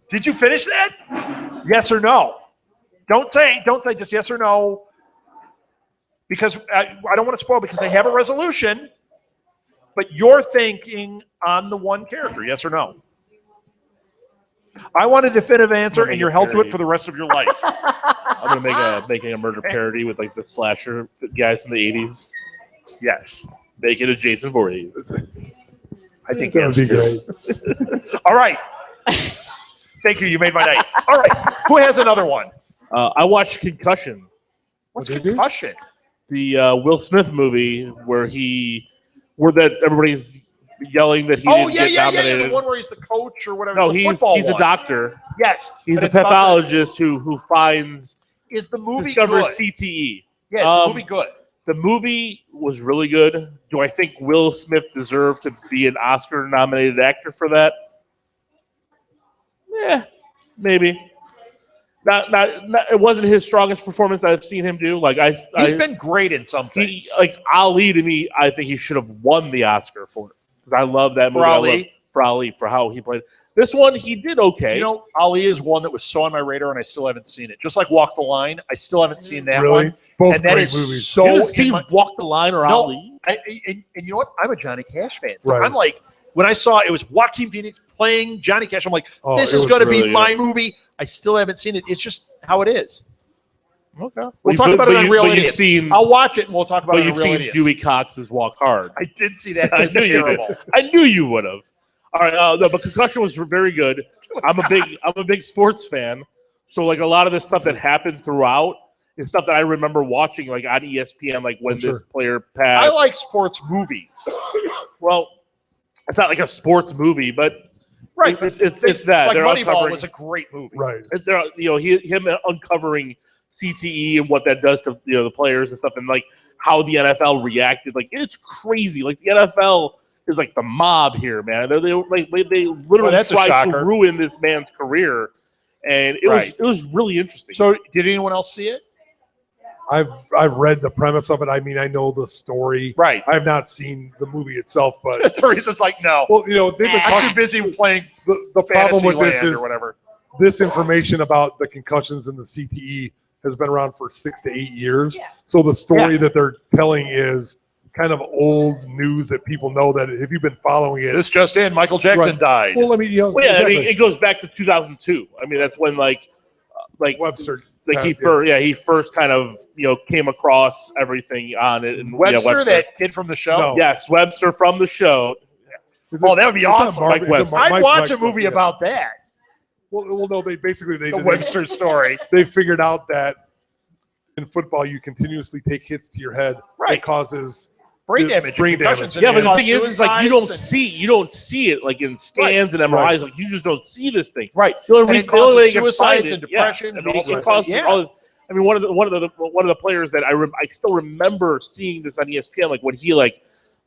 Did you finish that? Yes or no? Don't say just yes or no. Because I don't want to spoil because they have a resolution, but you're thinking on the one character, yes or no? I want a definitive answer, and you're held to it for the rest of your life. I'm gonna make a Making a Murder parody with like the slasher guys from the 80s. Yes. Make it a Jason Voorhees. I think That would yes, be too. great. All right. Thank you. You made my night. All right. Who has another one? I watched Concussion, What's What did you do? concussion? the Will Smith movie where that everybody's yelling that he Oh, didn't yeah, get yeah, nominated. yeah. The one where he's the coach or whatever. No, It's he's football a one. doctor. Yes. He's but a it's about pathologist who finds is the movie discovers good? CTE. Yeah, is the movie good? The movie was really good. Do I think Will Smith deserved to be an Oscar-nominated actor for that? Yeah, maybe. Not. It wasn't his strongest performance I've seen him do. Like He's been great in some things. like Ali to me, I think he should have won the Oscar for it because I love that movie. For I Ali? love- for Ali, for how he played. This one, he did okay. Do you know, Ali is one that was so on my radar, and I still haven't seen it. Just like Walk the Line, I still haven't seen that Really? one. Both And that great is movies. so. you didn't in see my- Walk the Line or No. Ali? and you know what? I'm a Johnny Cash fan. So Right. I'm like, when I saw it was Joaquin Phoenix playing Johnny Cash, I'm like, Oh, this it is was going to really be good. my movie. I still haven't seen it. It's just how it is. Okay. We'll talk about it on Real But you've Idiots. seen, I'll watch it and we'll talk about but it on you've Real seen Idiots. Dewey Cox's Walk Hard. I did see that. I It's knew you terrible. did. I knew you would have. All right, no, but Concussion was very good. I'm a big sports fan, so like a lot of the stuff that happened throughout is stuff that I remember watching, like on ESPN, like when Sure. this player passed. I like sports movies. Well, it's not like a sports movie, but Right. it's that Like they're Moneyball uncovering. was a great movie. Right. Him uncovering CTE and what that does to the players and stuff, and like how the NFL reacted. Like it's crazy. Like the NFL is like the mob here, man. They literally tried to ruin this man's career, and it was really interesting. So did anyone else see it? I've read the premise of it. I mean, I know the story. Right. I have not seen the movie itself, but Teresa's like, no. well, they've been I'm too busy playing the problem with this Fantasyland is or whatever. this information about the concussions and the CTE has been around for 6 to 8 years. Yeah. So the story that they're telling is kind of old news that people know that if you've been following it. This just in, Michael Jackson died. Well, I mean, I mean, it goes back to 2002. I mean, that's when like Webster. He first kind of came across everything on it. And Webster, that kid from the show. No. Yes, Webster from the show. Oh, that would be awesome. I'd watch a movie yeah. about that. Well, no, they The Webster story. They figured out that in football you continuously take hits to your head that causes brain damage. Brain damage. Yeah, but the thing is like you don't suicides see it like in scans and MRIs. Like you just don't see this thing. Right. The only And reason it causes they can suicides find and it- depression yeah. and I mean, all it sorts causes of- all this. I mean, one of the players that I still remember seeing this on ESPN, like when he like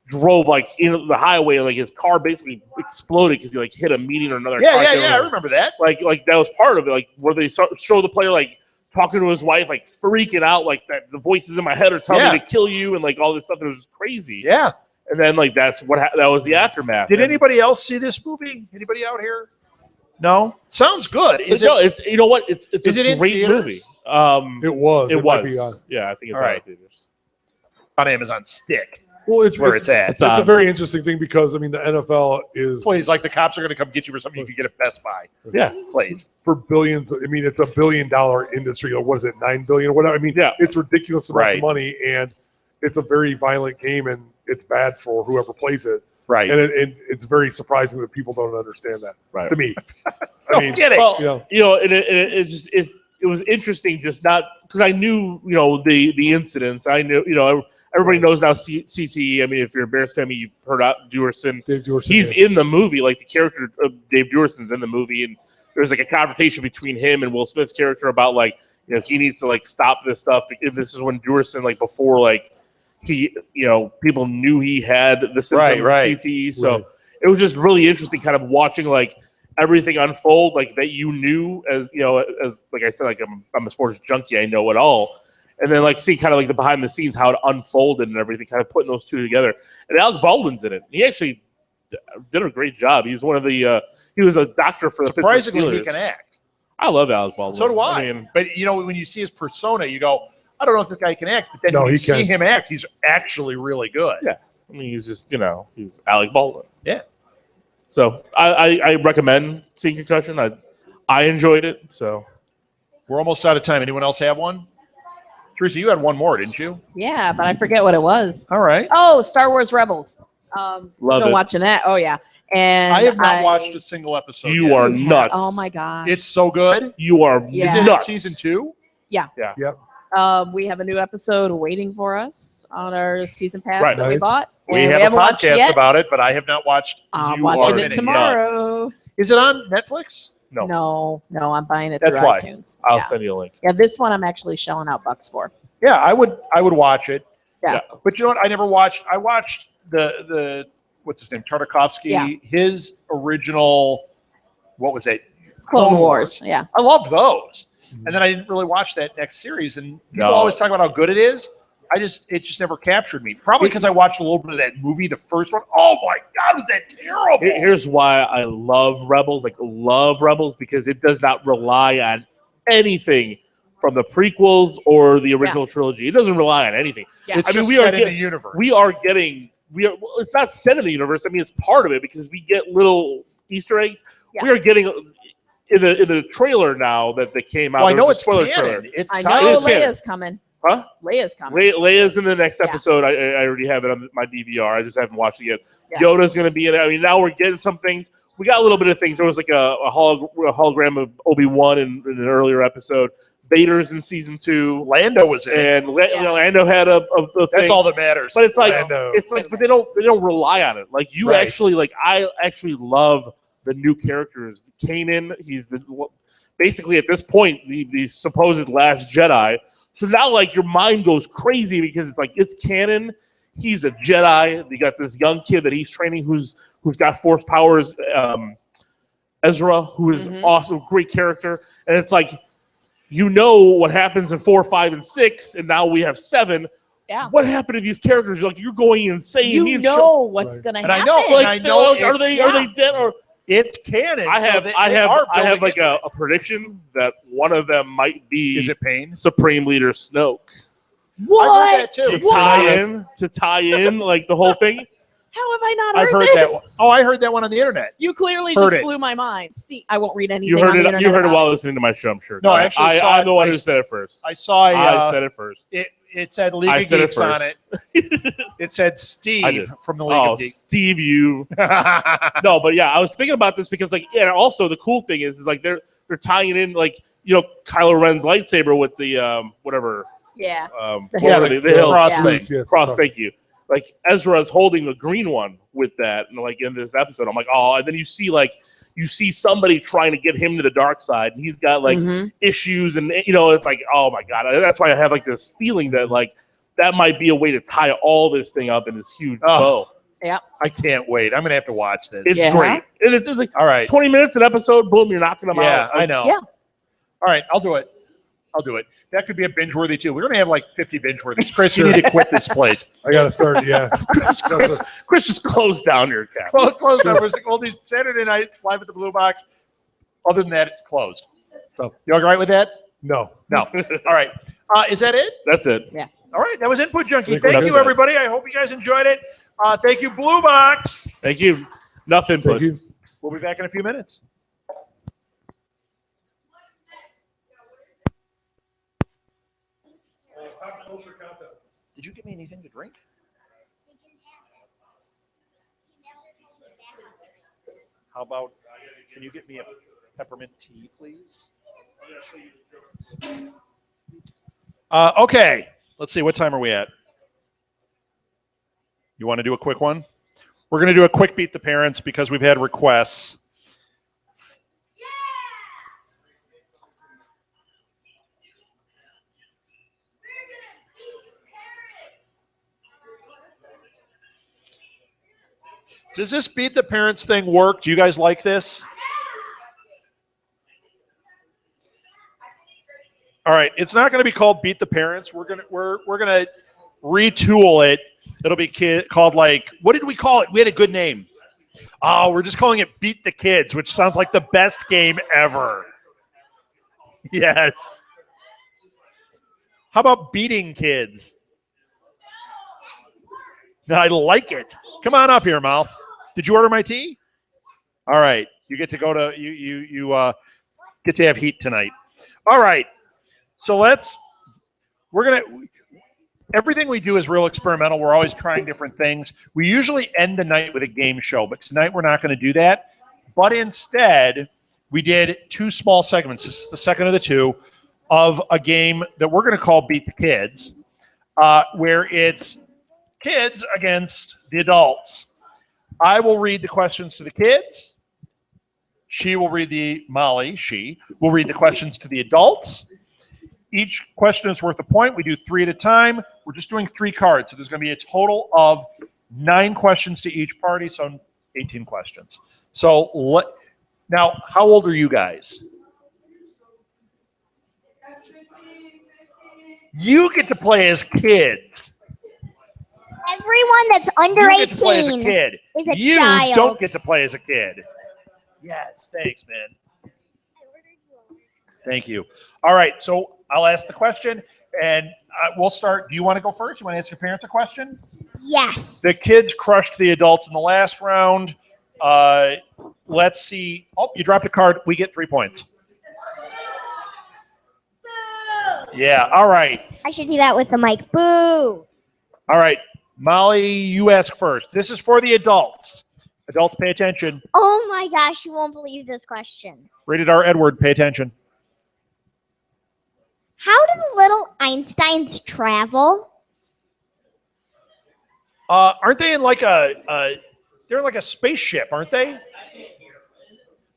drove like in the highway and like his car basically exploded because he like hit a median or another car. Yeah, I remember that. Like that was part of it. Like where they show the player like talking to his wife, like freaking out, like that the voices in my head are telling me to kill you and like all this stuff. It was just crazy. Yeah. And then like that's what that was the aftermath. Did anybody else see this movie? Anybody out here? No. Sounds good. It's you know what? It's Is a it in great theaters? movie. It was. It might was. be on. Yeah, I think it's All right. on theaters. on Amazon Stick? Well, it's where it's at. It's a very interesting thing because I mean the NFL is Please, like the cops are going to come get you for something you could get at Best Buy. Yeah, please. for billions. I mean, it's $1 billion industry. Or what is it, 9 billion or whatever? I mean, it's ridiculous amounts of money, and it's a very violent game, and it's bad for whoever plays it. Right. And it's very surprising that people don't understand that. Right. To me, I mean, get it. Well, it was interesting, just not because I knew the incidents. I knew everybody knows now CTE. I mean, if you're a Bears fan, you've heard of Duerson. Dave Duerson. He's in the movie, like the character of Dave Duerson's in the movie, and there's like a confrontation between him and Will Smith's character about like he needs to like stop this stuff. Because this is when Duerson before he people knew he had the symptoms of CTE. So it was just really interesting, kind of watching everything unfold, that you knew as as like I said, I'm a sports junkie, I know it all. And then see kind of the behind the scenes, how it unfolded and everything, kind of putting those two together. And Alec Baldwin's in it. He actually did a great job. He's one of the he was a doctor for the surprisingly Pittsburgh Steelers. he can act. I love Alec Baldwin. So do I. But when you see his persona, you go, I don't know if this guy can act. But then when you see him act, he's actually really good. Yeah. I mean, he's just he's Alec Baldwin. Yeah. So I recommend seeing Concussion. I enjoyed it. So we're almost out of time. Anyone else have one? Teresa, you had one more, didn't you? Yeah, but I forget what it was. All right. Oh, Star Wars Rebels. Love been it. watching that. Oh yeah. And I have not watched a single episode. You yet. are nuts. Oh my gosh. It's so good. You are Yeah. Is it nuts. season 2? Yeah. Yeah. Yep. We have a new episode waiting for us on our season pass Right. that we Nice. bought. We And have haven't a watched podcast yet. about it, but I have not watched. I'm You watching are it nuts. tomorrow. Is it on Netflix? No. No, I'm buying it That's through why. iTunes. I'll yeah. send you a link. Yeah, this one I'm actually shelling out bucks for. Yeah, I would watch it. Yeah. But you know what? I never watched. I watched the what's his name, Tartakovsky. Yeah. His original. What was it? Clone Wars. Yeah. I loved those. And then I didn't really watch that next series. And people No. always talk about how good it is. It just never captured me. Probably because I watched a little bit of that movie, the first one. Oh my God, was that terrible? Here's why I love Rebels. Love Rebels because it does not rely on anything from the prequels or the original trilogy. It doesn't rely on anything. Yeah. It's I mean, just we are set in getting- the universe. Well, it's not set in the universe. I mean, it's part of it because we get little Easter eggs. Yeah. We are getting in the trailer now that came out. Well, I there know was it's a spoiler canon. trailer. It's I canon. know is canon. Leia's coming. Huh? Leia's coming. Leia's in the next Yeah. episode. I already have it on my DVR. I just haven't watched it yet. Yeah. Yoda's going to be in it. I mean, now we're getting some things. We got a little bit of things. There was a hologram of Obi-Wan in an earlier episode. Vader's in season 2. Lando was in it. And Lando had a thing. That's all that matters. But it's Lando. but they don't rely on it. You Right. actually I actually love the new characters. Kanan, he's basically at this point the supposed last Jedi. So now like your mind goes crazy because it's like it's canon. He's a Jedi. You got this young kid that he's training who's got Force powers. Ezra, who is awesome, great character, and it's like you know what happens in 4, 5, and 6, and now we have 7. Yeah. What happened to these characters? Like you're going insane. You know what's gonna happen. I know, Like, I know. are they dead or? It's canon. I have so I have like a a prediction that one of them might be Is it Pain? Supreme Leader Snoke. I've heard that too. To tie in like the whole thing. How have I not I've heard this? that one. Oh, I heard that one on the internet. You clearly Heard just it. blew my mind. See, I won't read anything. You heard on the it. internet You heard it about while listening to my show. I'm sure. No, I actually saw I'm the it. one who said it first. I saw. I said it first. It said League I of said it Geeks on it. first. It said I Steve did. from the League Oh, of Geeks. Steve, you. No, but yeah, I was thinking about this because, like, yeah, and also the cool thing is like they're tying it in, like, you know, Kylo Ren's lightsaber with the whatever. Yeah. What Yeah, were they? the The hilt. cross Yeah. thing. Yes, Cross. Thank you. Like Ezra's holding the green one with that, and like in this episode, I'm like, oh, and then you see somebody trying to get him to the dark side, and he's got like issues, and you know, it's like, oh my god, that's why I have like this feeling that like that might be a way to tie all this thing up in this huge bow. Yeah. I can't wait. I'm gonna have to watch this. It's Yeah. great. And it's like All right. 20 minutes an episode, boom, you're knocking them Yeah, out. I know. Yeah. All right, I'll do it. That could be a binge worthy too. We're gonna have like 50 binge worthies. Chris, you need to quit this place. I gotta start. Yeah. Chris just closed down your cap. Well, closed. We'll do Saturday night live at the Blue Box. Other than that, it's closed. So you all right with that? No. No. All right. Is that it? That's it. All right. That was Input Junkie. Think we're Thank you, done. everybody. I hope you guys enjoyed it. Thank you, Blue Box. Thank you. Enough input. Thank you. We'll be back in a few minutes. Did you give me anything to drink? How about, can you get me a peppermint tea, please? Okay. Let's see. What time are we at? You want to do a quick one? We're going to do a quick Beat the Parents because we've had requests. Does this Beat the Parents thing work? Do you guys like this? All right, it's not going to be called Beat the Parents. We're gonna retool it. It'll be called, like, what did we call it? We had a good name. Oh, we're just calling it Beat the Kids, which sounds like the best game ever. Yes. How about Beating Kids? I like it. Come on up here, Mal. Did you order my tea? All right. You get to go to you get to have heat tonight. All right. So everything we do is real experimental. We're always trying different things. We usually end the night with a game show, but tonight we're not going to do that. But instead, we did 2 small segments. This is the second of the 2 of a game that we're going to call Beat the Kids, where it's kids against the adults. I will read the questions to the kids. She will read she will read the questions to the adults. Each question is worth a point. We do 3 at a time. We're just doing 3 cards. So there's going to be a total of 9 questions to each party, so 18 questions. So now, how old are you guys? You get to play as kids. Everyone that's under You get to play as a 18 kid. is a You child. don't get to play as a kid. Yes, thanks, man. Thank you. All right, so I'll ask the question, and we'll start. Do you want to go first? You want to ask your parents a question? Yes. The kids crushed the adults in the last round. Let's see. Oh, you dropped a card. We get 3 points. Yeah, all right. I should do that with the mic. Boo. All right, Molly, you ask first. This is for the adults. Adults, pay attention. Oh my gosh, you won't believe this question. Rated R, Edward, pay attention. How do the little Einsteins travel? Aren't they in like they're like a spaceship, aren't they?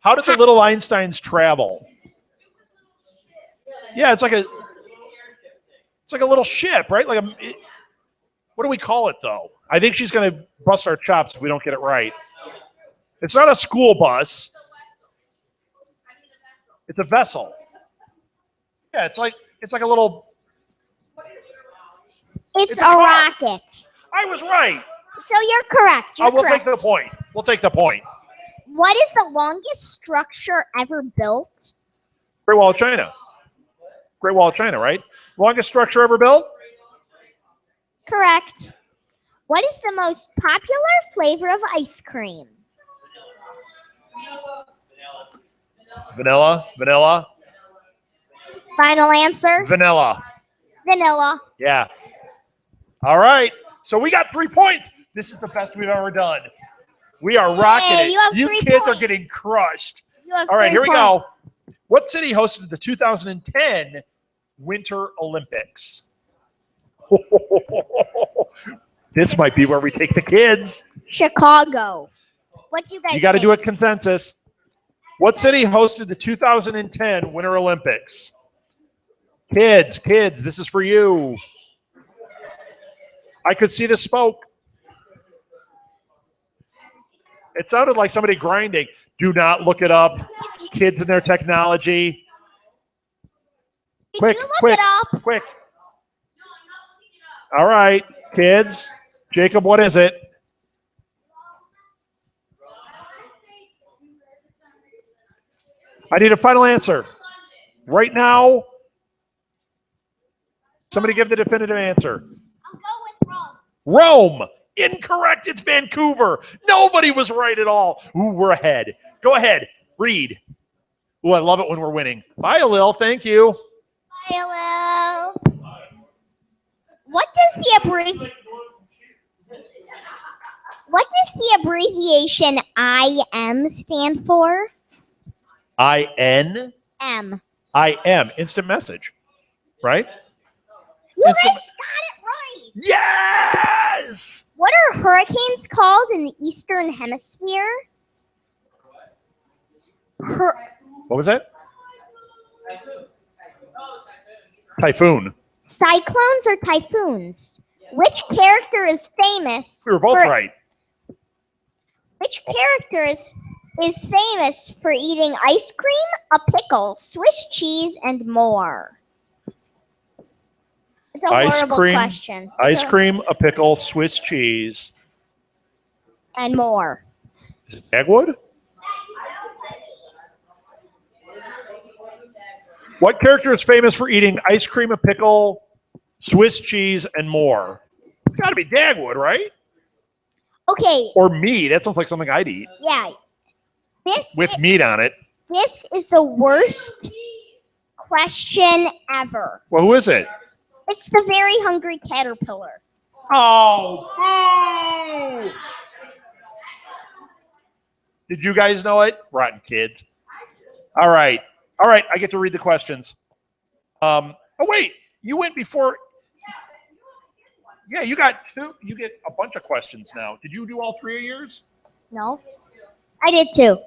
How did the little Einsteins travel? Yeah, it's like a little ship, right? What do we call it though? I think she's going to bust our chops if we don't get it right. It's not a school bus. It's a vessel. Yeah, it's like a little. It's a car. rocket. I was right. So you're correct. You're We'll correct. take the point. We'll take the point. What is the longest structure ever built? Great Wall of China. Great Wall of China, right? Longest structure ever built? Correct. What is the most popular flavor of ice cream? Vanilla. Final answer? Vanilla. Vanilla. Yeah. All right. So we got 3 points. This is the best we've ever done. We are rocking Hey, it. you have You 3 kids points. are getting crushed. You have All right, 3 here we points. go. What city hosted the 2010 Winter Olympics? This might be where we take the kids. Chicago. What do you guys You got to think? do a consensus. What city hosted the 2010 Winter Olympics? Kids, this is for you. I could see the smoke. It sounded like somebody grinding. Do not look it up. Kids and their technology. Did Quick, you look quick, it up? quick. All right, kids. Jacob, what is it? I need a final answer. Right now, somebody give the definitive answer. I'll go with Rome. Rome. Incorrect. It's Vancouver. Nobody was right at all. Ooh, we're ahead. Go ahead. Read. Ooh, I love it when we're winning. Bye, Lil. Thank you. Hello. What does the abbreviation IM stand for? I-N? M. I-M. Instant message. Right? You guys Instant- got it right. Yes! What are hurricanes called in the Eastern Hemisphere? What was that? Typhoon. Cyclones or typhoons? Which character is famous? We were both for, right. Which character is famous for eating ice cream, a pickle, Swiss cheese, and more? It's a Ice horrible cream, question. Ice cream, a pickle, Swiss cheese. And more. Is it Dagwood? What character is famous for eating ice cream, a pickle, Swiss cheese, and more? It's got to be Dagwood, right? Okay, Or meat. That sounds like something I'd eat yeah. with meat on it. This is the worst question ever. Well, who is it? It's the very hungry caterpillar. Oh, boo! Did you guys know it? Rotten kids. All right. I get to read the questions. Oh, wait. You went before. Yeah, you got 2. You get a bunch of questions now. Did you do all 3 of yours? No, I did too.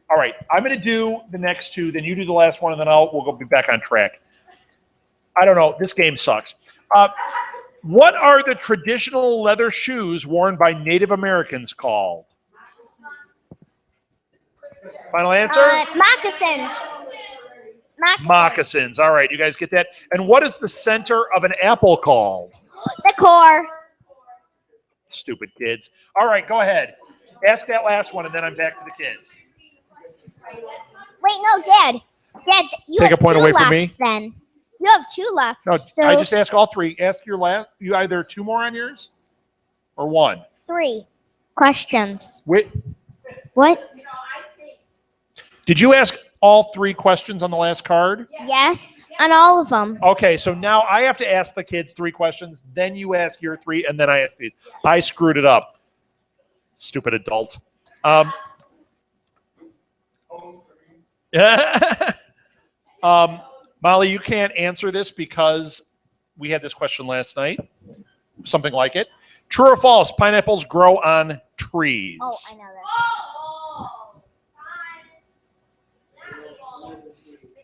All right. I'm going to do the next 2. Then you do the last one, and then we'll go be back on track. I don't know. This game sucks. What are the traditional leather shoes worn by Native Americans called? Final answer? Moccasins. Moccasins. All right, you guys get that? And what is the center of an apple called? The core. Stupid kids. All right, go ahead. Ask that last one, and then I'm back to the kids. Wait, no, Dad. Dad, you Take have a point 2 away from left me. then. You have 2 left. No, so I just ask all 3. Ask your last. You either 2 more on yours or 1. 3 questions. Wait, What? did you ask all 3 questions on the last card? Yes, on all of them. Okay, so now I have to ask the kids 3 questions, then you ask your 3, and then I ask these. I screwed it up. Stupid adults. Molly, you can't answer this because we had this question last night. Something like it. True or false, pineapples grow on trees? Oh, I know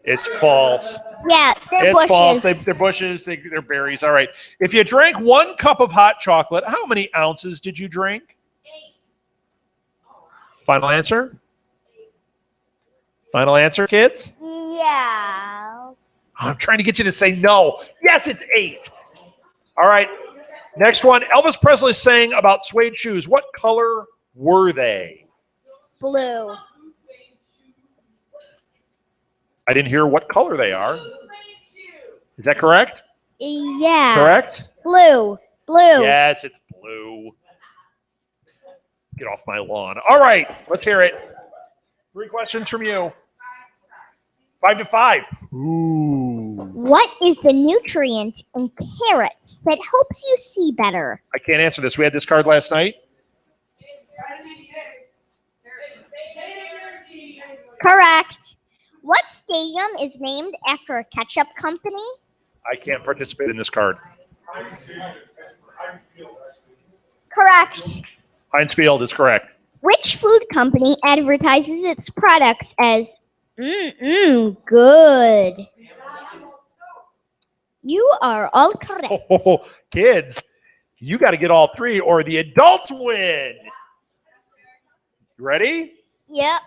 It's false. Yeah, they're It's bushes. false. They're bushes. They're berries. All right. If you drank 1 cup of hot chocolate, how many ounces did you drink? 8. Final answer? Final answer, kids? Yeah. I'm trying to get you to say no. Yes, it's 8. All right. Next one. Elvis Presley sang about suede shoes. What color were they? Blue. I didn't hear what color they are. Is that correct? Yeah. Correct? Blue. Blue. Yes, it's blue. Get off my lawn. All right, let's hear it. 3 questions from you. 5 to 5. Ooh. What is the nutrient in carrots that helps you see better? I can't answer this. We had this card last night. Correct. What stadium is named after a ketchup company? I can't participate in this card. Correct. Heinz Field is correct. Which food company advertises its products as good? You are all correct. Oh, kids, you got to get all 3 or the adults win. You ready? Yep.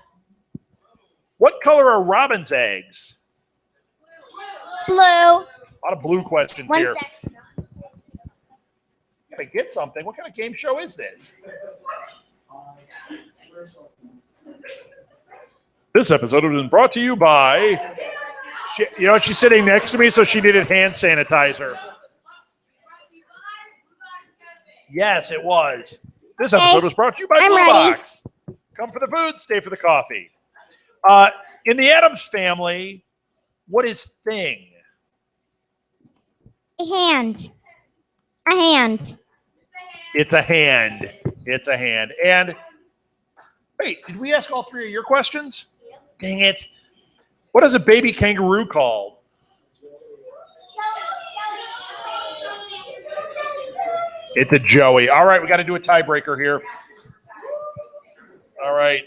What color are robin's eggs? Blue. A lot of blue questions One here. sec. Gotta get something. What kind of game show is this? This episode has been brought to you by. She's sitting next to me, so she needed hand sanitizer. Yes, it was. This episode was brought to you by I'm Blue ready. Box. Come for the food, stay for the coffee. In the Addams family, what is thing? A hand. A hand. It's a hand. It's a hand. And wait, did we ask all 3 of your questions? Dang it. What is a baby kangaroo called? It's a Joey. All right, we got to do a tiebreaker here. All right.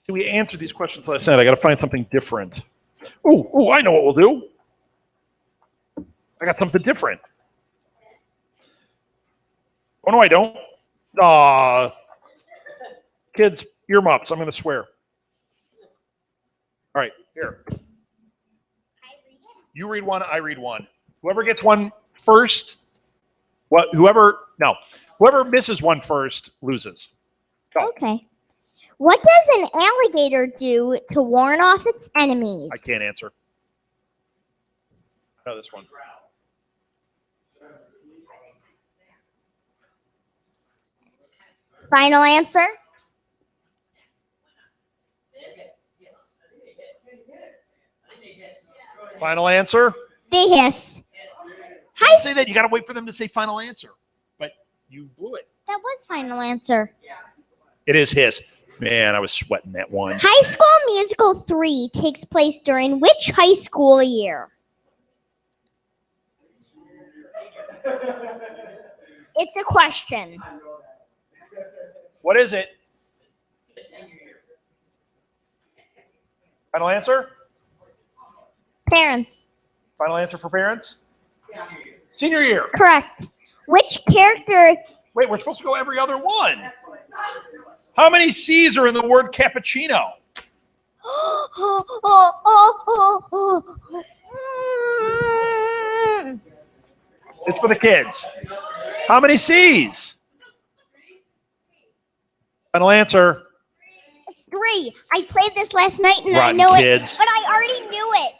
We answered these questions last night. I got to find something different. Ooh, I know what we'll do. I got something different. Oh, no, I don't. Kids, earmuffs. I'm going to swear. All right, here. You read one, I read one. Whoever gets one first, whoever misses one first loses. Go. Okay. What does an alligator do to warn off its enemies? I can't answer. I know this one. Final answer? Final answer? They hiss. Don't say that. You got to wait for them to say final answer. But you blew it. That was final answer. It is his. Man, I was sweating that one. High School Musical 3 takes place during which high school year? It's a question. What is it? Final answer? Parents. Final answer for parents? Senior year. Correct. Which character? Wait, we're supposed to go every other one. How many C's are in the word cappuccino? It's for the kids. How many C's? Final answer. It's 3. I played this last night and Rotten I know kids. it, but I already knew it.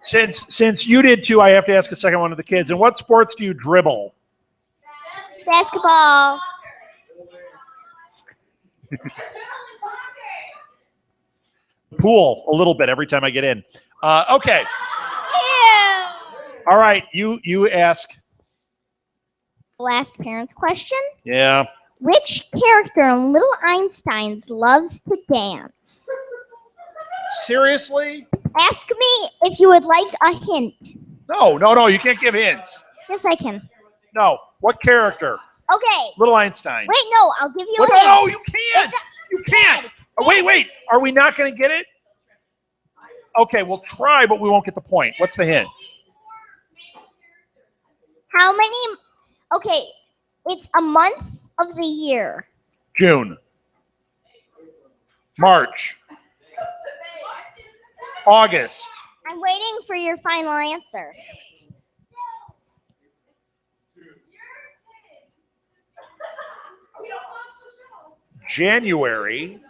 Since you did too, I have to ask a second one of the kids. In what sports do you dribble? Basketball. Pool, a little bit every time I get in. Okay. Ew. All right. You ask. Last parents question. Yeah. Which character in Little Einsteins loves to dance? Seriously? Ask me if you would like a hint. No. You can't give hints. Yes, I can. No. What character? Okay. Little Einstein. Wait, no, I'll give you What? a hint. No, you can't. You can't. Oh, wait. Are we not going to get it? Okay, we'll try, but we won't get the point. What's the hint? How many? Okay, it's a month of the year. June. March. August. I'm waiting for your final answer. January.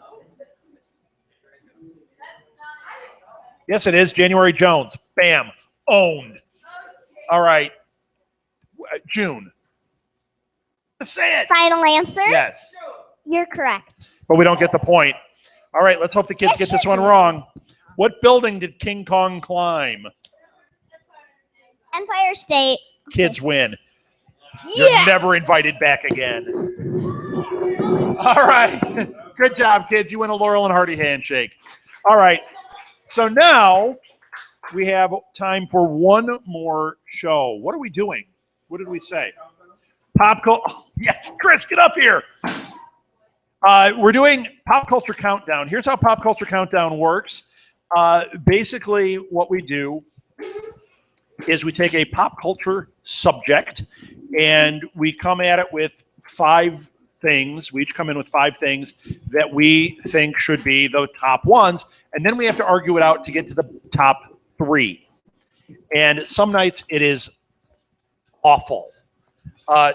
Yes, it is. January Jones. Bam. Owned. All right. June. Say it. Final answer? Yes. You're correct. But we don't get the point. All right, let's hope the kids get this one wrong. What building did King Kong climb? Empire State. Kids win. You're never invited back again. All right. Good job, kids. You win a Laurel and Hardy handshake. All right. So now we have time for one more show. What are we doing? What did we say? Pop culture. Oh, yes, Chris, get up here. We're doing Pop Culture Countdown. Here's how Pop Culture Countdown works. Basically, what we do is we take a pop culture subject and we come at it with 5 things. We each come in with 5 things that we think should be the top ones, and then we have to argue it out to get to the top 3. And some nights it is awful.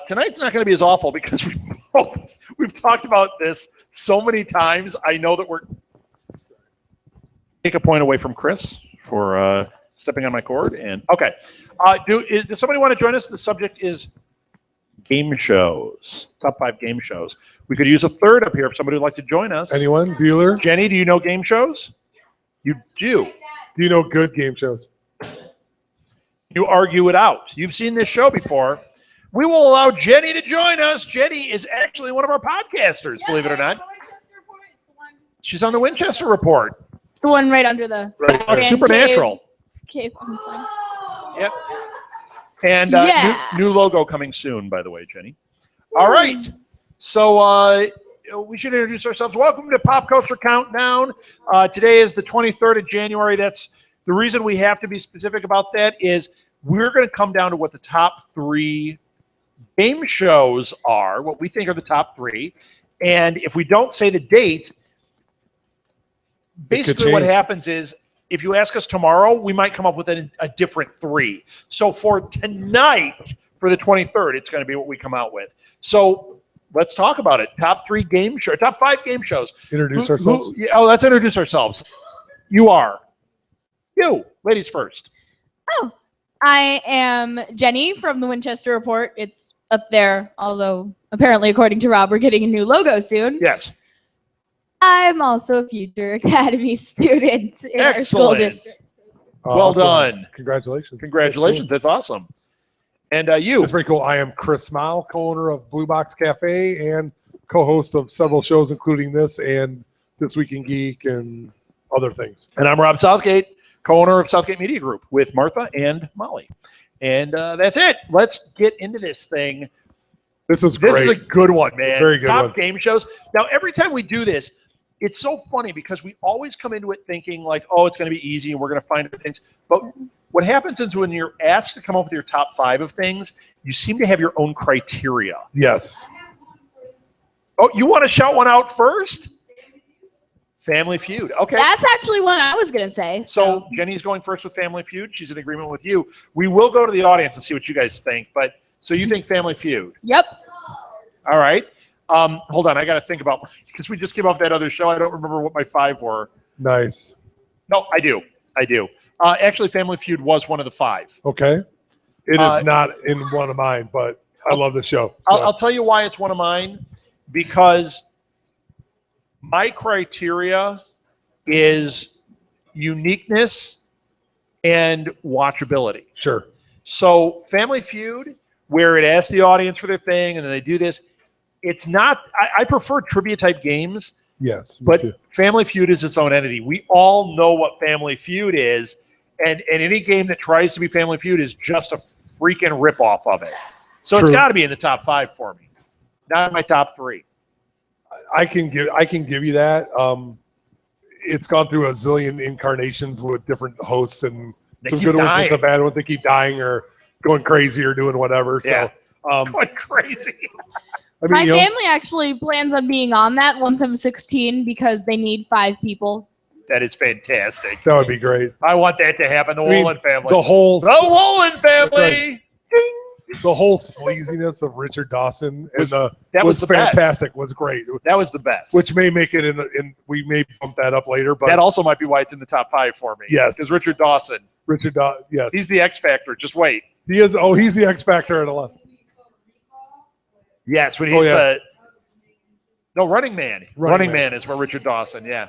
Tonight's not going to be as awful because we've talked about this so many times. I know that we're take a point away from Chris for stepping on my cord. And okay, does somebody want to join us? The subject is game shows, top 5 game shows. We could use a third up here if somebody would like to join us. Anyone? Bueller? Jenny, do you know game shows? You do. Do you know good game shows? You argue it out. You've seen this show before. We will allow Jenny to join us. Jenny is actually one of our podcasters, believe it or not. She's on the Winchester Report. It's the one right under the Right. Supernatural. cave on the side. Yep. And new logo coming soon, by the way, Jenny. All right. So we should introduce ourselves. Welcome to Pop Culture Countdown. Today is the 23rd of January. That's the reason we have to be specific about that is we're going to come down to what the top 3 game shows are, what we think are the top 3. And if we don't say the date, basically what happens is if you ask us tomorrow, we might come up with a different 3. So for tonight, for the 23rd, it's going to be what we come out with. So let's talk about it. Top 3 game show, top 5 game shows. Introduce ourselves. Let's introduce ourselves. You are. You, ladies first. Oh, I am Jenny from the Winchester Report. It's up there, although apparently, according to Rob, we're getting a new logo soon. Yes. I'm also a future academy student in our school district. Well done. Congratulations. Congratulations. That's awesome. And you. That's very cool. I am Chris Mile, co-owner of Blue Box Cafe and co-host of several shows, including this and This Week in Geek and other things. And I'm Rob Southgate, co-owner of Southgate Media Group with Martha and Molly. And that's it. Let's get into this thing. This is great. This is a good one, man. Very good Top one. game shows. Now, every time we do this, it's so funny because we always come into it thinking like, oh, it's going to be easy and we're going to find things. But what happens is when you're asked to come up with your top 5 of things, you seem to have your own criteria. Yes. Oh, you want to shout one out first? Family Feud. Okay. That's actually what I was going to say. So Jenny's going first with Family Feud. She's in agreement with you. We will go to the audience and see what you guys think. But so you think Family Feud? Yep. All right. Hold on. I got to think about because we just came off that other show. I don't remember what my 5 were. Nice. No, I do. Actually, Family Feud was one of the 5. Okay. It is not in one of mine, but I love the show. So. I'll tell you why it's one of mine. Because my criteria is uniqueness and watchability. Sure. So Family Feud, where it asks the audience for their thing and then they do this, it's not, I prefer trivia type games. Yes. But Family Feud is its own entity. We all know what Family Feud is, and any game that tries to be Family Feud is just a freaking ripoff of it. So It's got to be in the top 5 for me. Not in my top 3. I can give you that. It's gone through a zillion incarnations with different hosts and They some keep good ones dying. and some bad ones. They keep dying or going crazy or doing whatever. Yeah. So, Going crazy. I mean, My you know, family actually plans on being on that once I'm 16 because they need 5 people. That is fantastic. that would be great. I want that to happen. The I mean, Wolin family. The whole Wolin family. the whole sleaziness of Richard Dawson and That was the best. fantastic. Was great. That was the best. Which may make it in we may bump that up later, but that also might be why it's in the top 5 for me. Yes. Because Richard Dawson, yes, he's the X Factor. Just wait. he is. Oh, he's the X Factor at a lot. Yes, when he's Running Man. Running Man is where Richard Dawson. Yeah.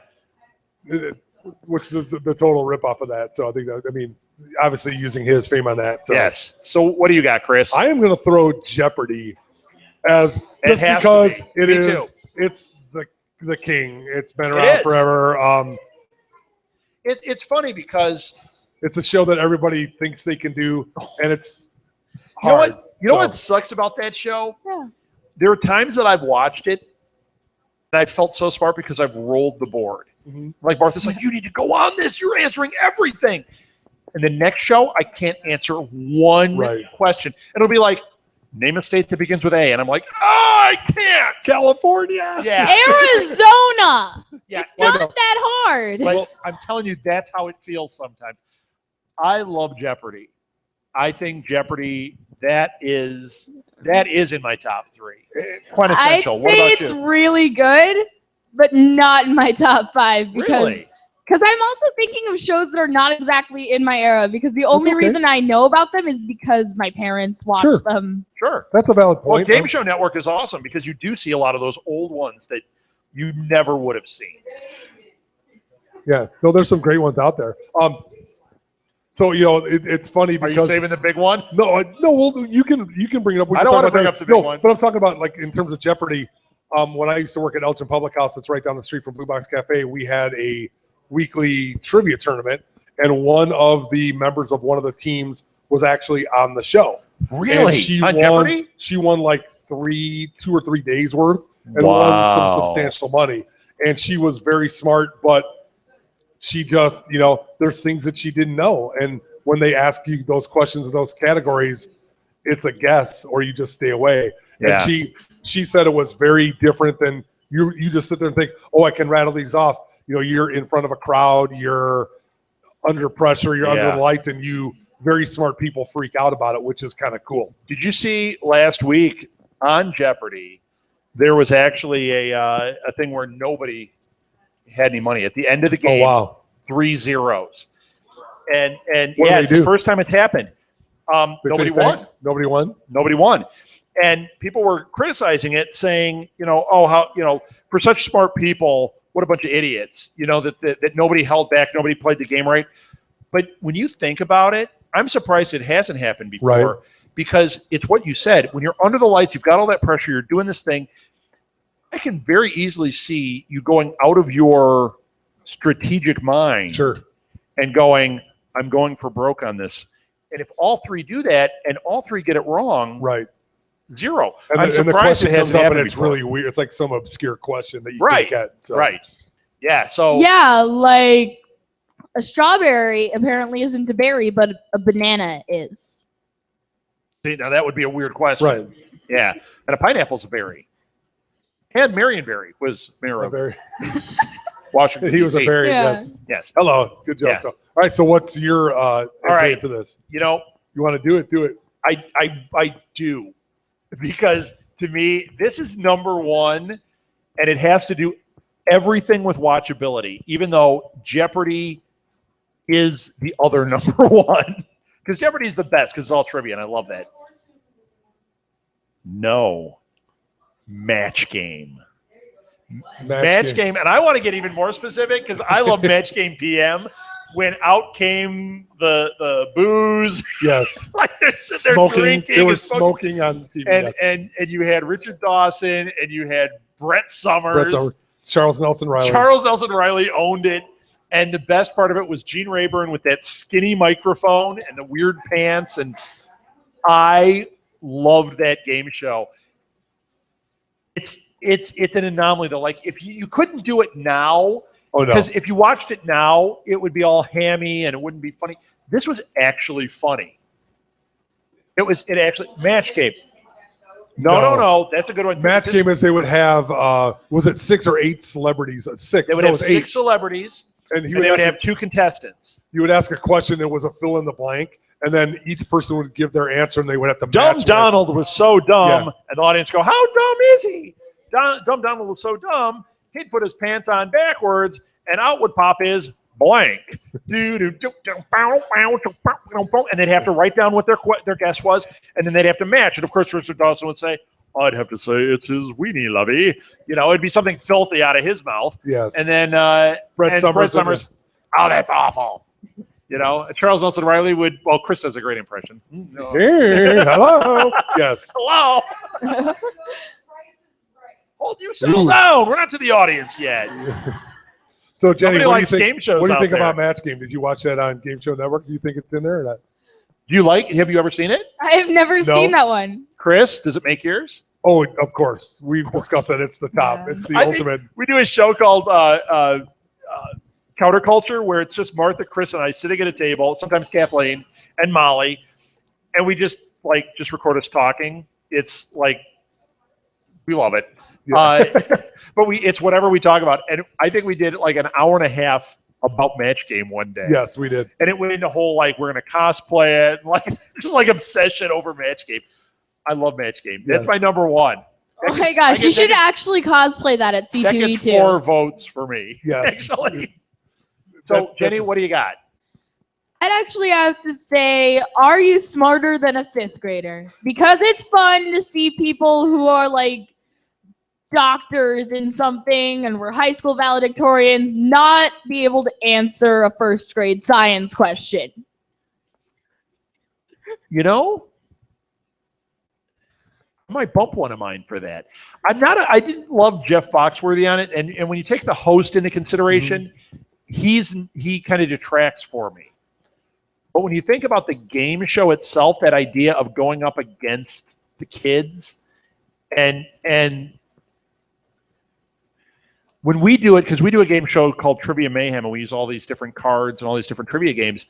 Which is the total rip off of that. So I think that, I mean, obviously using his fame on that. So. Yes. So what do you got, Chris? I am going to throw Jeopardy as just has because to be. it Me is. too. It's the king. It's been around forever. It's funny because it's a show that everybody thinks they can do, and it's you know hard. what sucks about that show? Yeah. There are times that I've watched it and I felt so smart because I've rolled the board. Mhm. Like Martha's like, you need to go on this. You're answering everything. And the next show, I can't answer one question. And it'll be like, name a state that begins with A. And I'm like, oh, I can't. California. Yeah. Arizona. Yeah. It's not that hard. But I'm telling you, that's how it feels sometimes. I love Jeopardy. I think Jeopardy, that is in my top 3. Quintessential. I'd What say about it's you? really good, but not in my top 5 because Really? I'm also thinking of shows that are not exactly in my era because the only okay. reason I know about them is because my parents watched them. Sure. That's a valid Well, point. Game Show Network is awesome because you do see a lot of those old ones that you never would have seen. Yeah, no, there's some great ones out there. So it's funny Are because you saving the big one? no. Well, you can bring it up. We I can don't talk want to about bring that. up the big No, one. but I'm talking about like in terms of Jeopardy. When I used to work at Elgin Public House, that's right down the street from Blue Box Cafe, we had a weekly trivia tournament, and one of the members of one of the teams was actually on the show. Really? And she On won. Jeopardy? She won like 2 or 3 days worth, and won some substantial money. And she was very smart, but she just, there's things that she didn't know. And when they ask you those questions in those categories, it's a guess or you just stay away. Yeah. And she said it was very different than you just sit there and think, oh, I can rattle these off. You're in front of a crowd, you're under pressure, you're under the lights, and very smart people freak out about it, which is kind of cool. Did you see last week on Jeopardy, there was actually a thing where nobody had any money at the end of the game. Oh, wow. 3 zeros. And What it's the first time it's happened. Nobody won. Nobody won? Nobody won. And people were criticizing it, saying, for such smart people, what a bunch of idiots, that nobody held back, nobody played the game right. But when you think about it, I'm surprised it hasn't happened before because it's what you said. When you're under the lights, you've got all that pressure, you're doing this thing. I can very easily see you going out of your strategic mind and going, I'm going for broke on this. And if all 3 do that and all 3 get it wrong, 0. And I'm the surprised question it comes hasn't up and happened it's before. really weird. It's like some obscure question that you Right. can't get. So. Right. Yeah. So Yeah, like a strawberry apparently isn't a berry, but a banana is. see, now that would be a weird question. Right. Yeah. And a pineapple's a berry. And Marionberry was mayor of Very, Washington. he was a DC. very, Yeah. yes. Yes. Hello. Good job. Yeah. So, all right. So what's your entry into this? You know, You want to do it? Do it. I do, because to me this is number 1, and it has to do everything with watchability. Even though Jeopardy is the other number 1, because Jeopardy is the best because it's all trivia, and I love that. No, Match Game. Match game, and I want to get even more specific because I love Match Game PM. When out came the booze, Yes. like they're sitting there Smoking. drinking, There and was smoking on TV. and, yes. and you had Richard Dawson, and you had Brett Summers. Charles Nelson Riley. Charles Nelson Riley owned it, and the best part of it was Gene Rayburn with that skinny microphone and the weird pants, and I loved that game show. it's an anomaly though. Like if you couldn't do it now, Oh no. because if you watched it now, it would be all hammy and it wouldn't be funny. This was actually funny. It actually match game. No. That's a good one. Match game is they would have was it 6 or 8 celebrities? 6. They would have 6 celebrities, and they would have 2 contestants. You would ask a question. It was a fill in the blank, and then each person would give their answer, and they would have to Dumb match Donald was so dumb, and the audience go, "How dumb is he?" Dumb Donald was so dumb, he'd put his pants on backwards, and out would pop his blank. And they'd have to write down what their guess was, and then they'd have to match. And of course, Richard Dawson would say, "I'd have to say it's his weenie lovey." It'd be something filthy out of his mouth. Yes. And then Brett Summers, "Oh, that's awful." Charles Nelson Riley would. Well, Chris does a great impression. Hey, hello. Yes. Hello. Hold you settle down. We're not to the audience yet. So, Jenny, Nobody what likes do you think, game shows what do you out think there. about Match Game? Did you watch that on Game Show Network? Do you think it's in there or not? Have you ever seen it? I have never seen that one. Chris, does it make yours? Oh, of course. We've discussed it. It's the top. Yeah. It's the ultimate. We do a show called Counterculture where it's just Martha, Chris, and I sitting at a table, sometimes Kathleen and Molly, and we just record us talking. It's like, we love it. Yeah. But it's whatever we talk about. And I think we did like an hour and a half about Match Game one day. Yes, we did. And it went into whole, we're going to cosplay it, just obsession over Match Game. I love Match Game. That's Yes. my number one. Oh my gosh, you should actually cosplay that at That gets C2E2. 4 votes for me. Yes. Actually. So, Jenny, what do you got? I'd actually have to say, are you smarter than a 5th grader? Because it's fun to see people who are doctors in something and we're high school valedictorians not be able to answer a 1st grade science question. I might bump one of mine for that. I didn't love Jeff Foxworthy on it, and when you take the host into consideration, he kind of detracts for me. But when you think about the game show itself, that idea of going up against the kids, and when we do it, because we do a game show called Trivia Mayhem, and we use all these different cards and all these different trivia games,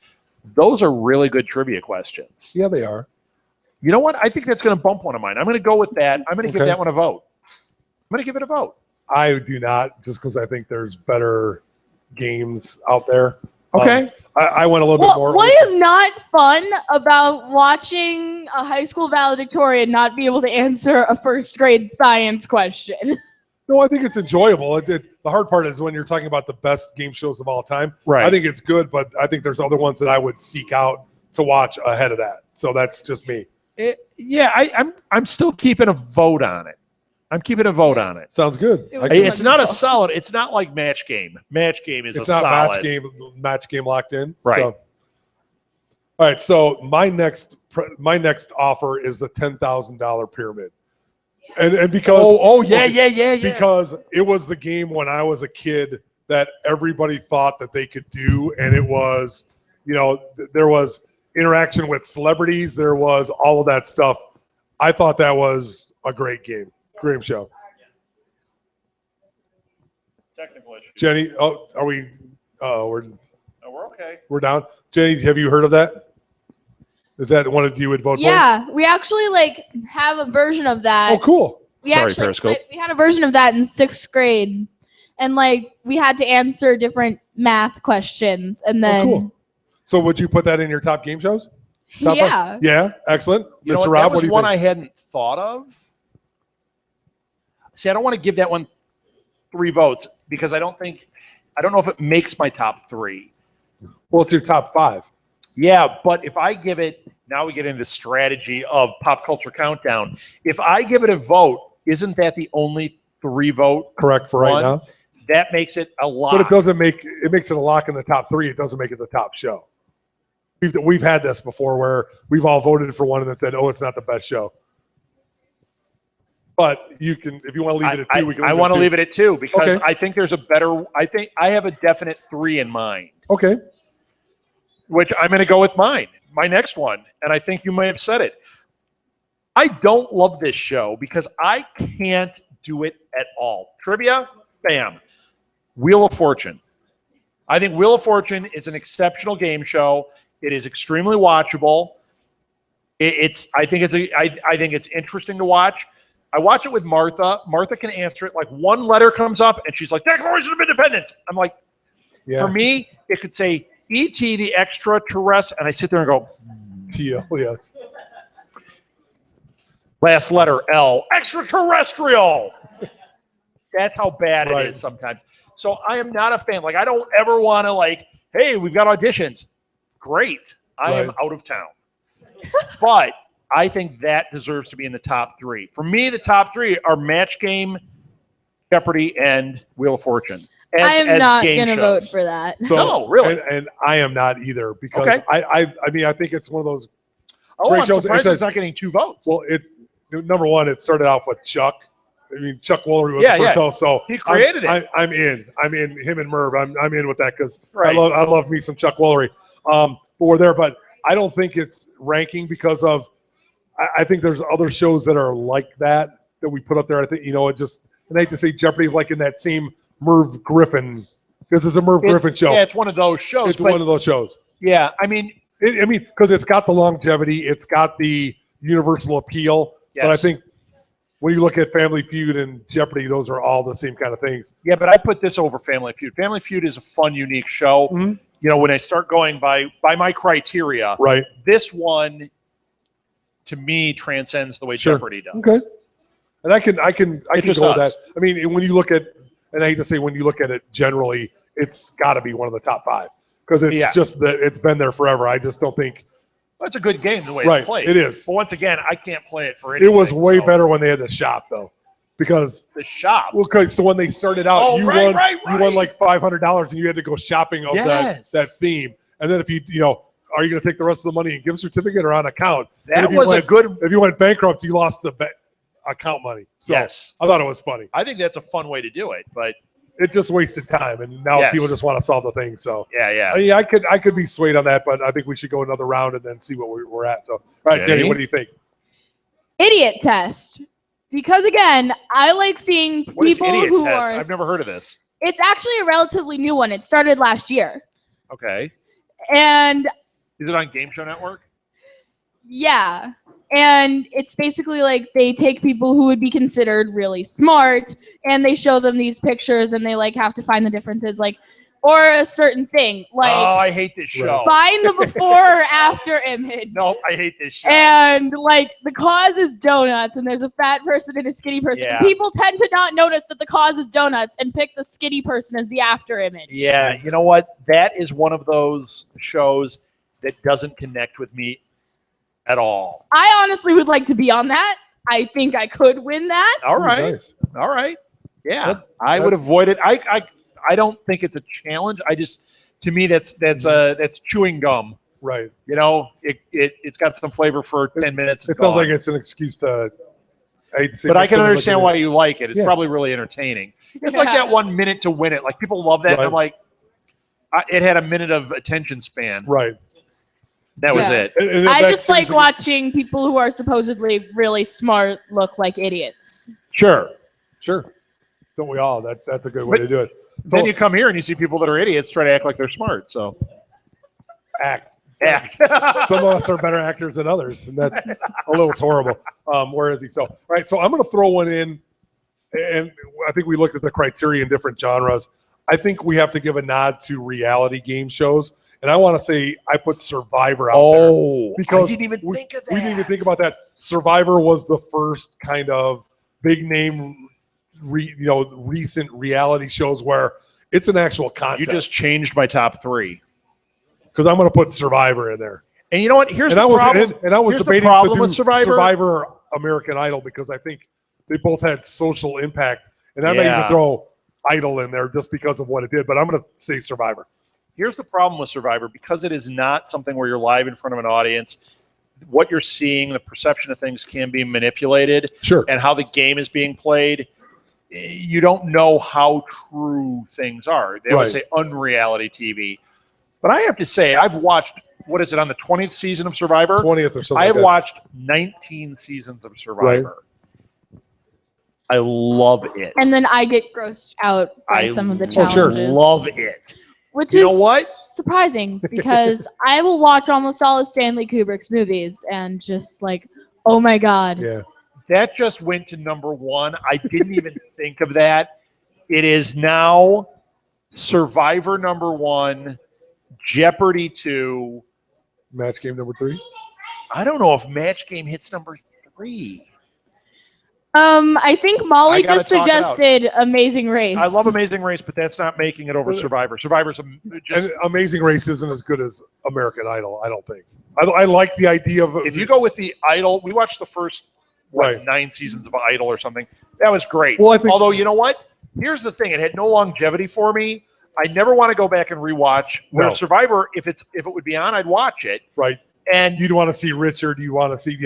those are really good trivia questions. Yeah, they are. You know what? I think that's going to bump one of mine. I'm going to go with that. I'm going to give that one a vote. I'm going to give it a vote. I do not, just because I think there's better games out there. Okay. I went a little bit more. What is not fun about watching a high school valedictorian not be able to answer a 1st grade science question? No, I think it's enjoyable. The hard part is when you're talking about the best game shows of all time. Right. I think it's good, but I think there's other ones that I would seek out to watch ahead of that. So that's just me. I'm still keeping a vote on it. I'm keeping a vote on it. Sounds good. It's not a solid. It's not like Match Game. Match Game is it's a not solid. match game locked in. Right. So. All right. So my next offer is the $10,000 pyramid, and because yeah. because it was the game when I was a kid that everybody thought that they could do, and it was, there was interaction with celebrities, there was all of that stuff. I thought that was a great game show. Technical issue. Jenny, are we? We're okay. We're down. Jenny, have you heard of that? Is that one of you would vote for? Yeah, we actually have a version of that. Oh, cool. Sorry, Periscope. We had a version of that in 6th grade, and we had to answer different math questions, and then. Oh, cool. So would you put that in your top game shows? Top Yeah. one? Yeah, excellent. You know Mr. what? Rob, That what was do you one think? I hadn't thought of. See, I don't want to give that one 3 votes because I don't know if it makes my top 3. Well, it's your top 5. Yeah, but if I give it, now we get into strategy of pop culture countdown. If I give it a vote, isn't that the only 3 vote? Correct for right one? now. That makes it a lock. But it makes it a lock in the top 3. It doesn't make it the top show. We've had this before where we've all voted for one and then said, "Oh, it's not the best show." But you can, if you want to leave it at 2, we can. I want to leave it at 2 because Okay. I think there's a better. I think I have a definite 3 in mind, Okay. which I'm going to go with mine. My next one, and I think you may have said it. I don't love this show because I can't do it at all. Trivia, bam. Wheel of Fortune. I think Wheel of Fortune is an exceptional game show. It is extremely watchable. I think it's interesting to watch. I watch it with Martha. Martha can answer it. Like one letter comes up and she's like, Declaration of Independence. I'm like, for me, it could say E.T. the extraterrestrial, and I sit there and go, T.O. Yes. Last letter L, extraterrestrial. That's how bad it is sometimes. So I am not a fan. Like I don't ever want to like, hey, we've got auditions. Great. I am out of town. But I think that deserves to be in the top 3. For me, the top 3 are Match Game, Jeopardy, and Wheel of Fortune. I am not going to vote for that. So, no, really. And I am not either because I mean, I think it's one of those great shows. Surprised it's not getting 2 votes. Well, it's number one, it started off with Chuck. I mean, Chuck Woolery was the first host, so he created it. I'm in. Him and Merv. I'm in with that because I love me some Chuck Woolery. But we're there, but I don't think it's ranking because of. I think there's other shows that are like that we put up there. I think it just. And I hate to say Jeopardy like in that same Merv Griffin because it's a Merv Griffin show. Yeah, it's one of those shows. It's one of those shows. Yeah, I mean, because it's got the longevity, it's got the universal appeal. Yes. But I think when you look at Family Feud and Jeopardy, those are all the same kind of things. Yeah, but I put this over Family Feud. Family Feud is a fun, unique show. Mm-hmm. When I start going by my criteria, this one to me transcends the way Jeopardy does. Okay. And I can go with that. I mean, when you look at, and I hate to say when you look at it generally, it's got to be one of the top 5 because it's just that it's been there forever. I just don't think. That's a good game the way it's played. It is. But once again, I can't play it for anything. It was way better when they had the shop though, because the shop. Well, so when they started out, you won like $500 and you had to go shopping of that theme. And then if you are you going to take the rest of the money and gift certificate or on account? That was If you went bankrupt, you lost the account money. So I thought it was funny. I think that's a fun way to do it, but it just wasted time, and now people just want to solve the thing. So I could be swayed on that, but I think we should go another round and then see what we're at. So, all right, Jenny, what do you think? Idiot test, because again, I like seeing people who are. I've never heard of this. It's actually a relatively new one. It started last year. Okay. And is it on Game Show Network? Yeah. And it's basically like they take people who would be considered really smart and they show them these pictures and they like have to find the differences, like, or a certain thing. Like, oh, I hate this show. Find the before or after image. No, I hate this show. And like the cause is donuts and there's a fat person and a skinny person. Yeah. People tend to not notice that the cause is donuts and pick the skinny person as the after image. Yeah, you know what? That is one of those shows that doesn't connect with me at all. I honestly would like to be on that. I think I could win that. All right. Nice. All right. Yeah. I would avoid it. I don't think it's a challenge. To me that's chewing gum. Right. It's got some flavor for 10 minutes. It sounds like it's an excuse to I hate to say but I can understand why you like it. It's probably really entertaining. It's like that 1 minute to win it. Like people love that. And I'm like, it had a minute of attention span. Right. That was it. And I just like watching people who are supposedly really smart look like idiots. Sure. Don't we all? That's a good way to do it. Then you come here and you see people that are idiots try to act like they're smart. So act. Some of us are better actors than others, and that's a little horrible. Where is he? So, all right. So I'm going to throw one in, and I think we looked at the criteria in different genres. I think we have to give a nod to reality game shows. And I want to say I put Survivor out there because I didn't even think of that. We didn't even think about that. Survivor was the first kind of big name, recent reality shows where it's an actual contest. You just changed my top 3 because I'm going to put Survivor in there. And you know what? Here's the problem. And I was debating to do with Survivor or American Idol because I think they both had social impact. And I may even throw Idol in there just because of what it did. But I'm going to say Survivor. Here's the problem with Survivor. Because it is not something where you're live in front of an audience, what you're seeing, the perception of things can be manipulated. Sure. And how the game is being played, you don't know how true things are. They always say unreality TV. But I have to say, I've watched, what is it, on the 20th season of Survivor? 20th or something. I have watched 19 seasons of Survivor. I love it. And then I get grossed out by some of the I challenges. love it. Which You is know what? surprising because I will watch almost all of Stanley Kubrick's movies and just like, oh my God. Yeah. That just went to number 1. I didn't even think of that. It is now Survivor number 1, Jeopardy 2. Match game number 3. I don't know if Match Game hits number 3. I think Molly I gotta just talk it out. suggested Amazing Race. I love Amazing Race, but that's not making it over Survivor. Survivor's just, And Amazing Race isn't as good as American Idol, I don't think. I like the idea of if you go with the Idol, we watched the first Right. 9 seasons of Idol or something. That was great. Well, I think- Although, you know what? Here's the thing. It had no longevity for me. I never want to go back and rewatch. Where No. Survivor, if it would be on, I'd watch it. right. And You'd want to see Richard. You want to see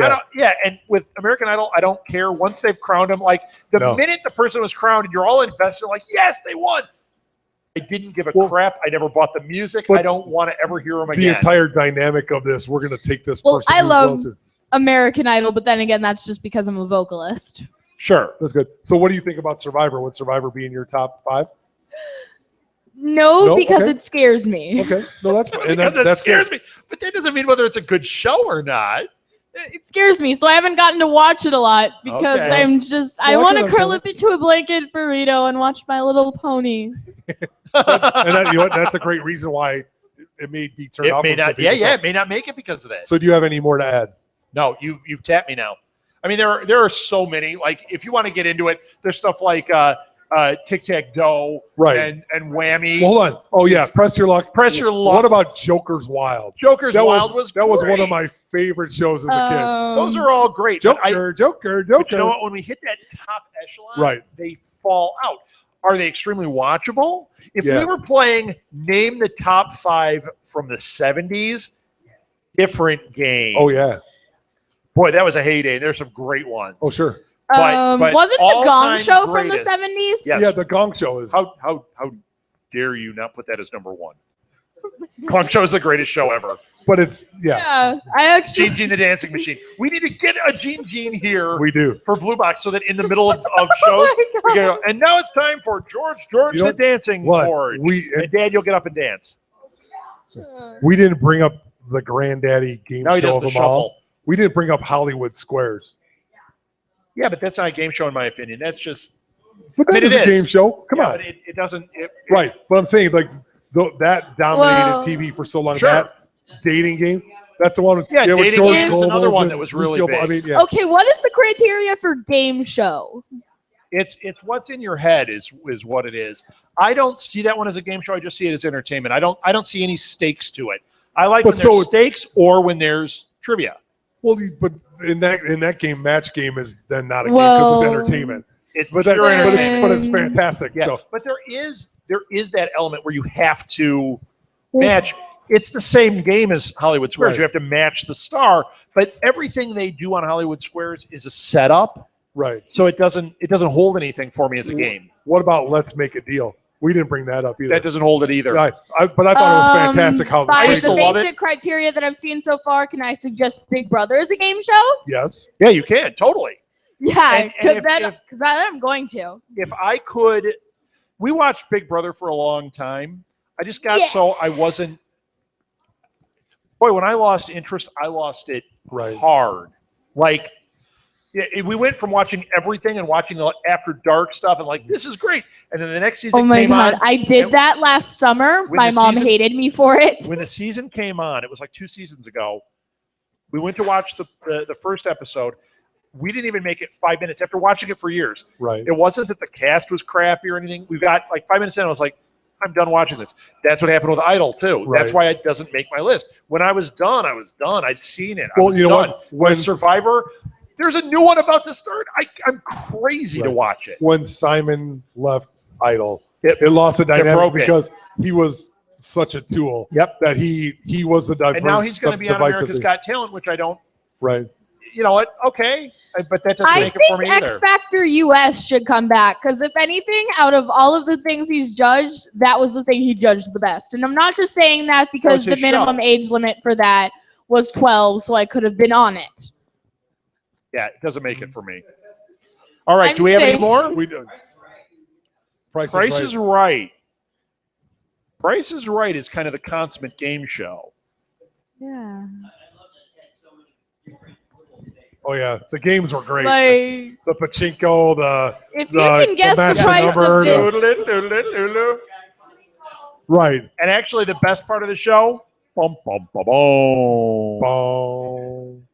and with American Idol, I don't care. Once they've crowned him, like the No. minute the person was crowned, you're all invested. Like, yes, they won. I didn't give a crap. I never bought the music. But I don't want to ever hear them the again. entire dynamic of this. We're going to take this Well, person. I who's love- relative- American Idol, but then again, that's just because I'm a vocalist. Sure. That's good. So, what do you think about Survivor? Would Survivor be in your top 5? No, No? because Okay. it scares me. Okay, no, that's fine. And Because it that's scares good. me. But that doesn't mean whether it's a good show or not. It scares me, so I haven't gotten to watch it a lot because Okay. I'm just I Well, I want can to curl understand up into a blanket burrito and watch My Little Pony. And that, you know what? That's a great reason why it may be turned It off. may from some not. people. Yeah. It may not make it because of that. So, do you have any more to add? No, you've tapped me now. I mean, there are so many. Like, if you want to get into it, there's stuff like tic-tac-toe, Right. and whammy. Well, hold on. Oh yeah, press your luck. Press your luck. What about Joker's Wild? Joker's That Wild was was one of great. my favorite shows as a kid. Those are all great. but Joker. But you know what? When we hit that top echelon, Right. they fall out. Are they extremely watchable? If Yeah. we were playing Name the Top 5 from the 70s, different game. Oh yeah. Boy, that was a heyday. There's some great ones. Oh sure. But Wasn't the Gong all-time Show from the greatest. 70s? Yes. Yeah, the Gong Show is. How dare you not put that as number 1? Gong Show is the greatest show ever. But it's Yeah, I actually. Gene the Dancing Machine. We need to get a Gene here we do. for Blue Box so that in the middle of shows, we go, and now it's time for George You know the what? Dancing What? Board. We And Dad, you'll get up and dance. didn't bring up the granddaddy game Now he show does of the them all. shuffle. We didn't bring up Hollywood Squares. Yeah, but that's not a game show in my opinion. That's just But I mean, that is it a is. game show. Come yeah, on. But it doesn't. Right. But I'm saying like that dominated Well- TV for so long. Sure. That dating game. That's the one. With, Yeah, with Dating George Game is another Gomez one and that was really Lucille Ball. I big. mean, yeah. Okay, what is the criteria for game show? It's what's in your head is what it is. I don't see that one as a game show. I just see it as entertainment. I don't see any stakes to it. I like But when there's stakes or when there's trivia. Well, but in that game, match game is then not a game Well- because it's entertainment. It's But that, pure but entertainment. it's fantastic. Yeah, So but there is that element where you have to match. It's the same game as Hollywood Squares. Right. You have to match the star, but everything they do on Hollywood Squares is a setup, right. so it doesn't hold anything for me as a game. What about Let's Make a Deal? We didn't bring that up either. That doesn't hold it either. But I thought it was fantastic how By used the to love basic criteria that I've seen so far, can I suggest Big Brother as a game show? yes. Yeah, you can totally. Yeah, And because I'm going to. If I could, we watched Big Brother for a long time. I just got so I wasn't. Boy, when I lost interest, I lost it Right. hard. Like, we went from watching everything and watching the After Dark stuff and like, this is great. And then the next season Oh my came god, on. I did and that last summer. when My the mom season- hated me for it. When the season came on, it was like 2 seasons ago. We went to watch the first episode. We didn't even make it 5 minutes after watching it for years. Right. It wasn't that the cast was crappy or anything. We got like 5 minutes in. I was like, I'm done watching this. That's what happened with Idol too. Right. That's why it doesn't make my list. When I was done, I was done. I'd seen it. I Well, was you know done. what? When When Survivor, there's a new one about to start. I'm crazy to Right. watch it. When Simon left Idol, It- it lost the dynamic broke it. because he was such a tool. Yep. That he was the diverse. And now he's going to be on divisive America's thing. Got Talent, which I don't. Right. You know what? Okay, but that doesn't I make it for think me X either. Factor US should come back because if anything, out of all of the things he's judged, that was the thing he judged the best. And I'm not just saying that because it's the his minimum show. age limit for that was 12, so I could have been on it. Yeah, it doesn't make it for me. All right. I'm Do we have any saying- more? We do. Price Is Right. Price is Right is kind of the consummate game show. Yeah. Oh yeah, the games were great. Like, The pachinko, the if you can guess the matching price number, of the- this, right. And actually, the best part of the show, bum, bum, bum, bum. Boom.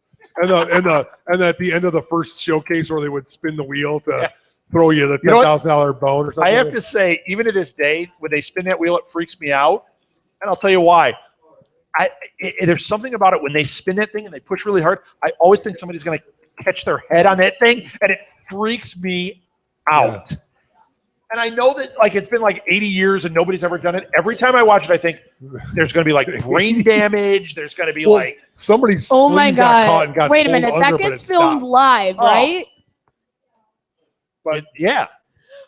And at the end of the first showcase where they would spin the wheel to throw you the You know what? $10,000 bone or something. I have to say, even to this day, when they spin that wheel, it freaks me out. And I'll tell you why. There's something about it when they spin that thing and they push really hard. I always think somebody's going to catch their head on that thing, and it freaks me out. Yeah. And I know that it's been 80 years and nobody's ever done it. Every time I watch it, I think there's going to be brain damage. There's going to be somebody's oh my sleeve got caught and god! got Wait a pulled minute, under, that but gets it filmed stopped. live, right? But yeah.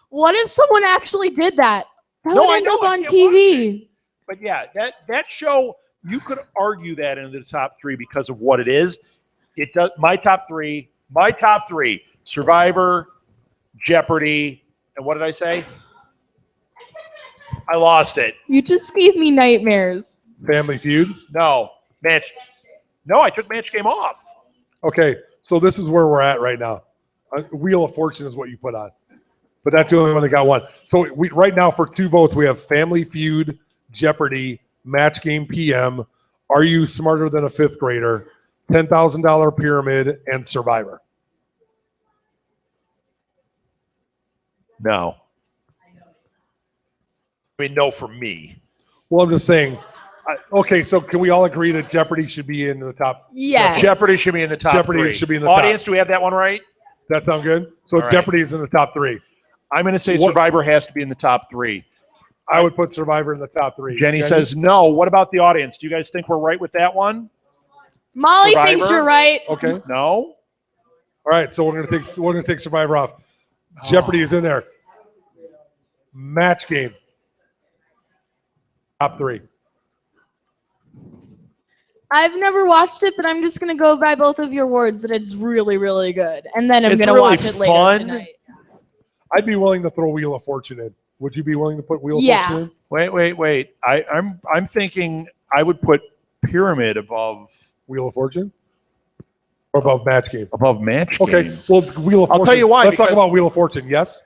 What if someone actually did that? That No, would I end know, up I on can't TV. But yeah, that show, you could argue that into the top 3 because of what it is. It does. My top three: Survivor, Jeopardy, and what did I say? I lost it. You just gave me nightmares. Family Feud. No, Match. No, I took Match Game off. Okay, so this is where we're at right now. Wheel of Fortune is what you put on, but that's the only one that got one. So right now for 2 votes, we have Family Feud, Jeopardy, Match Game PM, Are You Smarter Than a Fifth Grader, $10,000 Pyramid, and Survivor. No. I mean, no for me. Well, I'm just saying. Okay, so can we all agree that Jeopardy should be in the top? Yes. Jeopardy should be in the top Jeopardy 3. should be in the Audience, top. do we have that one right? Does that sound good? So All right. Jeopardy is in the top 3. I'm going to say Survivor has to be in the top 3. I would put Survivor in the top 3. Jenny says no. What about the audience? Do you guys think we're right with that one? Molly Survivor? thinks you're right. Okay. No. All right, so we're gonna take Survivor off. Jeopardy is in there. Match Game. Top 3. I've never watched it, but I'm just gonna go by both of your words that it's really, really good, and then I'm It's gonna really watch it later fun. tonight. I'd be willing to throw Wheel of Fortune in. Would you be willing to put Wheel of Yeah. Fortune in? Wait. I'm thinking I would put Pyramid above Wheel of Fortune? Or above Match Game? Match Game. Okay, well, Wheel of Fortune. I'll tell you why, Let's talk because- about Wheel of Fortune, yes?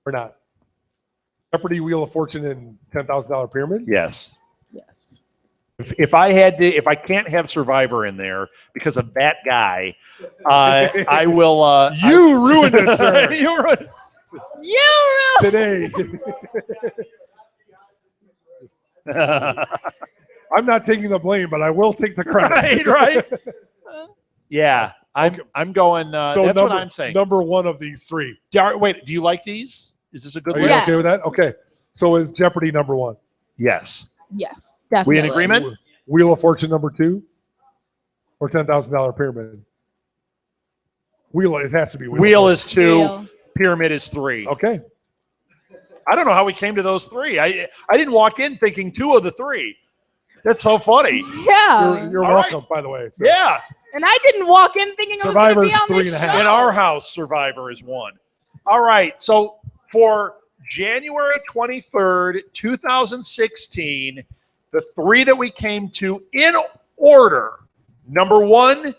Or not? Jeopardy, Wheel of Fortune, and $10,000 Pyramid? Yes. Yes. If I can't have Survivor in there because of that guy, I will. You ruined it, sir. You ruined it. You Today. I'm not taking the blame, but I will take the credit. right. Yeah, I'm going. So that's what I'm saying. Number 1 of these 3. Wait, do you like these? Is this a good Are list? you Yes. okay with that? Okay. So is Jeopardy number 1? Yes. Yes, definitely. We in agreement? Wheel of Fortune number 2? Or $10,000 Pyramid? It has to be Wheel. Wheel of is 2. Deal. Pyramid is 3. Fortune. Okay. I don't know how we came to those 3. I didn't walk in thinking 2 of the 3. That's so funny. Yeah. You're All welcome, by the way. So. Yeah. And I didn't walk in thinking Survivor's I was going to be 3.5. on this show. In our house, Survivor is 1. All right. So for January 23rd, 2016, the 3 that we came to in order. Number 1,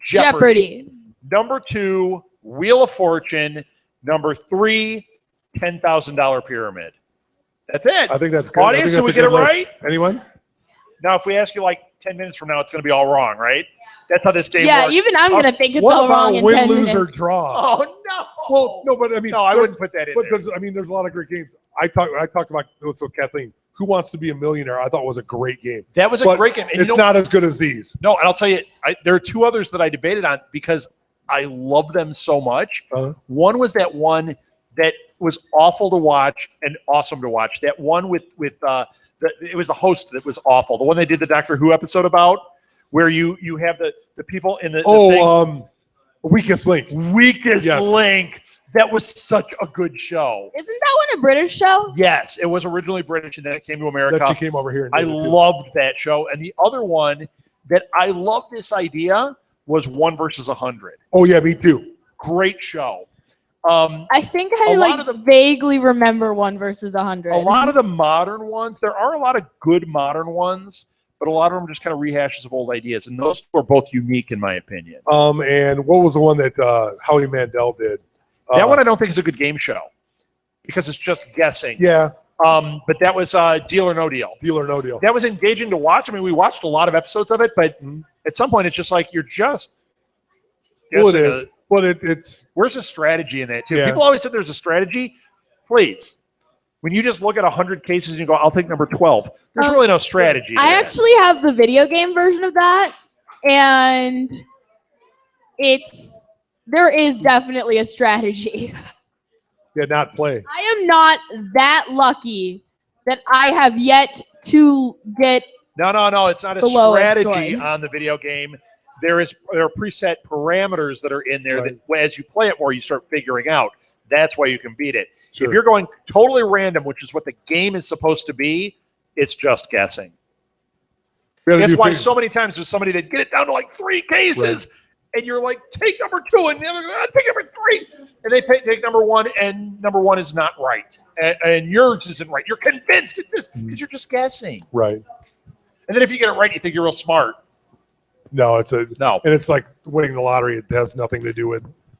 Jeopardy. Number 2, Wheel of Fortune. Number 3, $10,000 Pyramid. That's it. I think that's good. Audience, did we get it right? Anyone? Now, if we ask you 10 minutes from now, it's going to be all wrong, right? That's how this game Yeah, works. even I'm going to think it's What all about wrong in win, 10 lose, minutes. or draw? Oh, no. Well, no, but I mean, No, I wouldn't put that in But there. there's a lot of great games. I talked about this with Kathleen. Who Wants to Be a Millionaire? I thought was a great game. That was a But great game. And It's not as good as these. No, and I'll tell you, there are 2 others that I debated on because I love them so much. Uh-huh. One was that one that was awful to watch and awesome to watch. That one with it was the host that was awful. The one they did the Doctor Who episode about, where you have the people in the thing. Weakest Link. Weakest Yes. Link. That was such a good show. Isn't that one a British show? Yes, it was originally British and then it came to America. That you came over here and I did it too. loved that show. And the other one that I loved this idea was 1 versus 100. Oh yeah, me too. Great show. I think I vaguely remember 1 versus 100. A lot of the modern ones, there are a lot of good modern ones, but a lot of them just kind of rehashes of old ideas, and those two are both unique in my opinion. And what was the one that Howie Mandel did? That one I don't think is a good game show because it's just guessing. Yeah. But that was Deal or No Deal. Deal or No Deal. That was engaging to watch. I mean, we watched a lot of episodes of it, but at some point it's just like you're just. Well, it is. But it's. Where's the strategy in that, too? Yeah. People always said there's a strategy. Please. When you just look at 100 cases and you go, I'll take number 12, there's really no strategy. I actually have the video game version of that, and there is definitely a strategy. Yeah, not play. I am not that lucky that I have yet to get. No. It's not a strategy on the video game. There are preset parameters that are in there that as you play it more, you start figuring out. That's why you can beat it. Sure. If you're going totally random, which is what the game is supposed to be, it's just guessing. That's why so many times there's somebody that get it down to like 3 cases, and you're like, take number 2, and the other guy, take number 3, and they take number 1, and number 1 is not right, and yours isn't right. You're convinced it's this because you're just guessing. Right. And then if you get it right, you think you're real smart. No, no, and it's like winning the lottery. It has nothing to do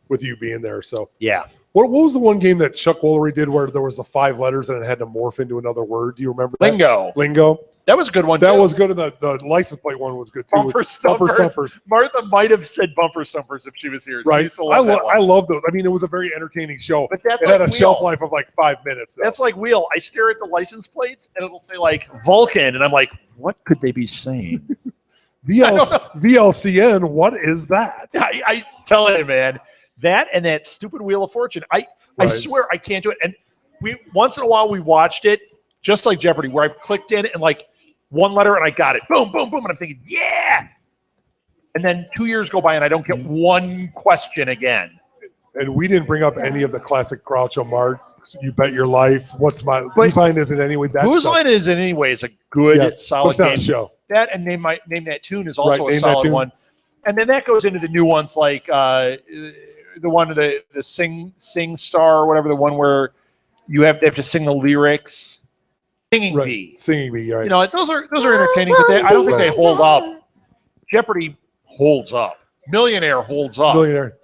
with you being there. So yeah. What was the one game that Chuck Woolery did where there was the 5 letters and it had to morph into another word? Do you remember that? Lingo. That was a good one. That was good, and the license plate one was good too. Bumper Stumpers. Martha might have said Bumper Stumpers if she was here. Right. I love those. I mean, it was a very entertaining show. But it had a shelf life of like 5 minutes. Though. That's like Wheel. I stare at the license plates and it'll say like Vulcan, and I'm like, what could they be saying? VLCN. What is that? I tell you, man. That and that stupid Wheel of Fortune. I swear I can't do it. And once in a while we watched it, just like Jeopardy, where I've clicked in and like one letter and I got it. Boom, boom, boom. And I'm thinking, yeah. And then 2 years go by and I don't get one question again. And we didn't bring up any of the classic Groucho Marx, You Bet Your Life. Whose Line Is It Anyway? Whose Line Is It Anyway is a good, solid game. Show. That and Name That Tune is also a solid one. And then that goes into the new ones like the one the Sing Star or whatever, the one where they have to sing the lyrics. Singing Bee. Singing Bee, right. You know, those are entertaining, but I don't think they hold up. Jeopardy holds up. Millionaire holds up. Millionaire.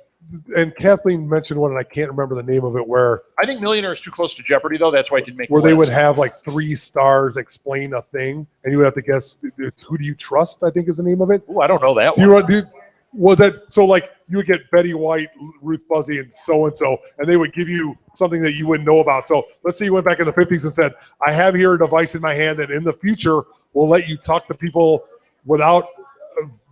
And Kathleen mentioned one, and I can't remember the name of it, where I think Millionaire is too close to Jeopardy, though. That's why it didn't make where they would have like 3 stars explain a thing, and you would have to guess. It's Who Do You Trust? I think is the name of it. Oh, I don't know that one. You would get Betty White, Ruth Buzzy, and so, and they would give you something that you wouldn't know about. So let's say you went back in the 50s and said, I have here a device in my hand that in the future will let you talk to people without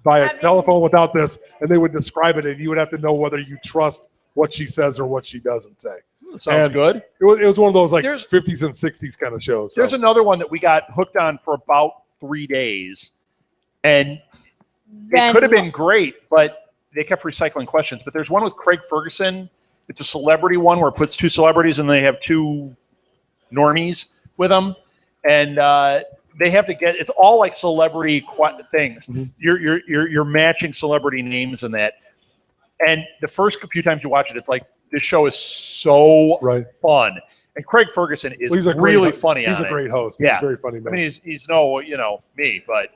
by a telephone without this, and they would describe it, and you would have to know whether you trust what she says or what she doesn't say. Sounds good. It was one of those like 50s and 60s kind of shows. There's another one that we got hooked on for about 3 days, and it could have been great, but they kept recycling questions. But there's one with Craig Ferguson. It's a celebrity one where it puts 2 celebrities and they have 2 normies with them, and they have to get. It's all like celebrity things. Mm-hmm. You're matching celebrity names and that. And the first few times you watch it, it's like this show is so fun. And Craig Ferguson is really funny. He's a great host. Yeah, he's a very funny man. I mean, he's no me, but.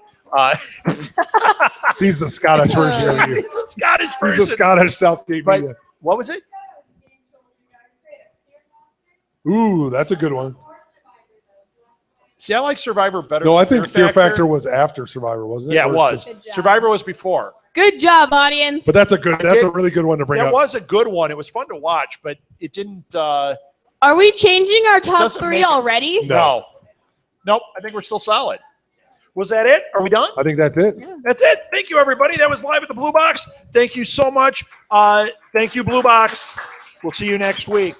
He's the Scottish version of you. He's the Scottish version. He's the Scottish Southgate media. What was it? Ooh, that's a good one. See, I like Survivor better. No, I think Fear Factor was after Survivor, wasn't it? Yeah, it was. Survivor was before. Good job, audience. But that's a really good one to bring up. That was a good one. It was fun to watch, but it didn't. Are we changing our top 3 already? No. Nope. I think we're still solid. Was that it? Are we done? I think that's it. Yeah. That's it. Thank you, everybody. That was Live at the Blue Box. Thank you so much. Thank you, Blue Box. We'll see you next week.